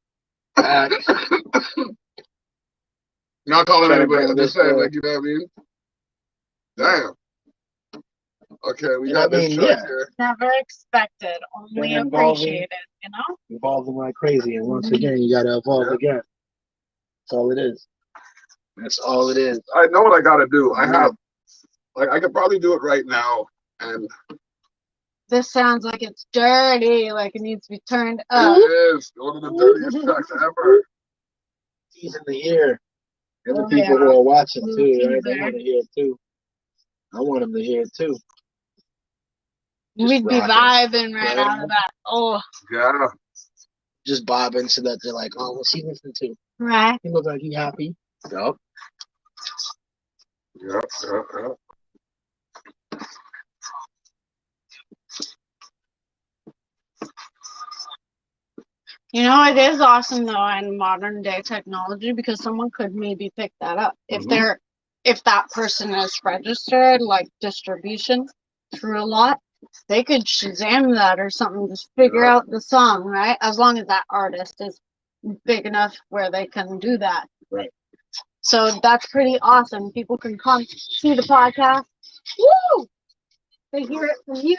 Not calling anybody, I'm just saying, like, you know what I mean? Damn. Okay, we got this track here. Never expected, only appreciated, you know? Evolving like crazy, and once again, you gotta evolve again. That's all it is. That's all it is. I know what I gotta do. I have, like, I could probably do it right now, and this sounds like it's dirty, like it needs to be turned up. it is one of the dirtiest tracks ever. He's in the ear. And the people who are watching too, right? They want to hear it too. I want them to hear it too. We'd be vibing right out of that. Oh. Yeah. Just bobbing so that they're like, oh, what's he listening to? Right. He looks like he's happy. Yup. Yep. You know, it is awesome though in modern day technology because someone could maybe pick that up if that person is registered like distribution through a lot, they could Shazam that or something, just figure out the song, right? As long as that artist is big enough where they can do that. Right. So that's pretty awesome. People can come see the podcast. Woo! They hear it from you.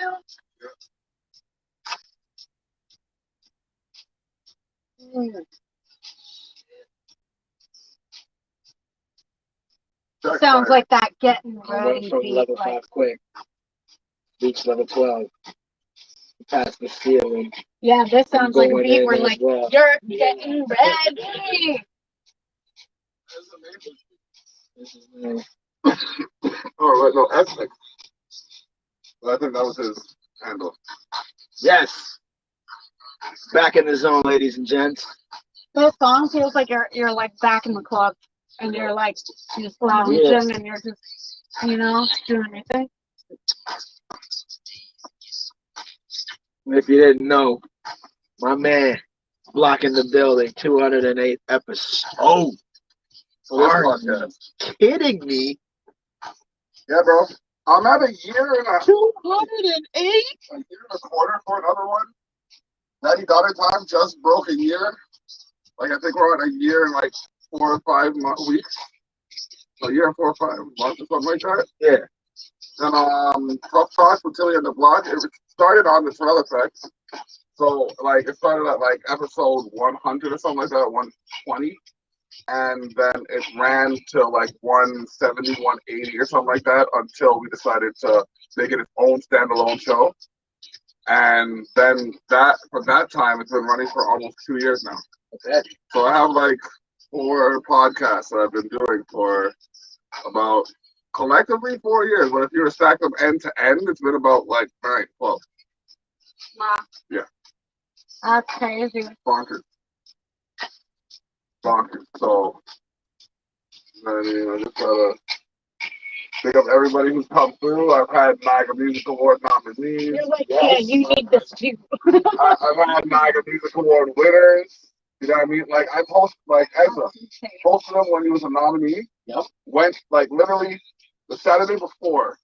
Sounds like that getting ready from beat. level 5 quick. Reach level 12. Past the ceiling. Yeah, this sounds like a beat where like you're getting ready. Oh, right, no, ethnic. I think that was his handle. Yes. Back in the zone, ladies and gents. This song feels like you're like back in the club and you're like just lounging and you're just, you know, doing your thing. If you didn't know, my man blocking the building, 208 episodes. Are you kidding me? Yeah, bro. I'm at a year and a 208? A year and a quarter for another one. 90 Daughter Time just broke a year. Like, I think we're at a year and like 4 or 5 weeks. A year and 4 or 5 months or something like that. Yeah. And Tough Talks with Tilly and the Block. It started on the Trail Effect. So, like, it started at like episode 100 or something like that, 120. And then it ran to like 170, 180 or something like that until we decided to make it its own standalone show. And then that from that time, it's been running for almost 2 years now. Okay. So I have like 4 podcasts that I've been doing for about collectively 4 years. But if you were to stack them end to end, it's been about like 9, 12. Wow. Yeah. That's crazy. Bonkers. Bonkers. So, I mean, I just gotta pick up everybody who's come through. I've had NIGA Music Award nominees. You're like, Yes. yeah, you need this too. I've had NIGA Music Award winners. You know what I mean? Like, I posted, like, Ezra, posted him when he was a nominee. Yep. Went, like, literally the Saturday before,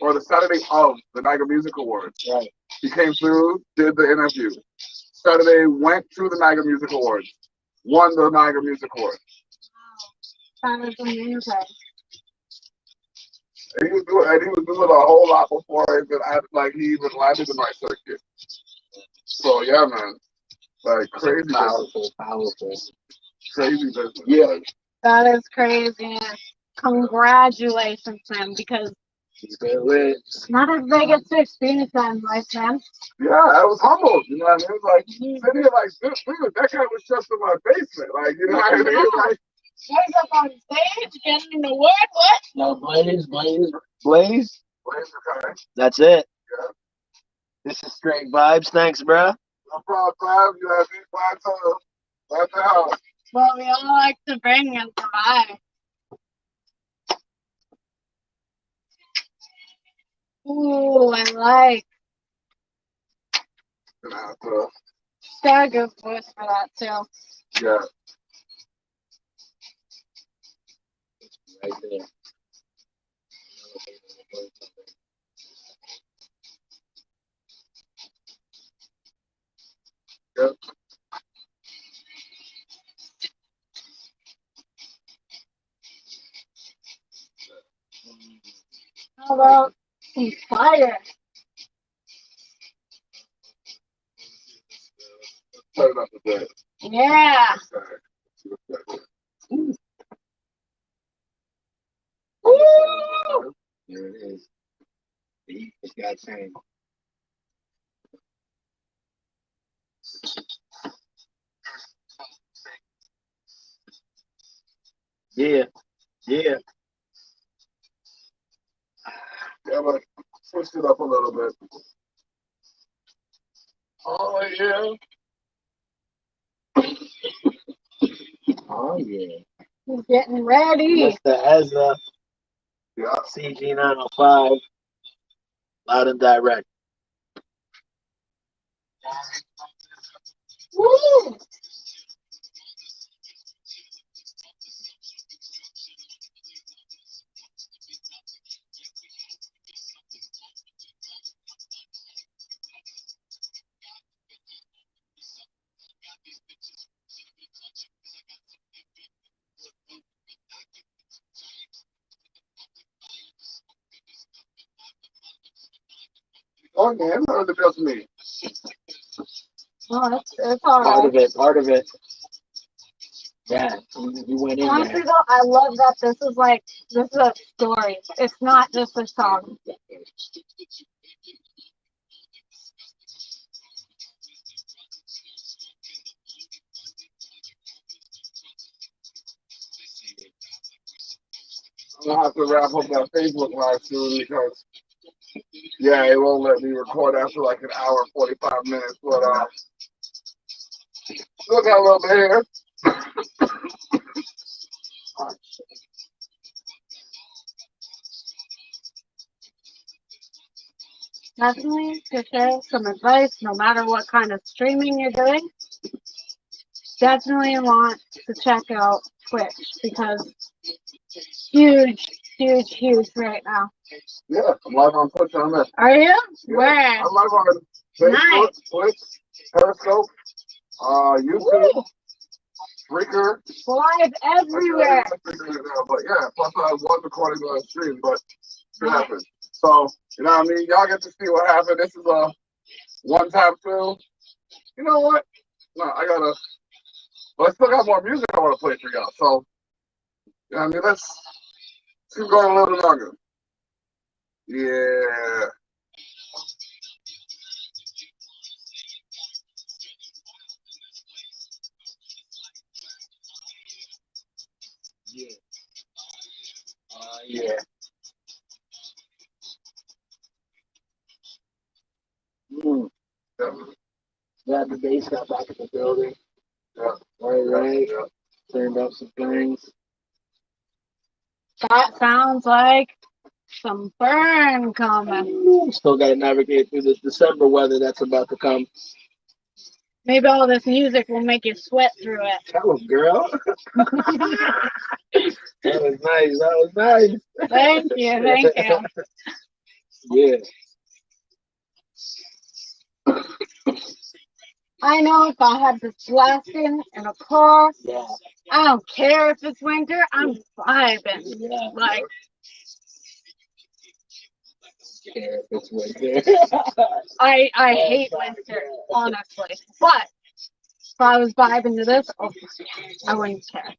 or the Saturday of the NIGA Music Awards. Right. He came through, did the interview. Saturday, went to the NIGA Music Awards. Won the NIGA Music Award. That is amazing. And he was doing a whole lot before he even landed in my circuit. So yeah, man, like crazy, Powerful. crazy business. Yeah. That is crazy. Congratulations, man, because He's been lit. not everybody gets to experience that in life, man. Yeah, I was humbled. You know what I mean? Like sitting here, like dude, that guy was just in my basement. Like you know what I mean? Like What's up on stage, getting an award? What? No, Blaze. Blaze guy. That's it. Yeah. This is straight vibes. Thanks, bruh. No problem, Bob. You have these vibes at the house. Well, we all like to bring and provide. Ooh, I like. Gonna have to, Got a good voice for that too. yeah. Right there. Yep. How about some fire? Turn it up a bit. Yeah. Okay. Woo! There it is. The heat just got turned. Yeah. Yeah, but switch it up a little bit. Oh yeah. Oh yeah. He's getting ready. Mr. Ezra. Yeah. CG905. Loud and direct. Woo! Oh man, or is it just me? Oh, it's all Part right. of it. Part of it. Yeah. You went in Honestly, there. though, I love that this is a story. It's not just a song. I'm gonna have to wrap up that Facebook live soon because yeah, it won't let me record after like an hour and 45 minutes. But still got a little bit here. Definitely to share some advice, no matter what kind of streaming you're doing. Definitely want to check out Twitch because huge right now. Yeah, I'm live on Twitch on this. Are you? Yeah, Where? I'm live on Facebook, Nice. Twitch, Periscope, YouTube, Spreaker. Live everywhere. But yeah, plus I was recording on stream, but it happened. So, you know what I mean? Y'all get to see what happened. This is a one-time film. You know what? No, but I still got more music I want to play for y'all. So, you know what I mean? Let's keep going a little bit longer. Yeah. Yeah. Yeah. Mm. Yeah. Glad the bass got back in the building. Yeah. Right. Yeah. Turned up some things. That sounds like some burn coming. Still got to navigate through this December weather that's about to come. Maybe all this music will make you sweat through it. Tell him, girl. That was nice. That was nice. Thank you, thank you. Yeah. I know if I had this blasting in a car, Yeah. I don't care if it's winter, I'm vibing. Yeah. Like, Care if it's winter. I hate winter, honestly. But if I was vibing to this, oh, I wouldn't care.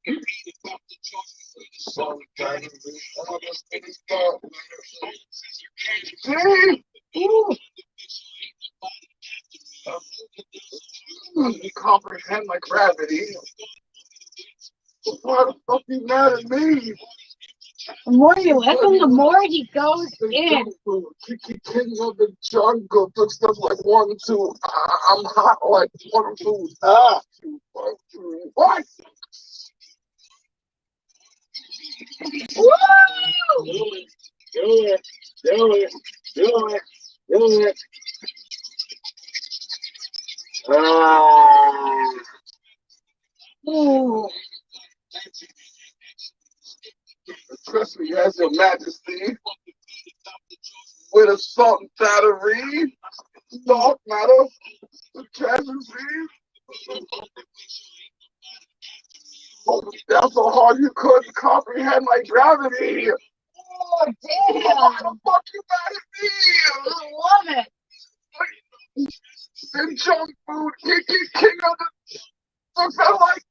You comprehend my gravity. Why the fuck you mad at me? The more you listen, the more he goes in. King of the jungle took stuff like 1, 2. I'm hot like 1, 2. What? Woo! Do it. Ooh. Trust me, as your majesty, with a salt and battery, dark matter, the casualty. That's so hard you couldn't comprehend my gravity. Oh, damn. Why the fuck you mad at me? I love it. And junk food, king of the. I felt like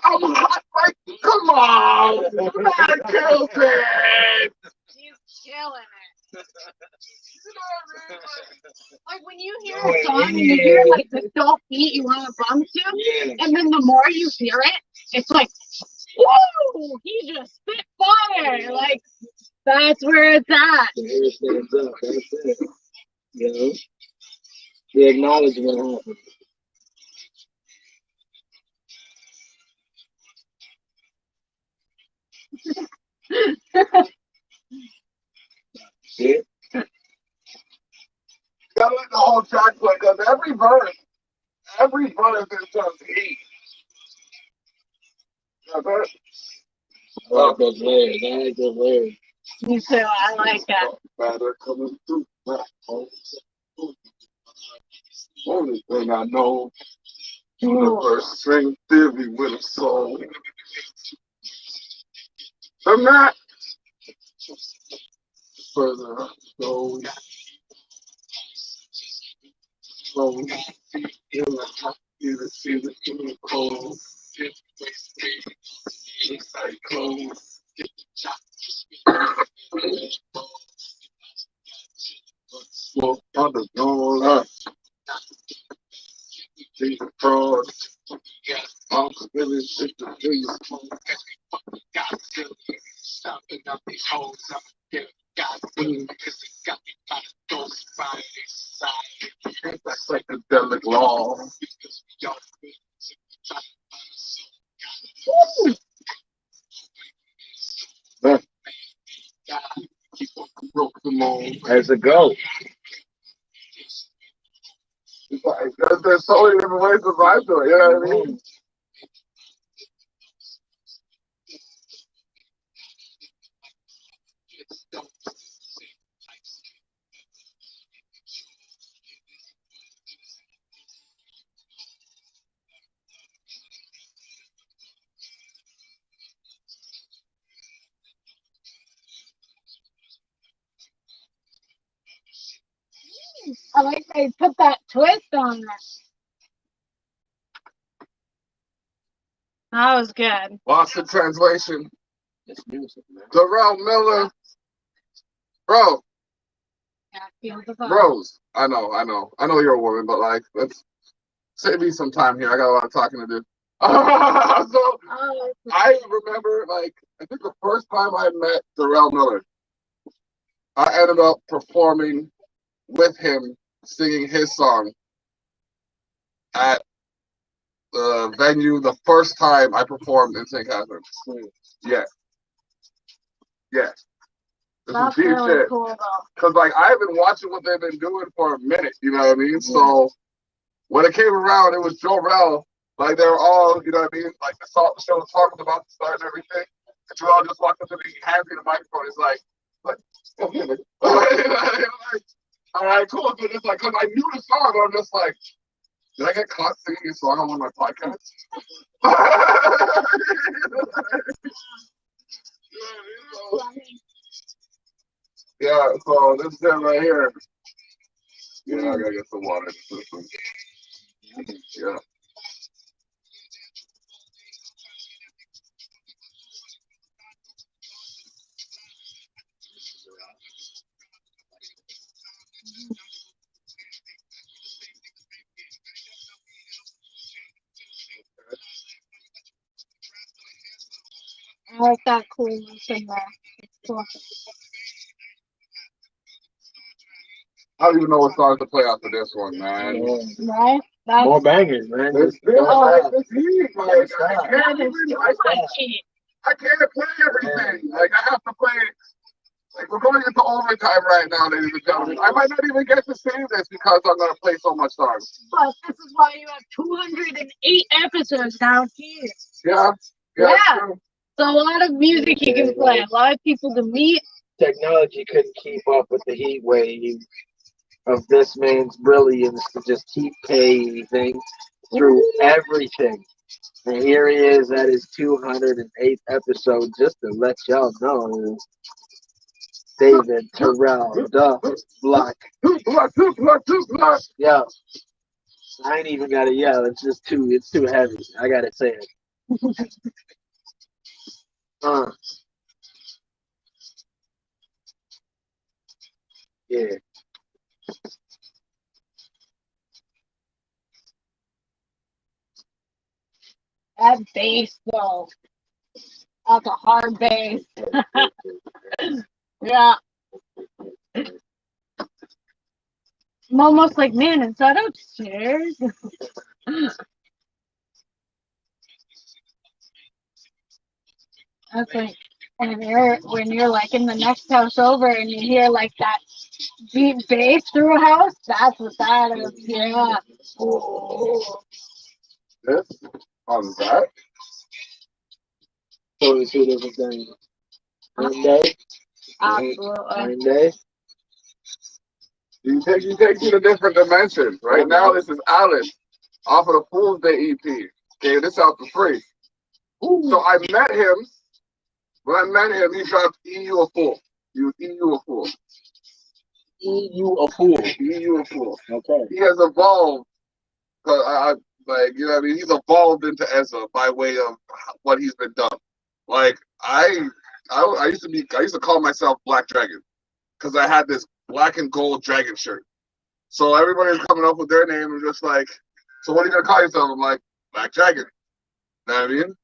I'm hot. Like, come on, man, kill it. He's killing it. Like when you hear a song and you hear like the dope beat you want to bump to, Yeah. and then the more you hear it, it's like, whoa, he just spit fire. Like, that's where it's at. Here it stands up. That's it. You know? The acknowledgement happens. See? Gotta let the whole track play, because every verse is just heat. That's it. I like those lyrics. I like those lyrics. Me too. I like that. Matter coming through my home. Only thing I know, universe string theory with a soul. I'm not further go. So, you to see the human cold. It's like cold. Smoke on the door. See the fraud. I'm really sick to do you. That's psychedelic law. Broke the mold. As it goes. There's so many different ways to vibe to it, you know what I mean? I like they put that twist on it. That was good. Lost in translation. It's music, man. Darrell Miller. Bro, Yeah, feel the vibe. Rose. I know you're a woman, but like, let's save me some time here. I got a lot of talking to do. So Oh, I remember, like, I think the first time I met Darrell Miller, I ended up performing with him, singing his song at the venue the first time I performed in St. Catharines. Yeah, yeah. This is that's deep really shit. cool though. Cause like I've been watching what they've been doing for a minute, you know what I mean? So when it came around, it was Jorel. Like they were all, you know what I mean? Like the show was talking about the start and everything. And Jorel just walked up to me, hands me the microphone. He's like, like, all right, cool. So just like, cause I knew the song, but I'm just like, did I get caught singing a song on one of my podcasts? Yeah, so this is it right here. Yeah, I gotta get some water. Yeah. I like that coolness in there. It's cool. I don't even know what songs to play after this one, man. Right? That's More bangers, man. This Oh. heat, like, that is too much heat. I can't play everything. Like, I have to play. Like, we're going into overtime right now, ladies and gentlemen. I might not even get to save this because I'm gonna play so much songs. But this is why you have 208 episodes down here. Yeah. Yeah. True. So a lot of music you can play, a lot of people to meet. Technology couldn't keep up with the heat wave of this man's brilliance to just keep paving through everything. And here he is at his 208th episode, just to let y'all know. David Terrell, the block. Block. Yo, I ain't even gotta yell. It's just it's too heavy. I gotta say it. Yeah. That bass though. That's a hard bass. Yeah. I'm almost like, man, is that upstairs? That's like when you're like in the next house over and you hear like that deep bass through a house, that's what that is. Yeah. Oh. This on that. Totally two different things. One day. Absolutely. One day. You take you to different dimensions. Right now, this is Alice off of the Fool's Day EP. Gave this out for free. So I met him. When I met him, he dropped EU a Fool. EU a Fool. EU a fool. EU a Fool. Okay. He has evolved. Like, you know what I mean? He's evolved into Ezra by way of what he's been done. Like, I used to call myself Black Dragon because I had this black and gold dragon shirt. So everybody's coming up with their name and just like, so what are you gonna call yourself? I'm like, Black Dragon. You know what I mean?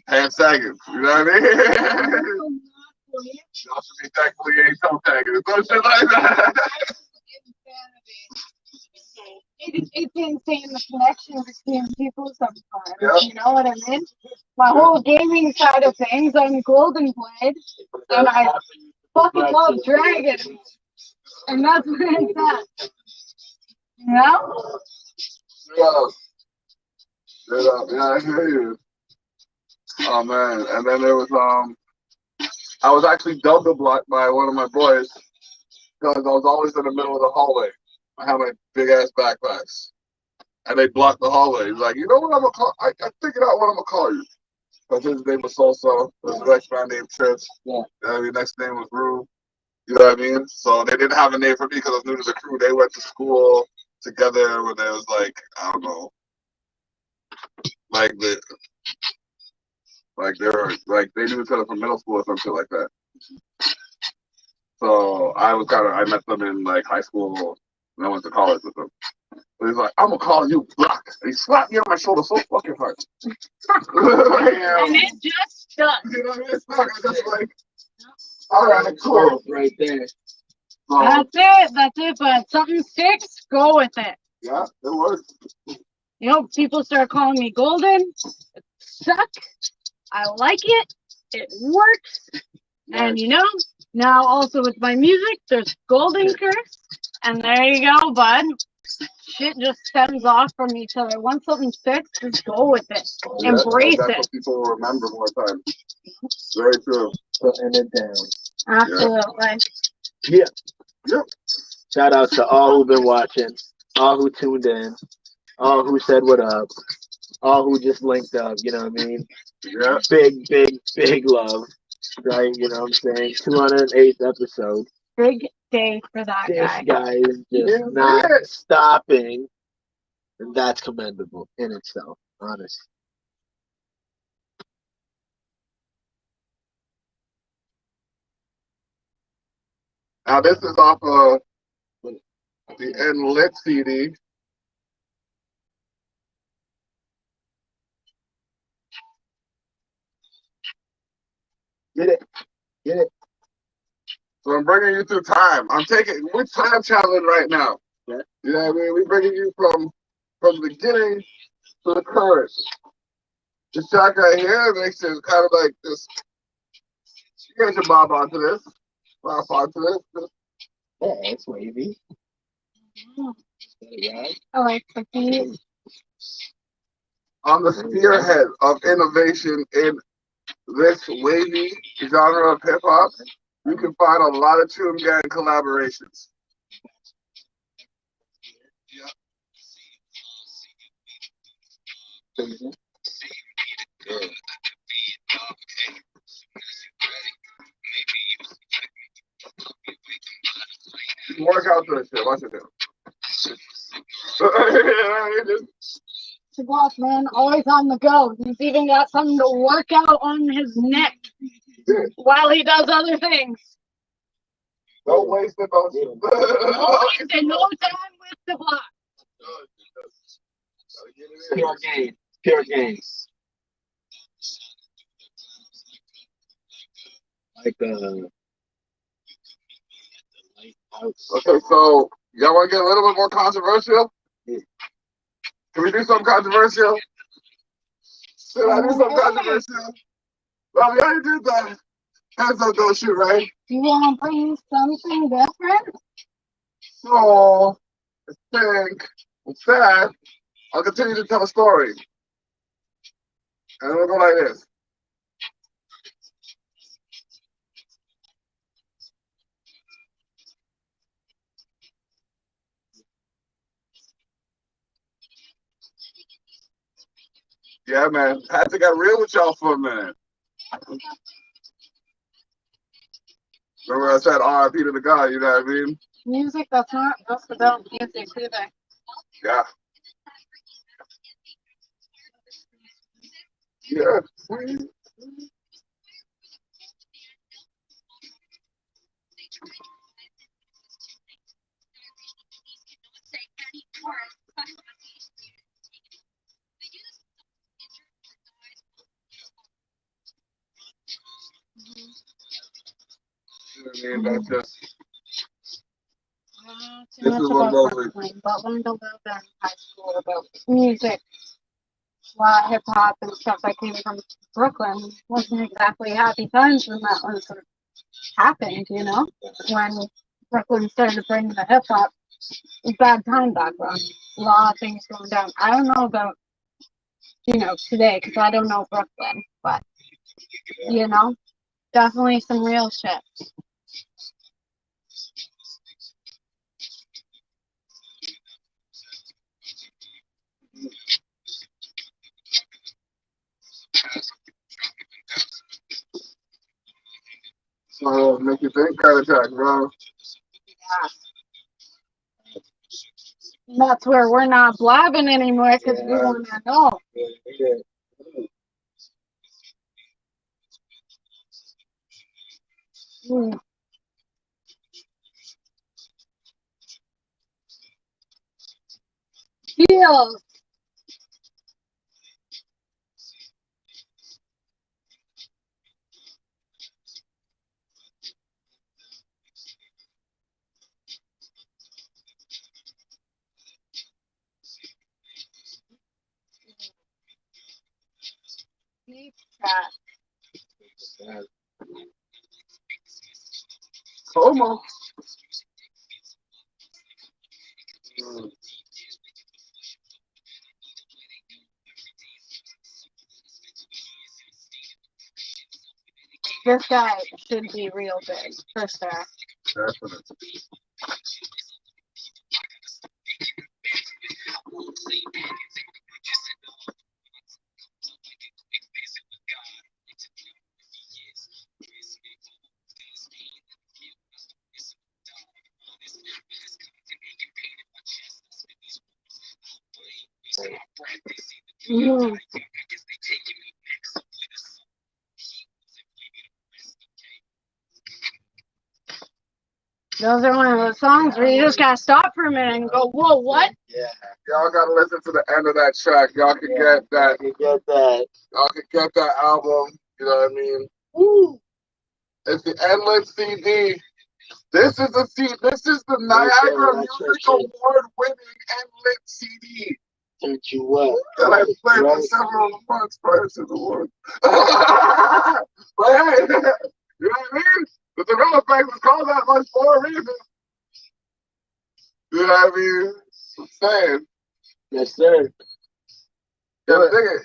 Pants sagging. You know what I mean? Y'all should be thankful you ain't toe tagging. Some shit like that. It's insane the connection between people sometimes. Yeah. You know what I mean? My whole gaming side of things, I'm Golden Blade, and I fucking love dragons. And that's where it's at. You know? Yeah, I hear you. Oh man. And then there was I was actually double blocked by one of my boys because I was always in the middle of the hallway. I had my big ass backpacks. And they blocked the hallway. He's like, you know what I'm gonna call? I figured out what I'm gonna call you. Because his name was Soso. His next man named Trips. Yeah. His next name was Rue. You know what I mean? So they didn't have a name for me because I was new to the crew. They went to school together when they was like, I don't know, like they were like they knew each other from middle school or some shit like that. So I met them in like high school and I went to college with them. But he's like, I'm gonna call you Brock. And he slapped me on my shoulder so fucking hard. And it just stuck. You know what I mean? It's not just like, all right, cool. Right there. So, That's it. But something sticks, go with it. yeah, it works. You know, people start calling me golden. It sucks. I like it. It works. And you know, now also with my music, there's golden curse. And there you go, bud. Shit just stems off from each other. Once something sticks, just go with it. Yeah, Embrace that's it. what people will remember more time. Very true. Putting it down. Absolutely. Yeah. Yep. Shout out to all who've been watching, all who tuned in, all who said what up, all who just linked up, you know what I mean? Yeah. Big love, right? You know what I'm saying? 208th episode. Big day for that This guy. guy is just not stopping, and that's commendable in itself, honestly. Now this is off of the N Lit CD. Get it. So I'm bringing you through time. We're time traveling right now. Yeah. You know what I mean? We're bringing you from the beginning to the current. This track right here makes it kind of like this. You guys should bob onto this. Bob onto this. Yeah, it's wavy. I like the beat. On the spearhead of innovation in this wavy genre of hip hop, you can find a lot of Toon Gang collaborations. You can work out to this shit. Watch it do. Boss man, always on the go. He's even got something to work out on his neck while he does other things. Don't waste it on No time with the block. Pure game. Like Okay, so y'all want to get a little bit more controversial? Yeah. Can we do something controversial? Should I do something controversial? Well, we already did that. Hands up, don't shoot, right? You want to bring something different? So, I think instead, I'll continue to tell a story. And it'll go like this. Yeah, man. I had to get real with y'all for a minute. Remember I said RIP to the guy, you know what I mean? Music that's not just about music either. Yeah. Yeah. You know what I mean? That's just, Too this much is one of about those Brooklyn, but learned a little bit in high school about music. A lot of hip hop and stuff that came from Brooklyn. Wasn't exactly happy times when that was happened, you know? When Brooklyn started to bring the hip hop. Bad time back then. A lot of things going down. I don't know about, today, because I don't know Brooklyn, but, definitely some real shit. so make you think kind of track, bro. And that's where we're not blabbing anymore because we want to know. Mm. Styles. Deep cut. Como. This guy should be real big, for sure. Definitely. Mhm. Those are one of those songs where you just gotta stop for a minute and go, whoa, what? Yeah. Y'all gotta listen to the end of that track. Y'all can get that. You get that. Y'all can get that album. You know what I mean? Woo! It's the Endless CD. This is the Niagara Music Award-winning Endless CD Turned you up. that I played for several months prior to the award. But hey, you know what I mean? The Gorilla Effect was called that much for a reason. You know what I mean? I'm saying. Yes, sir. Gotta dig it.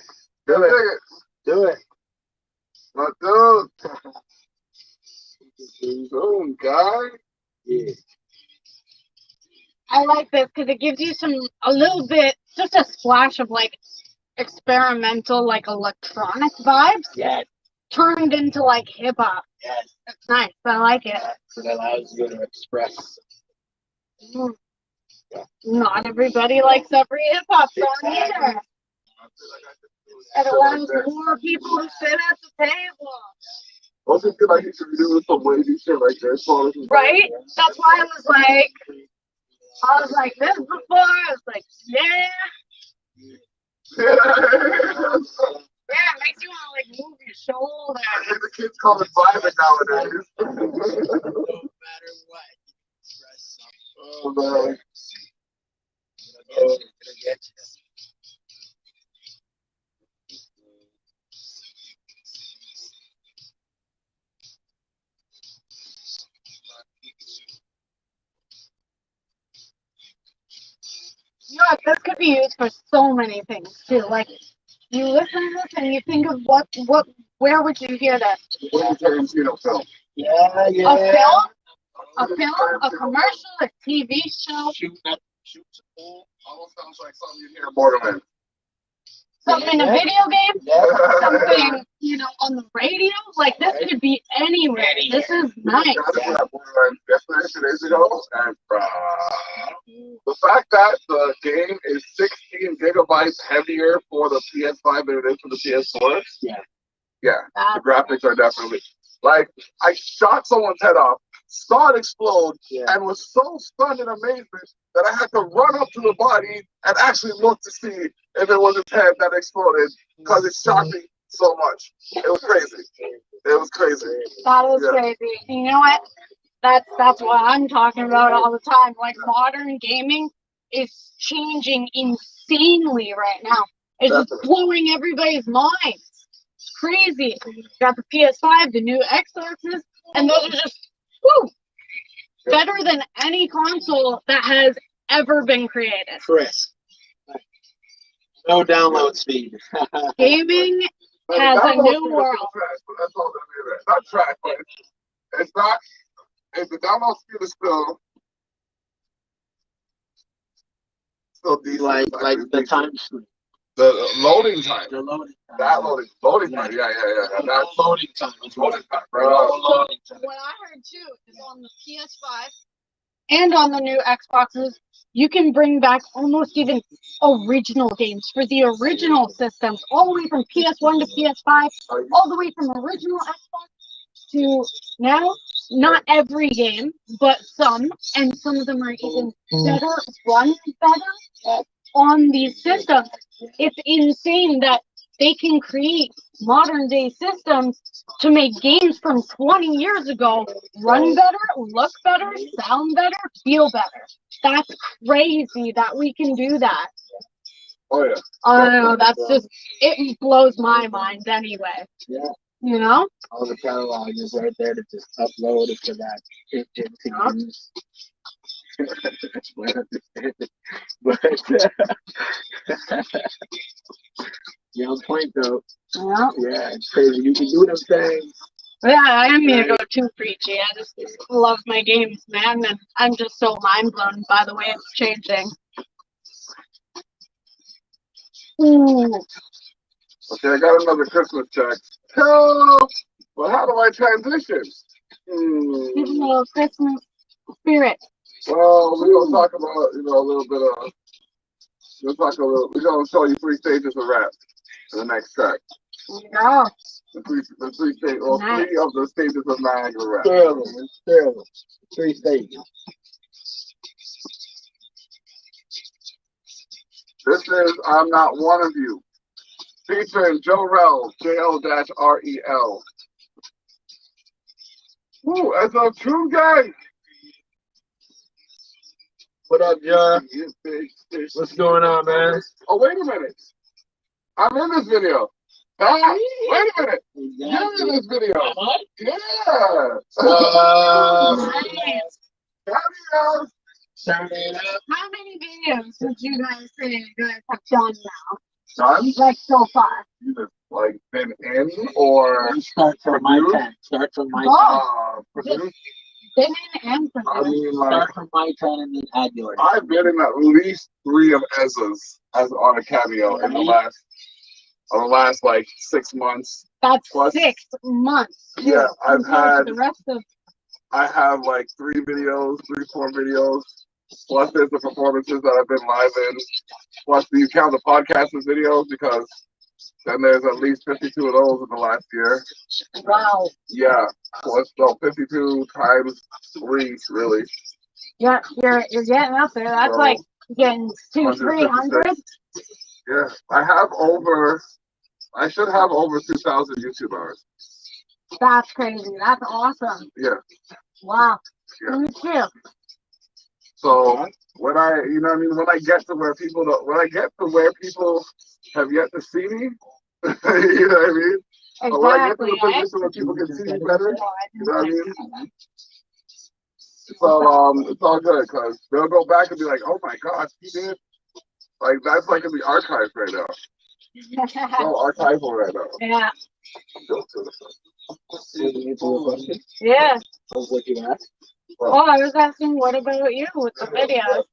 Gotta dig it. Do it. My dude. Boom, guy. Yeah. I like this because it gives you a little bit, just a splash of like experimental, like electronic vibes Yes. turned into like hip hop. Yes. It's nice. I like it. It allows you to express. Mm. Not everybody likes every hip hop song either. It allows more people to sit at the table. Also feel like you should be doing some wavy shit like this. Right? That's why I was like this before. I was like, yeah. Yeah, it makes you want to like move your shoulder. The kids call it vibing nowadays. No matter what. Express something. Oh, man. It'll get you. You know, this could be used for so many things too. Like you listen to this and you think of where would you hear this? What do you Tarantino film? Yeah. A film, a commercial, a TV show, Shoot almost sounds like something you hear in Borderman. something in a video game, Yeah. something, on the radio. Like this could be anywhere. This is nice. Yesterday, 2 days ago, and the fact that the game is 16 gigabytes heavier for the PS5 than it is for the PS4. Yeah, the graphics are definitely like I shot someone's head off, saw it explode, and was so stunned in amazement that I had to run up to the body and actually look to see if it was its head that exploded because it shocked me so much. It was crazy. It was crazy. That is crazy. And you know what? That's what I'm talking about all the time. Like modern gaming is changing insanely right now. It's just blowing everybody's minds. It's crazy. You got the PS5, the new Xboxes, and those are just better than any console that has ever been created. Chris. No download speed. Gaming has a new world. That's all that is. Not trash, but it's not. If the download speed is still decent. Like the time screen. The loading time. The loading time. That loading time. Yeah. That's loading time. loading time, bro. Loading time. What I heard too is on the PS5 and on the new Xboxes, you can bring back almost even original games for the original systems, all the way from PS1 to PS5, all the way from original Xbox to now. Not every game, but some, and some of them are even better, run better. on these systems. It's insane that they can create modern day systems to make games from 20 years ago run better, look better, sound better, feel better. That's crazy that we can do that. Oh yeah. I don't know, that's just, it blows my mind anyway. Yeah. You know? All the catalog is right there to just upload it to that engine to use. but you're on point though. Yeah. Yeah, it's crazy. You can do them things. Yeah, I am gonna go too preachy. I just love my games, man, and I'm just so mind blown by the way it's changing. Ooh. Okay, I got another Christmas check. Help! Well, how do I transition? Give me a little Christmas spirit. Well, we're gonna talk about, a little bit of. We're gonna show you 3 stages of rap in the next track. Yeah. The three stages, or Nice. 3 of the stages of Niagara rap. Terrible. 3 stages. This is I'm Not One of You, featuring Jorel, JL-REL. Ooh, that's a true gang. What up, John? What's going on, man? Oh, wait a minute. I'm in this video. Ah, wait a minute. You're in this video. Yeah. Nice. Cameos. How many videos would you guys say you guys have done now? Done? Like so far? You just like been in or Start from my produced? 10. Start from my Produced? Been in and I produced. mean, 10. like, Start from my 10 and then add yours. I've been in at least 3 of Ezra's as on a cameo in the last like 6 months. That's Plus- 6 months. Yeah, I've compared to had. the rest of. I have like 3 videos, 4 videos. Plus, there's the performances that I've been live in. Plus, do you count the podcast as videos? Because then there's at least 52 of those in the last year. Wow. Yeah. Plus, no, 52 times 3, really. Yeah, you're getting up there. That's So, like getting 200-300. Yeah. I should have over 2,000 YouTube hours. That's crazy. That's awesome. Yeah. Wow. Yeah. Me too. So when I get to where people have yet to see me, you know what I mean? Or when I get to Exactly. the position where people can see me better, you know what I mean? I So it's all good because they'll go back and be like, oh my gosh, he did. Like that's like in the archive right now. So archival right now. Yeah. Question? Yeah. What you asked? Oh, I was asking, what about you with the videos?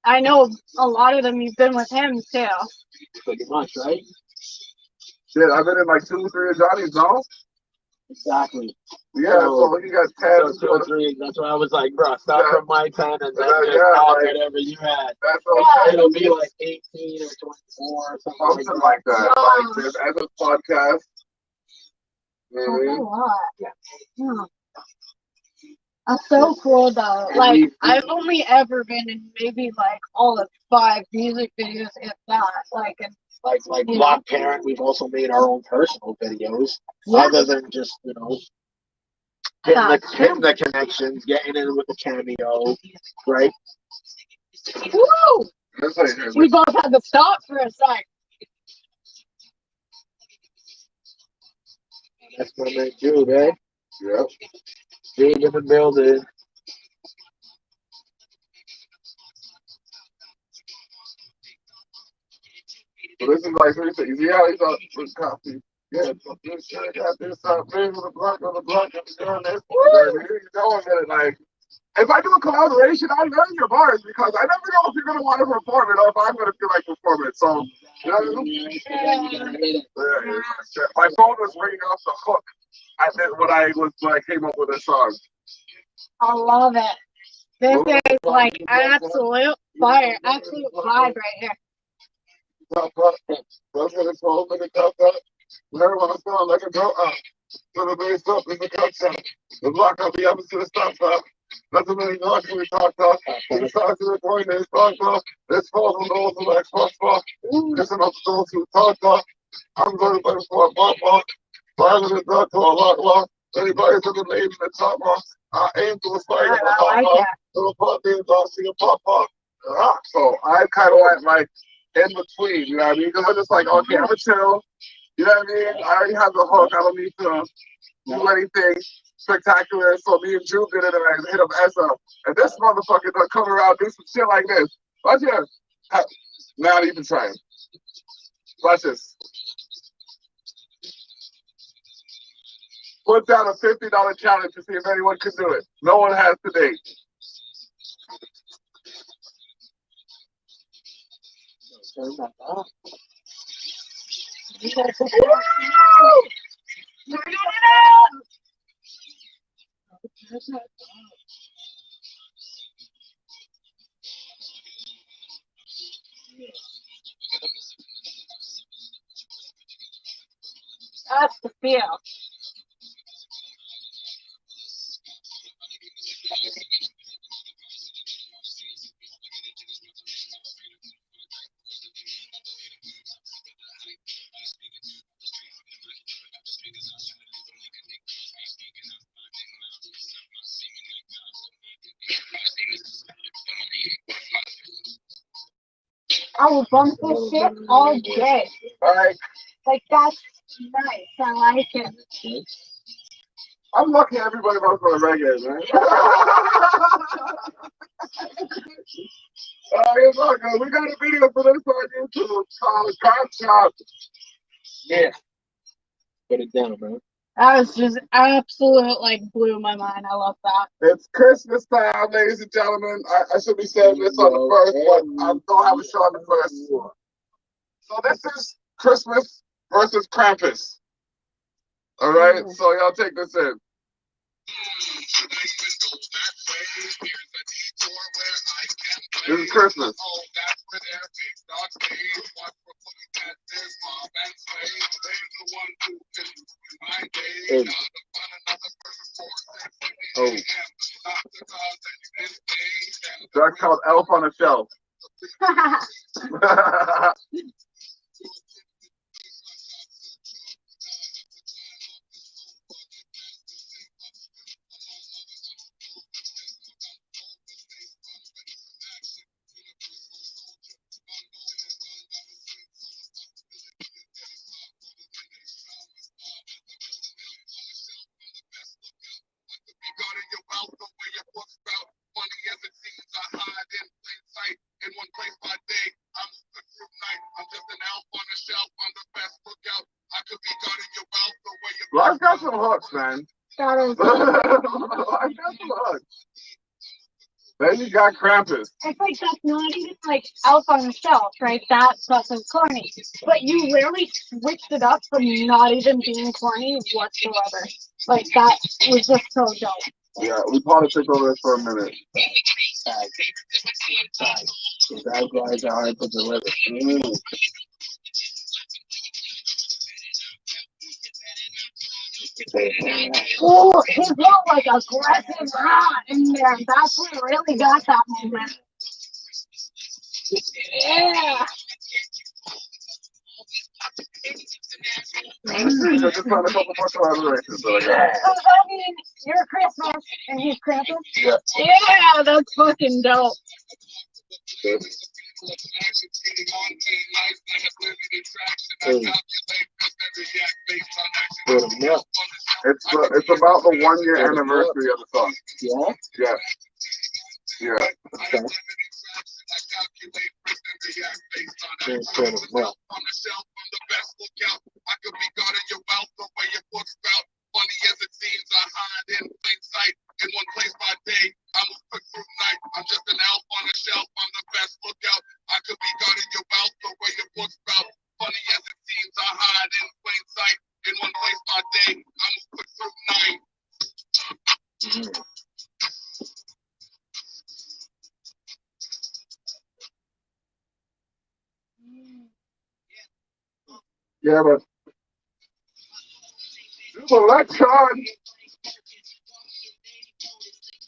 I know a lot of them you've been with him too. Pretty much, right? Shit, I've been in like 2 or 3 of Johnny's, no? Exactly. Yeah, so he got 10. So 2 or 3. That's why I was like, bro, start from my 10 and then just Yeah, add like, whatever you had. That's okay. It'll be like 18 or 24 or Something like that. Like there's Ezra's podcast. That's a lot. Yeah. That's so cool though. Like I've only ever been in maybe like all of 5 music videos, if that. Like Black Parent, we've also made our own personal videos. Yeah. Other than just, hitting the connections, getting in with the cameo, right? Woo! We both had to stop for a sec. That's my man Jude, eh? Yep. Jude in the building. So this is like 3 things. Yeah, he thought it was copy. Yeah, so this guy got this big on the block, doing this. Here you go, and like, if I do a collaboration, I learn your bars because I never know if you're gonna want to perform it or if I'm gonna feel like performing it. So, you know, my phone was ringing off the hook. When I came up with a song. I love it. This is like absolute fire, absolute vibe right here. Top up, that's what it's called, like a top up. Learn what I'm feeling like a go up. Put the bass up in the cup up. The block up, the opposite of stop up. Doesn't mean talk to me, talk. It's talk to the point, it's talk. It's falls on those who like talk. Listen up to those who talk. I'm going to play for a pop. Flying the duck to a lot. Anybody to the lady in the top. I aim to a fire in the top. So the pop is all see a pop. So I kind of went like in between, you know what I mean? Because I'm just like, okay, I'm a chill. You know what I mean? I already have the hook. I don't need to do anything spectacular. So me and Drew did it, and I hit him Essa. And this motherfucker gonna come around do some shit like this. Watch this. Not even trying. Watch this. Put down a $50 challenge to see if anyone can do it. No one has to date. That's the feel. I will bump this shit all day. Alright. Like, that's nice. I like it. I'm lucky everybody runs for the reggae, man. It's all good. We got a video for this on YouTube called Cop Shop. Yeah. Put it down, bro. That was just absolute, like, blew my mind. I love that. It's Christmas time, ladies and gentlemen. I should be saying this on the first, but I don't have a show on the first. So this is Christmas versus Krampus. All right, so y'all take this in. This is Christmas. Oh. That's called Elf on a Shelf. I've got some hooks, man. That is. I've got some hooks. Then you got Krampus. It's like that's not even like Elf on the Shelf, right? That's fucking corny. But you literally switched it up from not even being corny whatsoever. Like that was just so dope. Yeah, we politic over this for a minute. That guys are hard to deliver. Oh, he's not like aggressive in there. That's what really got that moment. Yeah. Just found a couple more collaborations. So yeah. So that means you're Christmas and he's Krampus? Yeah. Yeah, that's fucking dope. It's about the 1 year anniversary of the song. Yeah? Yeah. Yeah. Okay. Well. Yeah, but Electron.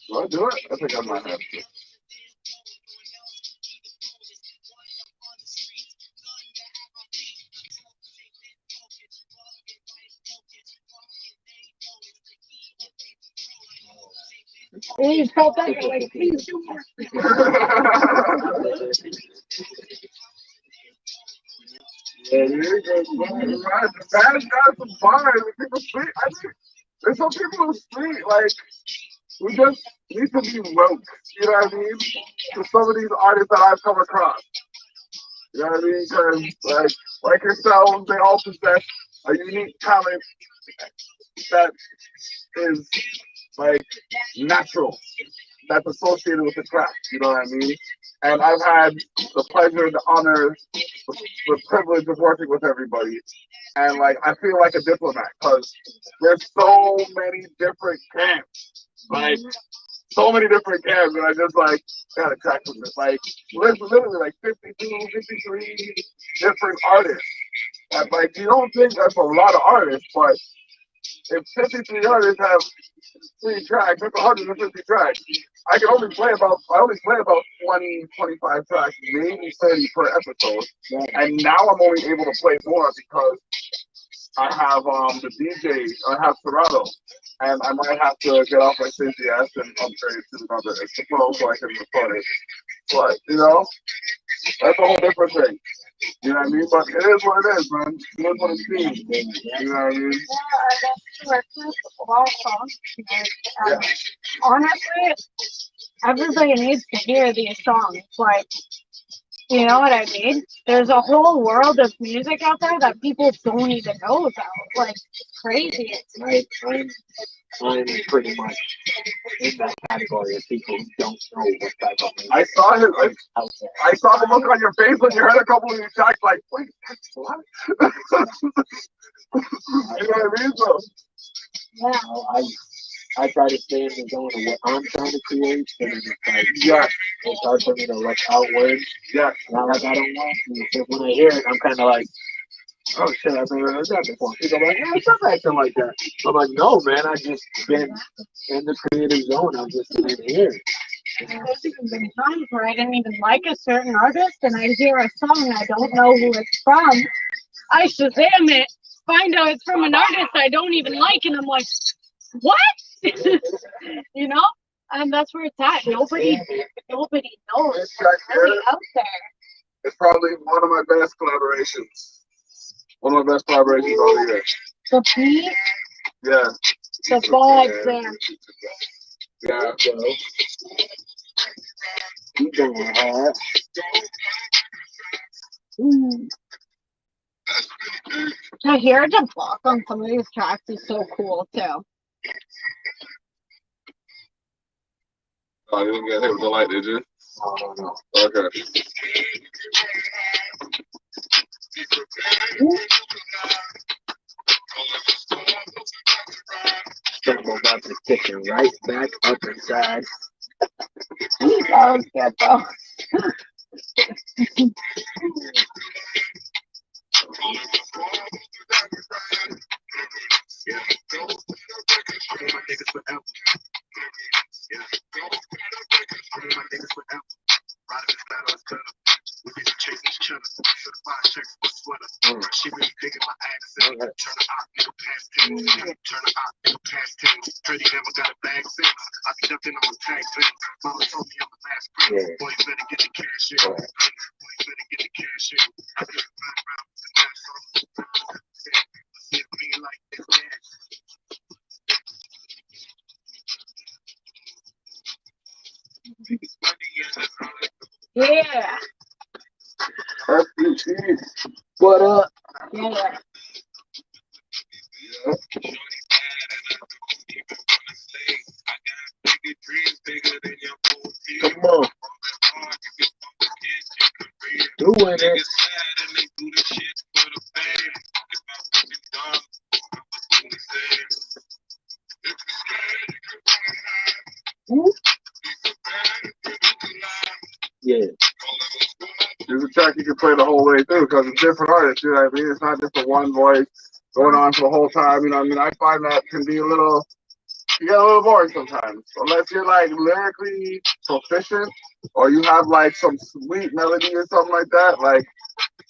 Do I do it? I think I might have to. And you felt that, you're like, please do more. Yeah, the bad got some bars. People sleep. I think there's some people who sleep like who just need to be woke. You know what I mean? To some of these artists that I've come across. You know what I mean? Because like yourselves, they all possess a unique talent that is like natural, that's associated with the craft. You know what I mean? And I've had the pleasure, the honor, the privilege of working with everybody. And like I feel like a diplomat because there's so many different camps. Like so many different camps, and I just like got attracted to it. Like literally like 52, 53 different artists. And, like you don't think that's a lot of artists, but if 53 artists have 3 tracks, that's 150 tracks. I only play about 20, 25 tracks, maybe 30 per episode. And now I'm only able to play more because I have the DJ, I have Serato. And I might have to get off my safety ass and upgrade to another pro so I can record it. But, you know, that's a whole different thing. You know what I mean? But it is what it is, man. It is what it seems. You know what I mean? Yeah, that's true. Of all songs. Yeah. Honestly, everybody needs to hear these songs. Like, you know what I mean? There's a whole world of music out there that people don't even know about. Like, it's crazy. I'm pretty much in that category of people who don't know what type of music I saw his, out there. I saw the look on your face when you heard a couple of your tracks, like, wait, that's what? You know what I mean? So, Yeah. I try to stay in the zone of what I'm trying to create, and then it's like, yeah, it's hard for me to look outward. yeah. Not like I don't want to. So when I hear it, I'm kind of like, oh shit, I've never heard that before. People are like, yeah, stop acting like that. I'm like, no, man, I just been in the creative zone. I've just been here. There's even been times where I didn't even like a certain artist, and I hear a song I don't know who it's from. I Shazam it, find out it's from an artist I don't even like, and I'm like, what? You know? And that's where it's at. Nobody knows. This track It's really here out there. is probably one of my best collaborations. One of my best collaborations all year. The beat, Yeah. the vibes there. Yeah. You don't have. To hear the block on some of these tracks is so cool too. Oh, you didn't get hit with the light, did you? No. Okay. Stumble about to kick it right back up inside. That was good though. She really digging my accent. Turn the op, nigga past 10. Turn the op, nigga past 10. Pretty never got a bag since. I be jumping on the tag thing. Mama told me I'm the last prince. Boy, you better get the cash in. Boy, you better get the cash in. I just run around with the gas on. See it being like this, Yeah. FBT. What up? Yeah. Come on. Doing it. Yeah. There's a track you can play the whole way through because it's different artists, you know what I mean? It's not just the one voice going on for the whole time, you know what I mean? I find that can be a little you get a little boring sometimes. Unless you're like lyrically proficient or you have like some sweet melody or something like that. Like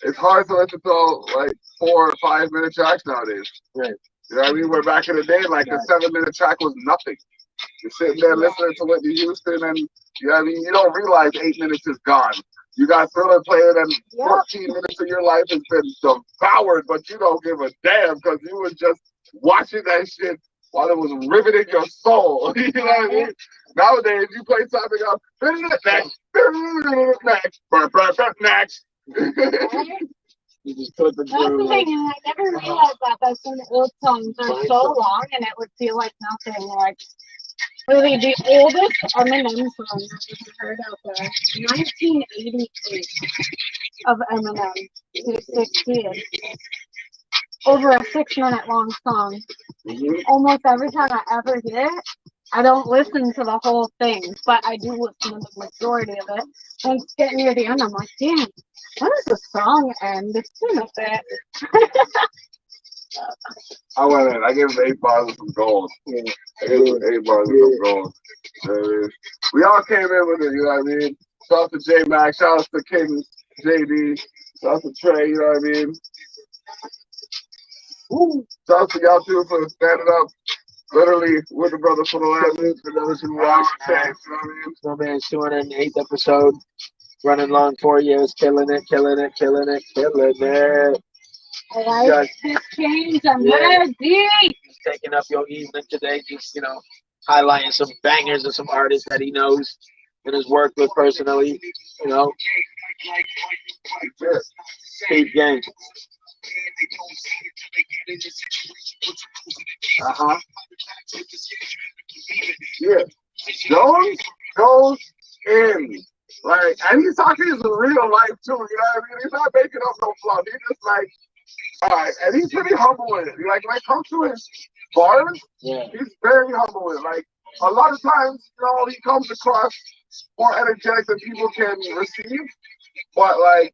it's hard to listen to like 4 or 5 minute tracks nowadays. Right. You know what I mean? Where back in the day, like a 7 minute track was nothing. You're sitting there listening to Whitney Houston, and you know what I mean? You don't realize 8 minutes is gone. You got Thriller playing, and 14 minutes of your life has been devoured, but you don't give a damn because you were just watching that shit while it was riveting your soul. You know what I mean? Nowadays, you play something else, next. You just put the That's the thing, and I never realized that some old songs are so long and it would feel like nothing. Like, really, the oldest Eminem song I've ever heard out there, 1988 of Eminem. He's 16. Over a 6 minute long song. Almost every time I ever hear it, I don't listen to the whole thing, but I do listen to the majority of it. And it's getting near the end, I'm like, damn, when does the song end? It's been a bit. I went in. I gave him 8 bars of some gold. Yeah. I gave him 8 bars of some gold. We all came in with it, you know what I mean? Shout out to J Mac, shout out to King JD, shout out to Trey, you know what I mean? Woo. Shout out to y'all too for standing up literally with the brother for the last week, for those who watch the tapes, you know what I mean? So man's 208th episode, running long 4 years, killing it. Life has changed, I'm ready. Just taking up your evening today, just, highlighting some bangers of some artists that he knows and has worked with personally, Speed gang. Uh-huh. Yeah. Jones goes in. Like, and he's talking his real life too, you know what I mean? He's not making up no fluff. He's just like, alright, and he's pretty humble with it. Like, when it comes to his bars, he's very humble with it. Like, a lot of times, he comes across more energetic than people can receive, but like,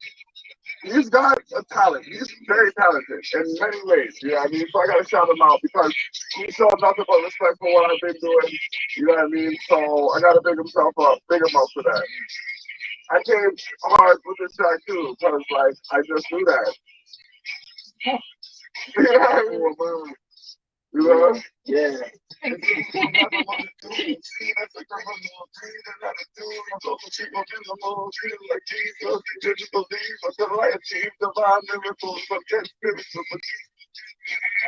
he's got a talent. He's very talented in many ways. You know what I mean? So I gotta shout him out because he showed nothing but respect for what I've been doing. You know what I mean? So I gotta big him up for that. I came hard with this track too, because like I just do that. You know what I mean? You know? Yeah. I'm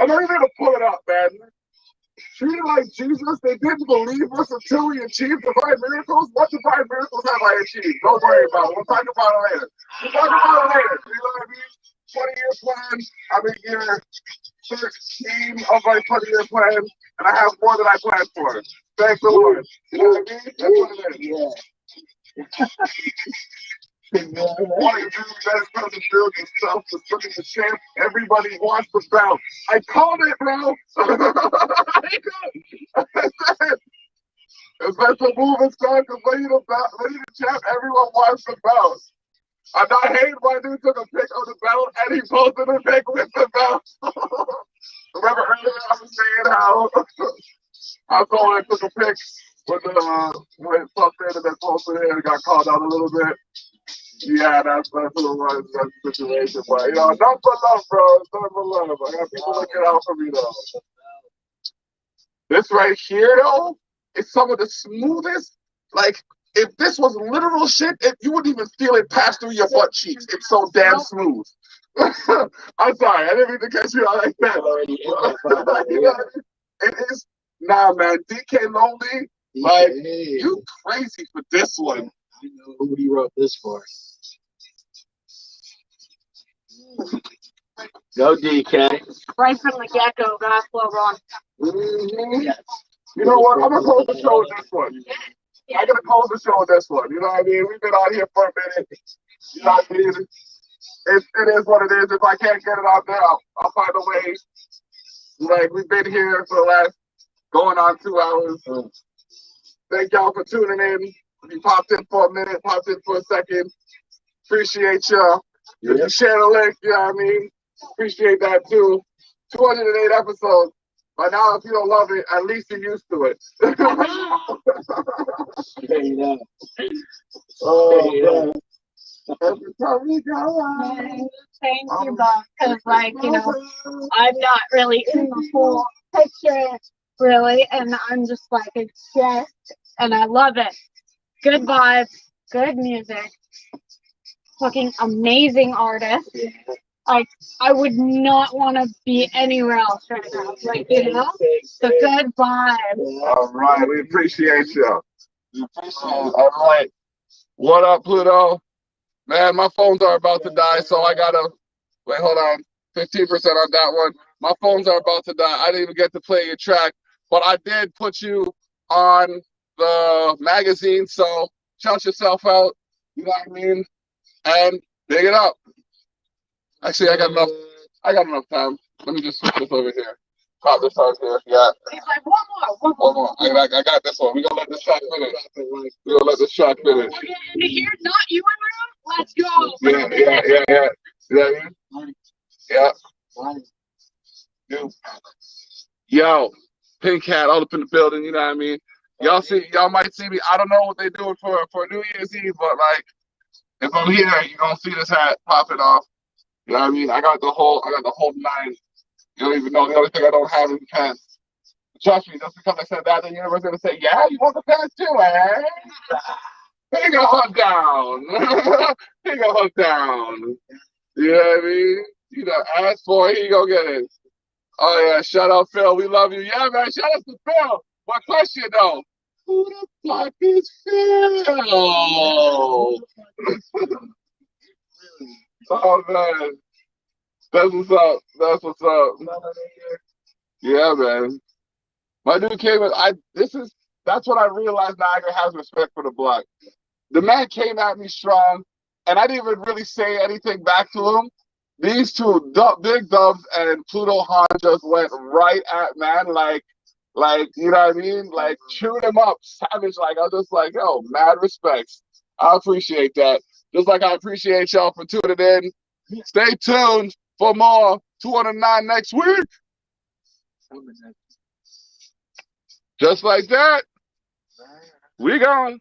not even gonna pull it up, man. Treated like Jesus, they didn't believe us until we achieved divine miracles. What divine miracles have I achieved? Don't worry about it. We'll talk about it later. You know what I mean? 20-year plan. I'm in year 13 of my 20-year plan, and I have more than I planned for. Thank the Lord. You know what I mean? That's what it is. One of the best present build yourself to look at the champ. Everybody wants the belt. I called it, bro. It's best to move and start because ready to champ. Everyone wants the belt. I'm not hating why dude took a pic of the belt and he posted a pic with the belt. Remember earlier I was saying how someone took a pic with something and then posted it and got called out a little bit. Yeah, that's what it was. That's the situation. But nothing but love, bro. It's nothing but love. I got people looking out for me though. This right here though is some of the smoothest. Like, if this was literal shit, you wouldn't even feel it pass through your butt cheeks. It's so damn smooth. I'm sorry, I didn't mean to catch you out like that. It is. Nah, man. DK Lonely, like, you crazy for this one. I know who he wrote this for. Go DK. Right from the get-go, gospel run. Yes. You know what? I'm gonna close the show with this one. Yeah. I'm gonna close the show with this one. You know what I mean? We've been out here for a minute. You know what I mean? It is what it is. If I can't get it out there, I'll find a way. Like, we've been here for the last going on 2 hours. Thank y'all for tuning in. If you popped in for a minute, popped in for a second, appreciate y'all. If you share the link, you know what I mean? Appreciate that too. 208 episodes. But now, if you don't love it, at least you're used to it. Oh, every time we go, Thank you, Bob, because, like, I'm not really in the full picture, really, and I'm just like, it's just, and I love it. Good vibes, good music, fucking amazing artist. Like, I would not want to be anywhere else right now. Like, the good vibes. all right, we appreciate you. We appreciate it. All right. What up, Pluto? Man, my phones are about to die, so I gotta wait. Hold on, 15% on that one. My phones are about to die. I didn't even get to play your track, but I did put you on the magazine, so shout yourself out. You know what I mean? And big it up. Actually, I got enough. I got enough time. Let me just switch this over here. Pop this out here. Yeah. He's like, one more. I got this one. We gonna let this track finish. We gonna let this track finish. We're getting into here, not you in room. Let's go. Yeah. Yo, Pink Hat all up in the building. You know what I mean? Y'all might see me. I don't know what they're doing for New Year's Eve, but like, if I'm here, you're gonna see this hat popping off. You know what I mean? I got the whole 9. You don't even know. The only thing I don't have is pants. Trust me, just because I said that, the universe is gonna say, "Yeah, you want the pants too, eh?" He gonna hunt down. He gonna hunt down. You know what I mean? You know, ask for it, he gonna get it. Oh yeah, shout out Phil. We love you. Yeah, man. Shout out to Phil. What question though? Who the fuck is Phil? Oh man. That's what's up. That's what's up. Yeah, man. My dude came in. That's what I realized Niagara has respect for the block. The man came at me strong, and I didn't even really say anything back to him. These two big dubs and Pluto Han just went right at man, like you know what I mean, like chewed him up, savage. Like I was just like, yo, mad respects. I appreciate that. Just like I appreciate y'all for tuning in. Stay tuned for more 209 next week. Just like that, we gone.